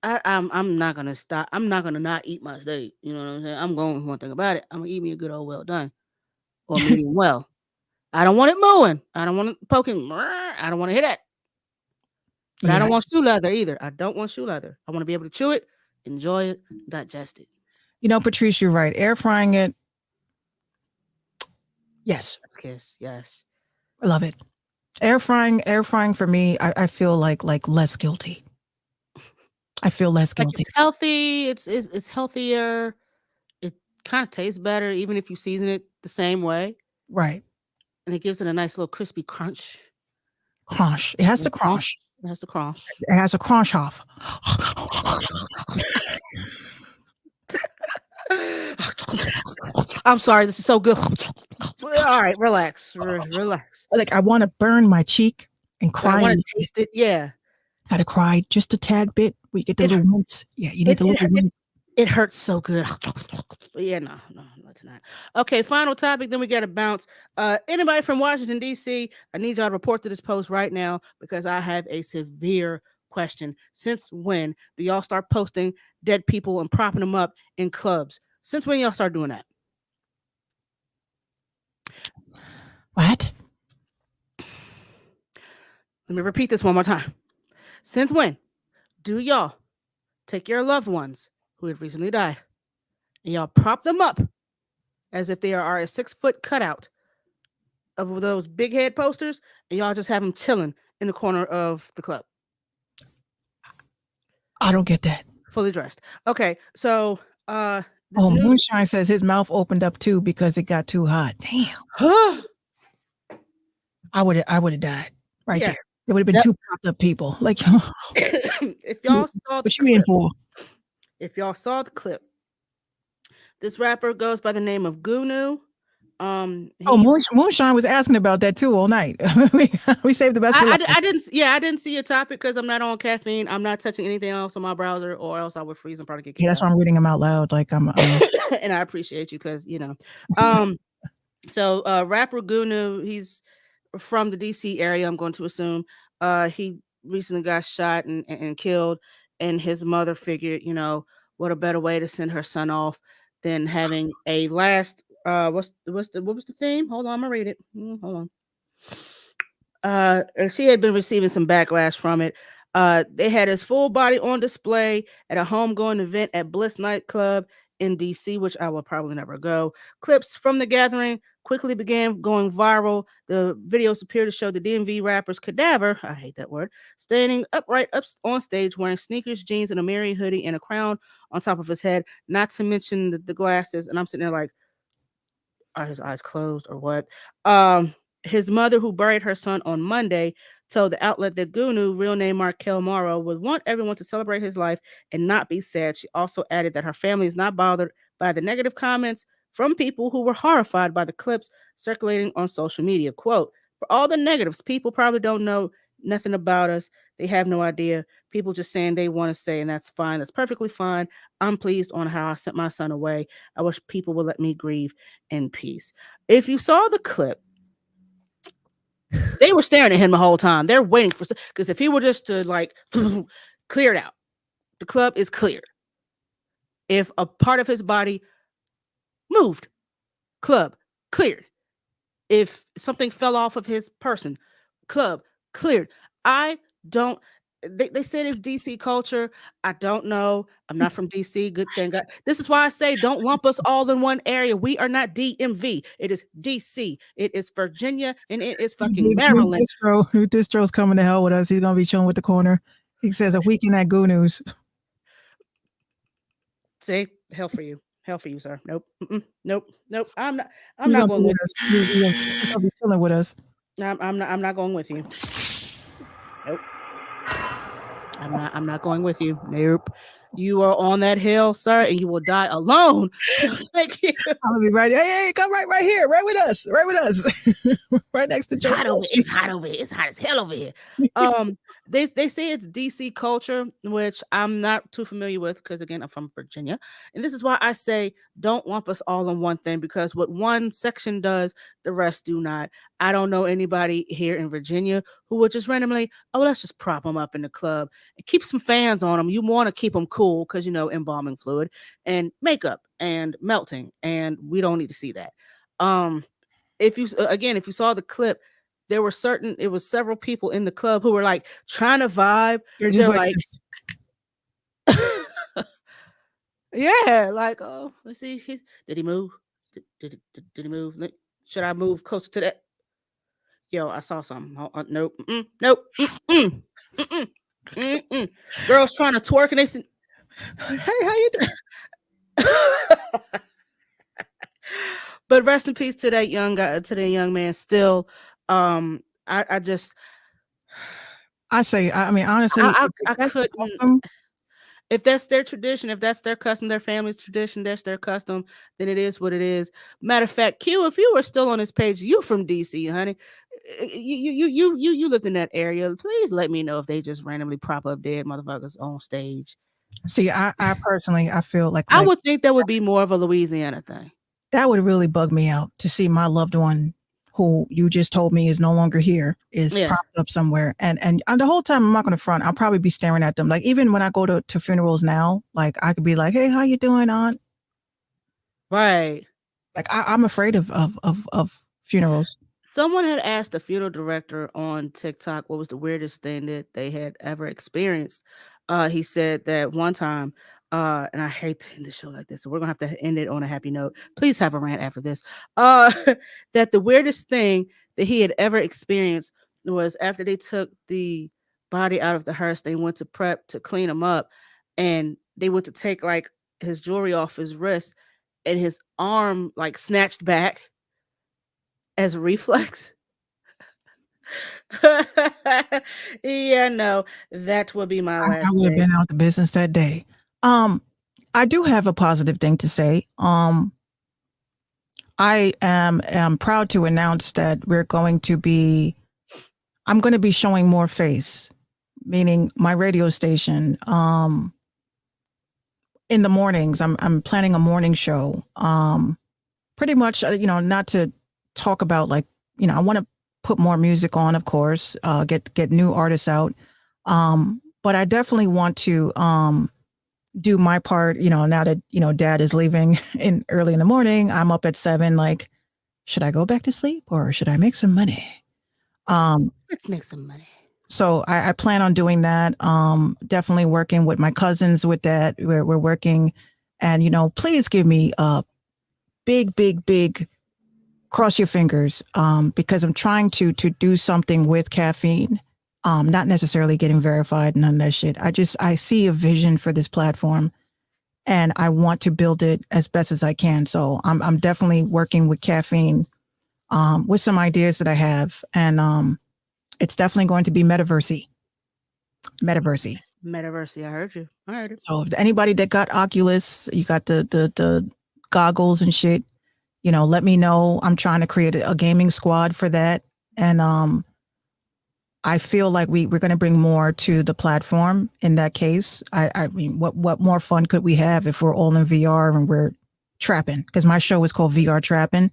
I'm not gonna stop. I'm not gonna not eat my steak. You know what I'm saying? I'm going with one thing about it. I'm gonna eat me a good old well done or medium well. I don't want it mooing. I don't want it poking. I don't want to hear that. But I don't want shoe leather either. I don't want shoe leather. I want to be able to chew it, enjoy it, digest it. You know, Patrice, you're right. Air frying it. Yes. Kiss. Yes. I love it. Air frying for me, I feel like less guilty. I feel less guilty. Like it's healthy. It's healthier. It kind of tastes better, even if you season it the same way. Right. And it gives it a nice little crispy crunch. Crunch. It has to crunch. It has to crunch. It has a crunch off. I'm sorry. This is so good. All right, relax. Relax. Like I want to burn my cheek and cry. I want to taste it. Yeah. Gotta cry just a tad bit. We get the little wince. Yeah, you need the little wince. It hurts so good. Yeah, no, not tonight. Okay, final topic. Then we got to bounce. Anybody from Washington, D.C., I need y'all to report to this post right now because I have a severe question. Since when do y'all start posting dead people and propping them up in clubs? Since when y'all start doing that? What? Let me repeat this one more time. Since when do y'all take your loved ones who have recently died and y'all prop them up as if they are a 6-foot cutout of those big head posters and y'all just have them chilling in the corner of the club? I don't get that. Fully dressed. Okay, so Moonshine says his mouth opened up too because it got too hot. Damn. I would have died right there. There would have been two propped up people. Like if y'all saw what you in for? If y'all saw the clip, this rapper goes by the name of Gunu. Moonshine was asking about that too all night. we saved the best for last. I didn't see a topic because I'm not on caffeine. I'm not touching anything else on my browser, or else I would freeze and probably get kicked that's why I'm reading them out loud. Like I'm and I appreciate you because you know. So rapper Gunu, he's from the DC area, I'm going to assume. He recently got shot and killed, and his mother figured, what a better way to send her son off than having a last. What was the theme? Hold on, I'm gonna read it. Hold on. She had been receiving some backlash from it. They had his full body on display at a homegoing event at Bliss nightclub in DC, which I will probably never go. Clips from the gathering quickly began going viral. The videos appear to show the DMV rapper's cadaver, I hate that word, standing upright up on stage wearing sneakers, jeans, and a Mary hoodie and a crown on top of his head, not to mention the glasses. And I'm sitting there like, are his eyes closed or what? His mother, who buried her son on Monday, told the outlet that Gunu, real name Markel Morrow, would want everyone to celebrate his life and not be sad. She also added that her family is not bothered by the negative comments from people who were horrified by the clips circulating on social media. Quote, for all the negatives, people probably don't know nothing about us. They have no idea. People just saying they want to say, and that's fine. That's perfectly fine. I'm pleased on how I sent my son away. I wish people would let me grieve in peace. If you saw the clip, they were staring at him the whole time. They're waiting for, because if he were just to like clear it out, the club is clear. If a part of his body moved, club cleared. If something fell off of his person, club cleared. I don't. They said it's DC culture. I don't know. I'm not from DC. Good thing. This is why I say don't lump us all in one area. We are not DMV. It is DC. It is Virginia, and it is fucking Maryland. New Distro's coming to hell with us. He's gonna be chilling with the corner. He says a weekend at Goo News. See, hell for you. Hell for you, sir. Nope. Nope. Nope. I'm not going with us. He's gonna be chilling with us. I'm not going with you. Nope. I'm not going with you. Nope. You are on that hill, sir, and you will die alone. Thank you. I'll be right. Hey, come right here, right with us, right next to Joe. It's hot over here. It's hot as hell over here. They say it's DC culture, which I'm not too familiar with because again, I'm from Virginia, and this is why I say don't lump us all in one thing because what one section does, the rest do not. I don't know anybody here in Virginia who would just randomly, let's just prop them up in the club and keep some fans on them. You want to keep them cool because embalming fluid and makeup and melting, and we don't need to see that. If you saw the clip, it was several people in the club who were like trying to vibe. They're just like yeah, like, oh, let's see. Did he move? Did he move? Should I move closer to that? Yo, I saw something. Nope. Nope. Girls trying to twerk and they said, hey, how you doing? But rest in peace to that young guy, to the young man. Still, I say, I mean, honestly, I couldn't. If that's their tradition, if that's their custom, their family's tradition, that's their custom, then it is what it is. Matter of fact, Q, if you were still on this page, you from DC, honey. You lived in that area. Please let me know if they just randomly prop up dead motherfuckers on stage. See, I personally, I feel like I would think that would be more of a Louisiana thing. That would really bug me out to see my loved one, who you just told me is no longer here, is propped up somewhere. And the whole time, I'm not going to front. I'll probably be staring at them. Like, even when I go to funerals now, like, I could be like, hey, how you doing, aunt? Right. Like, I'm afraid of funerals. Someone had asked the funeral director on TikTok what was the weirdest thing that they had ever experienced. He said that one time, and I hate to end the show like this, so we're gonna have to end it on a happy note. Please have a rant after this. That the weirdest thing that he had ever experienced was after they took the body out of the hearse, they went to prep to clean him up, and they went to take like his jewelry off his wrist, and his arm like snatched back as a reflex. Yeah, no, that would be my last. I would have been out the business that day. I do have a positive thing to say. I am proud to announce that I'm going to be showing more face, meaning my radio station. In the mornings, I'm planning a morning show. Pretty much, not to talk about I want to put more music on, of course, get new artists out. But I definitely want to do my part, now that, dad is leaving early in the morning, I'm up at 7, like, should I go back to sleep or should I make some money? Let's make some money. So I plan on doing that. Definitely working with my cousins with that. We're working, and please give me a big cross your fingers, because I'm trying to do something with caffeine. Not necessarily getting verified, none of that shit. I see a vision for this platform, and I want to build it as best as I can. So I'm definitely working with caffeine, with some ideas that I have, and it's definitely going to be metaversey. Metaversey, I heard you. I heard it. So if anybody that got Oculus, you got the goggles and shit, let me know. I'm trying to create a gaming squad for that. And I feel like we're going to bring more to the platform in that case. I mean, what more fun could we have if we're all in VR and we're trapping? Because my show is called VR Trapping.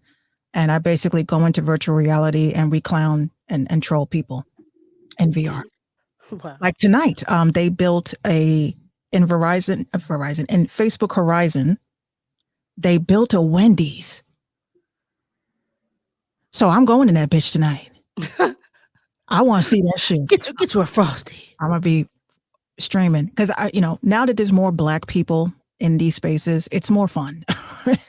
And I basically go into virtual reality and we clown and troll people in VR. Wow. Like tonight, they built in Facebook Horizon, they built a Wendy's. So I'm going in that bitch tonight. I want to see that shit. Get you a Frosty. I'm gonna be streaming because now that there's more Black people in these spaces, it's more fun.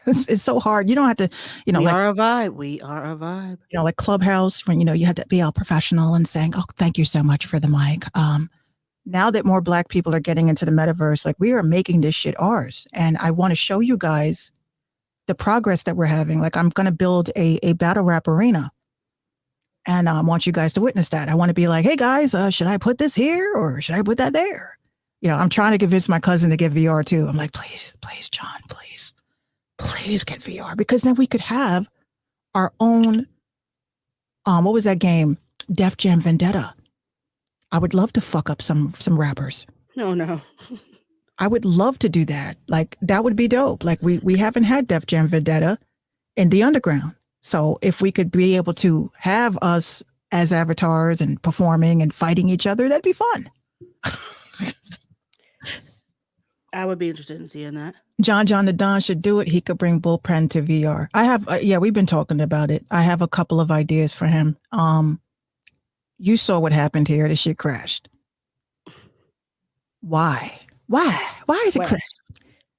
it's so hard. You don't have to, We like, are a vibe. We are a vibe. Like Clubhouse when you had to be all professional and saying, "Oh, thank you so much for the mic." Now that more Black people are getting into the metaverse, like, we are making this shit ours, and I want to show you guys the progress that we're having. Like, I'm going to build a battle rap arena, and I want you guys to witness that. I want to be like, hey guys, should I put this here or should I put that there? I'm trying to convince my cousin to get VR too. I'm like, please, John, please get VR, because then we could have our own, what was that game? Def Jam Vendetta. I would love to fuck up some rappers. No. I would love to do that. Like, that would be dope. Like, we haven't had Def Jam Vendetta in the underground. So if we could be able to have us as avatars and performing and fighting each other, that'd be fun. I would be interested in seeing that. John the Don should do it. He could bring Bullpen to VR. I have, we've been talking about it. I have a couple of ideas for him. You saw what happened here. The shit crashed. Why is it crashed?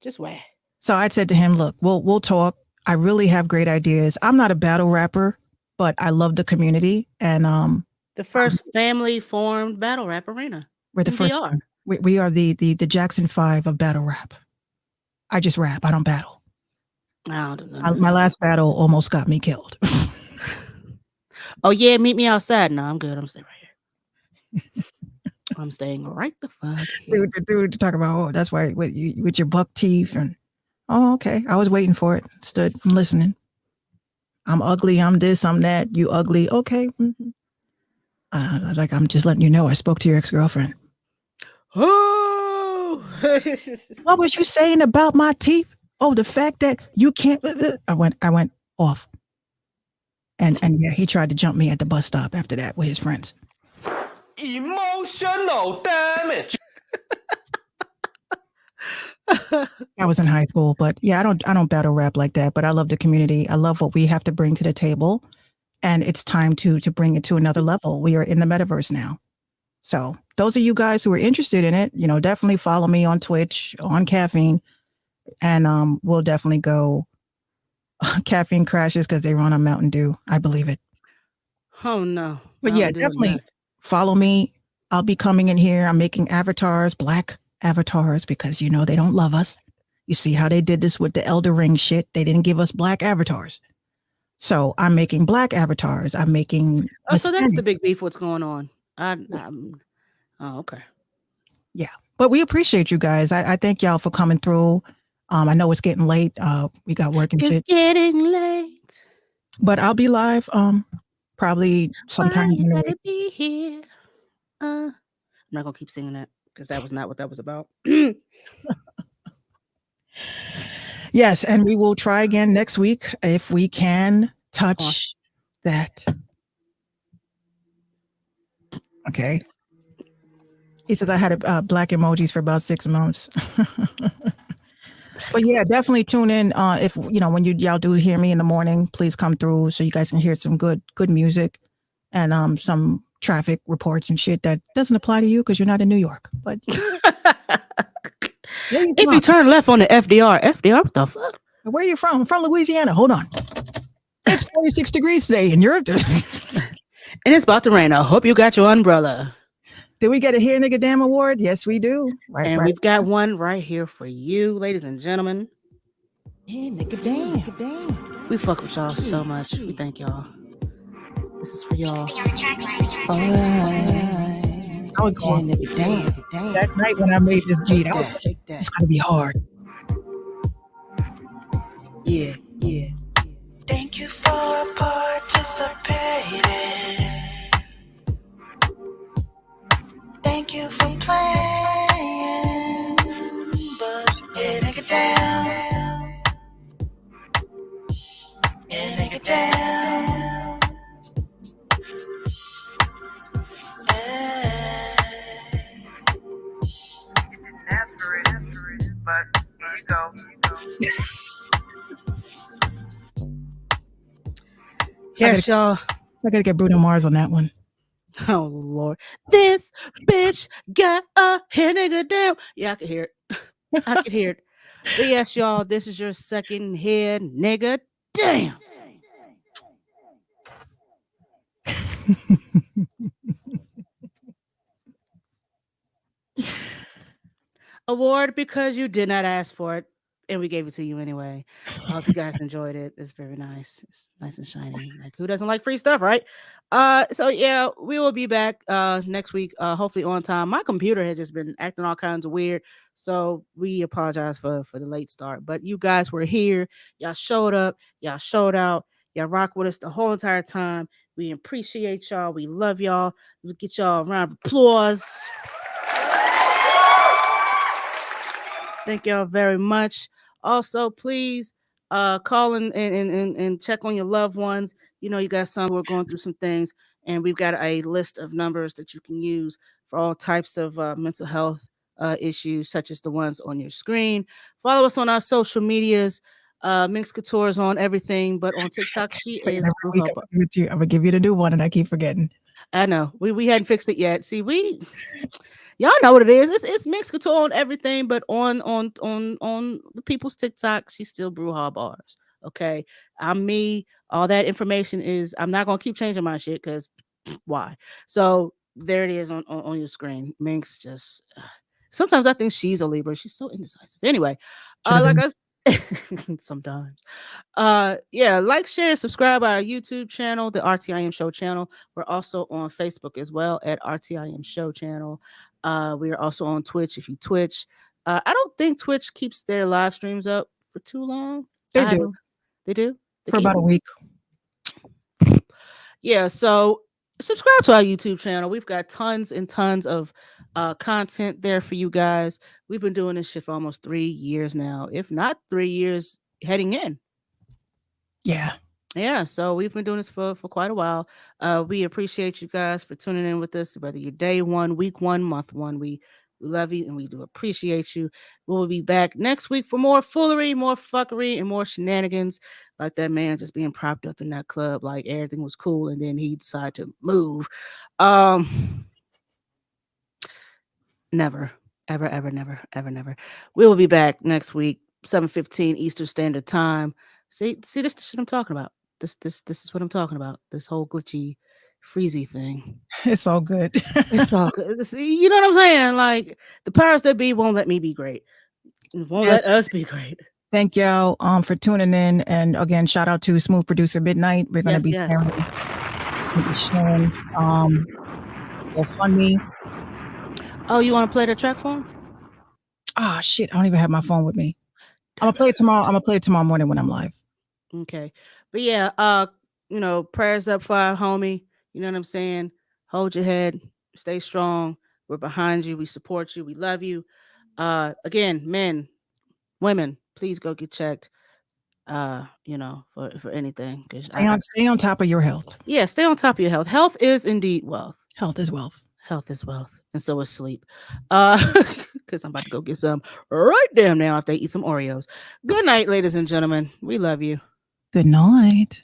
Just why? So I said to him, look, we'll talk. I really have great ideas. I'm not a battle rapper, but I love the community. And the first family formed battle rap arena. We're the first one. We are the Jackson 5 of battle rap. I just rap. I don't battle. I don't know. My last battle almost got me killed. Oh yeah, meet me outside. No, I'm good. I'm staying right here. I'm staying right the fuck here. Dude, talk about, that's why with your buck teeth and, oh, okay. I was waiting for it. Stood. I'm listening. I'm ugly. I'm this. I'm that. You ugly. Okay. Mm-hmm. I'm just letting you know. I spoke to your ex-girlfriend. Oh. What was you saying about my teeth? Oh, the fact that you can't. I went off. And yeah, he tried to jump me at the bus stop after that with his friends. Emotional damage. I was in high school, but yeah, I don't battle rap like that, but I love the community. I love what we have to bring to the table, and it's time to bring it to another level. We are in the metaverse now. So those of you guys who are interested in it, definitely follow me on Twitch, on Caffeine, and we'll definitely go. Caffeine crashes because they run on Mountain Dew. I believe it. Oh no. But yeah, definitely follow me. I'll be coming in here. I'm making avatars, Black avatars, because they don't love us. You see how they did this with the Elder Ring shit? They didn't give us Black avatars. So I'm making Black avatars. I'm making. Oh, so that's the big beef. What's going on? Oh, okay. Yeah, but we appreciate you guys. I thank y'all for coming through. I know it's getting late. We got work and shit. It's getting late. But I'll be live. Probably sometime. Why you gotta be here? I'm not gonna keep singing that because that was not what that was about. Yes, and we will try again next week if we can touch that. Okay. He says I had black emojis for about 6 months. But yeah, definitely tune in. If you know when y'all do hear me in the morning, please come through so you guys can hear some good music and some traffic reports and shit that doesn't apply to you because you're not in New York. But where you If you from? turn left on the FDR, what the fuck? Where are you from? I'm from Louisiana. Hold on. It's 46 degrees today, and you're. And it's about to rain. I hope you got your umbrella. Did we get a Here Nigga Damn award? Yes, we do. Right, And right. we've got one right here for you, ladies and gentlemen. Yeah, nigga, damn. We fuck with y'all so much. We thank y'all. This is for y'all. Alright. I was Yeah, going nigga, damn. that night when I made this beat. I was like, Take it's that. gonna be hard. Yeah. Thank you for participating. Thank you for playing. But yeah, nigga, damn. Yeah, nigga, damn. Yes, y'all. I gotta get Bruno Mars on that one. Oh Lord, this bitch got a hair nigga down. Yeah, I can hear it. I can hear it. But yes, y'all, this is your second head nigga. Damn. Award because you did not ask for it, and we gave it to you anyway. I hope you guys enjoyed it. It's very nice. It's nice and shiny. Like who doesn't like free stuff, right? So yeah, we will be back next week, hopefully on time. My computer has just been acting all kinds of weird, so we apologize for the late start. But you guys were here, y'all showed up, y'all showed out, y'all rock with us the whole entire time. We appreciate y'all, we love y'all. We'll get y'all a round of applause. Thank y'all very much. Also, please call and check on your loved ones. You know, you got some who are going through some things, and we've got a list of numbers that you can use for all types of mental health issues, such as the ones on your screen. Follow us on our social medias. Minx Couture is on everything, but on TikTok, she Say it is every Brew week. Hub. I'm gonna give you the new one, and I keep forgetting. I know we hadn't fixed it yet. See, y'all know what it is. It's Mix Couture on everything, but on the people's TikTok, she's still Brouhaha Bars. Okay, I'm me. All that information is. I'm not gonna keep changing my shit because why? So there it is on your screen. Minx just. Sometimes I think she's a Libra. She's so indecisive. Anyway, Should have like been. sometimes. Yeah, like, share, subscribe our YouTube channel, the RTIM Show channel. We're also on Facebook as well at RTIM Show channel. We are also on Twitch if you Twitch. I don't think Twitch keeps their live streams up for too long. They do They do. They for keep about a week. Yeah, so subscribe to our YouTube channel. We've got tons and tons of content there for you guys. We've been doing this shit for almost 3 years now, if not 3 years heading in. Yeah. Yeah, so we've been doing this for quite a while. We appreciate you guys for tuning in with us, whether you're day one, week one, month one. We love you and we do appreciate you. We will be back next week for more foolery, more fuckery, and more shenanigans. Like that man just being propped up in that club, like everything was cool, and then he decided to move. Never, ever, ever, never, ever, never. We will be back next week, 7:15 Eastern Standard Time. See, this shit I'm talking about. This is what I'm talking about. This whole glitchy, freezy thing. It's all good. It's all good. See, you know what I'm saying? Like the powers that be won't let me be great. Won't Yes. let us be great. Thank y'all for tuning in. And again, shout out to Smooth Producer Midnight. We're gonna be sharing GoFundMe. Oh, you want to play the track for him? Ah, shit. I don't even have my phone with me. I'm gonna play it tomorrow. I'm gonna play it tomorrow morning when I'm live. Okay. But yeah, prayers up for our homie. You know what I'm saying? Hold your head, stay strong. We're behind you. We support you. We love you. Again, men, women, please go get checked. For anything. Because Stay on top of your health. yeah, stay on top of your health. Health is indeed wealth. Health is wealth. Health is wealth, and so is sleep. Because I'm about to go get some right damn now after I eat some Oreos. Good night, ladies and gentlemen. We love you. Good night.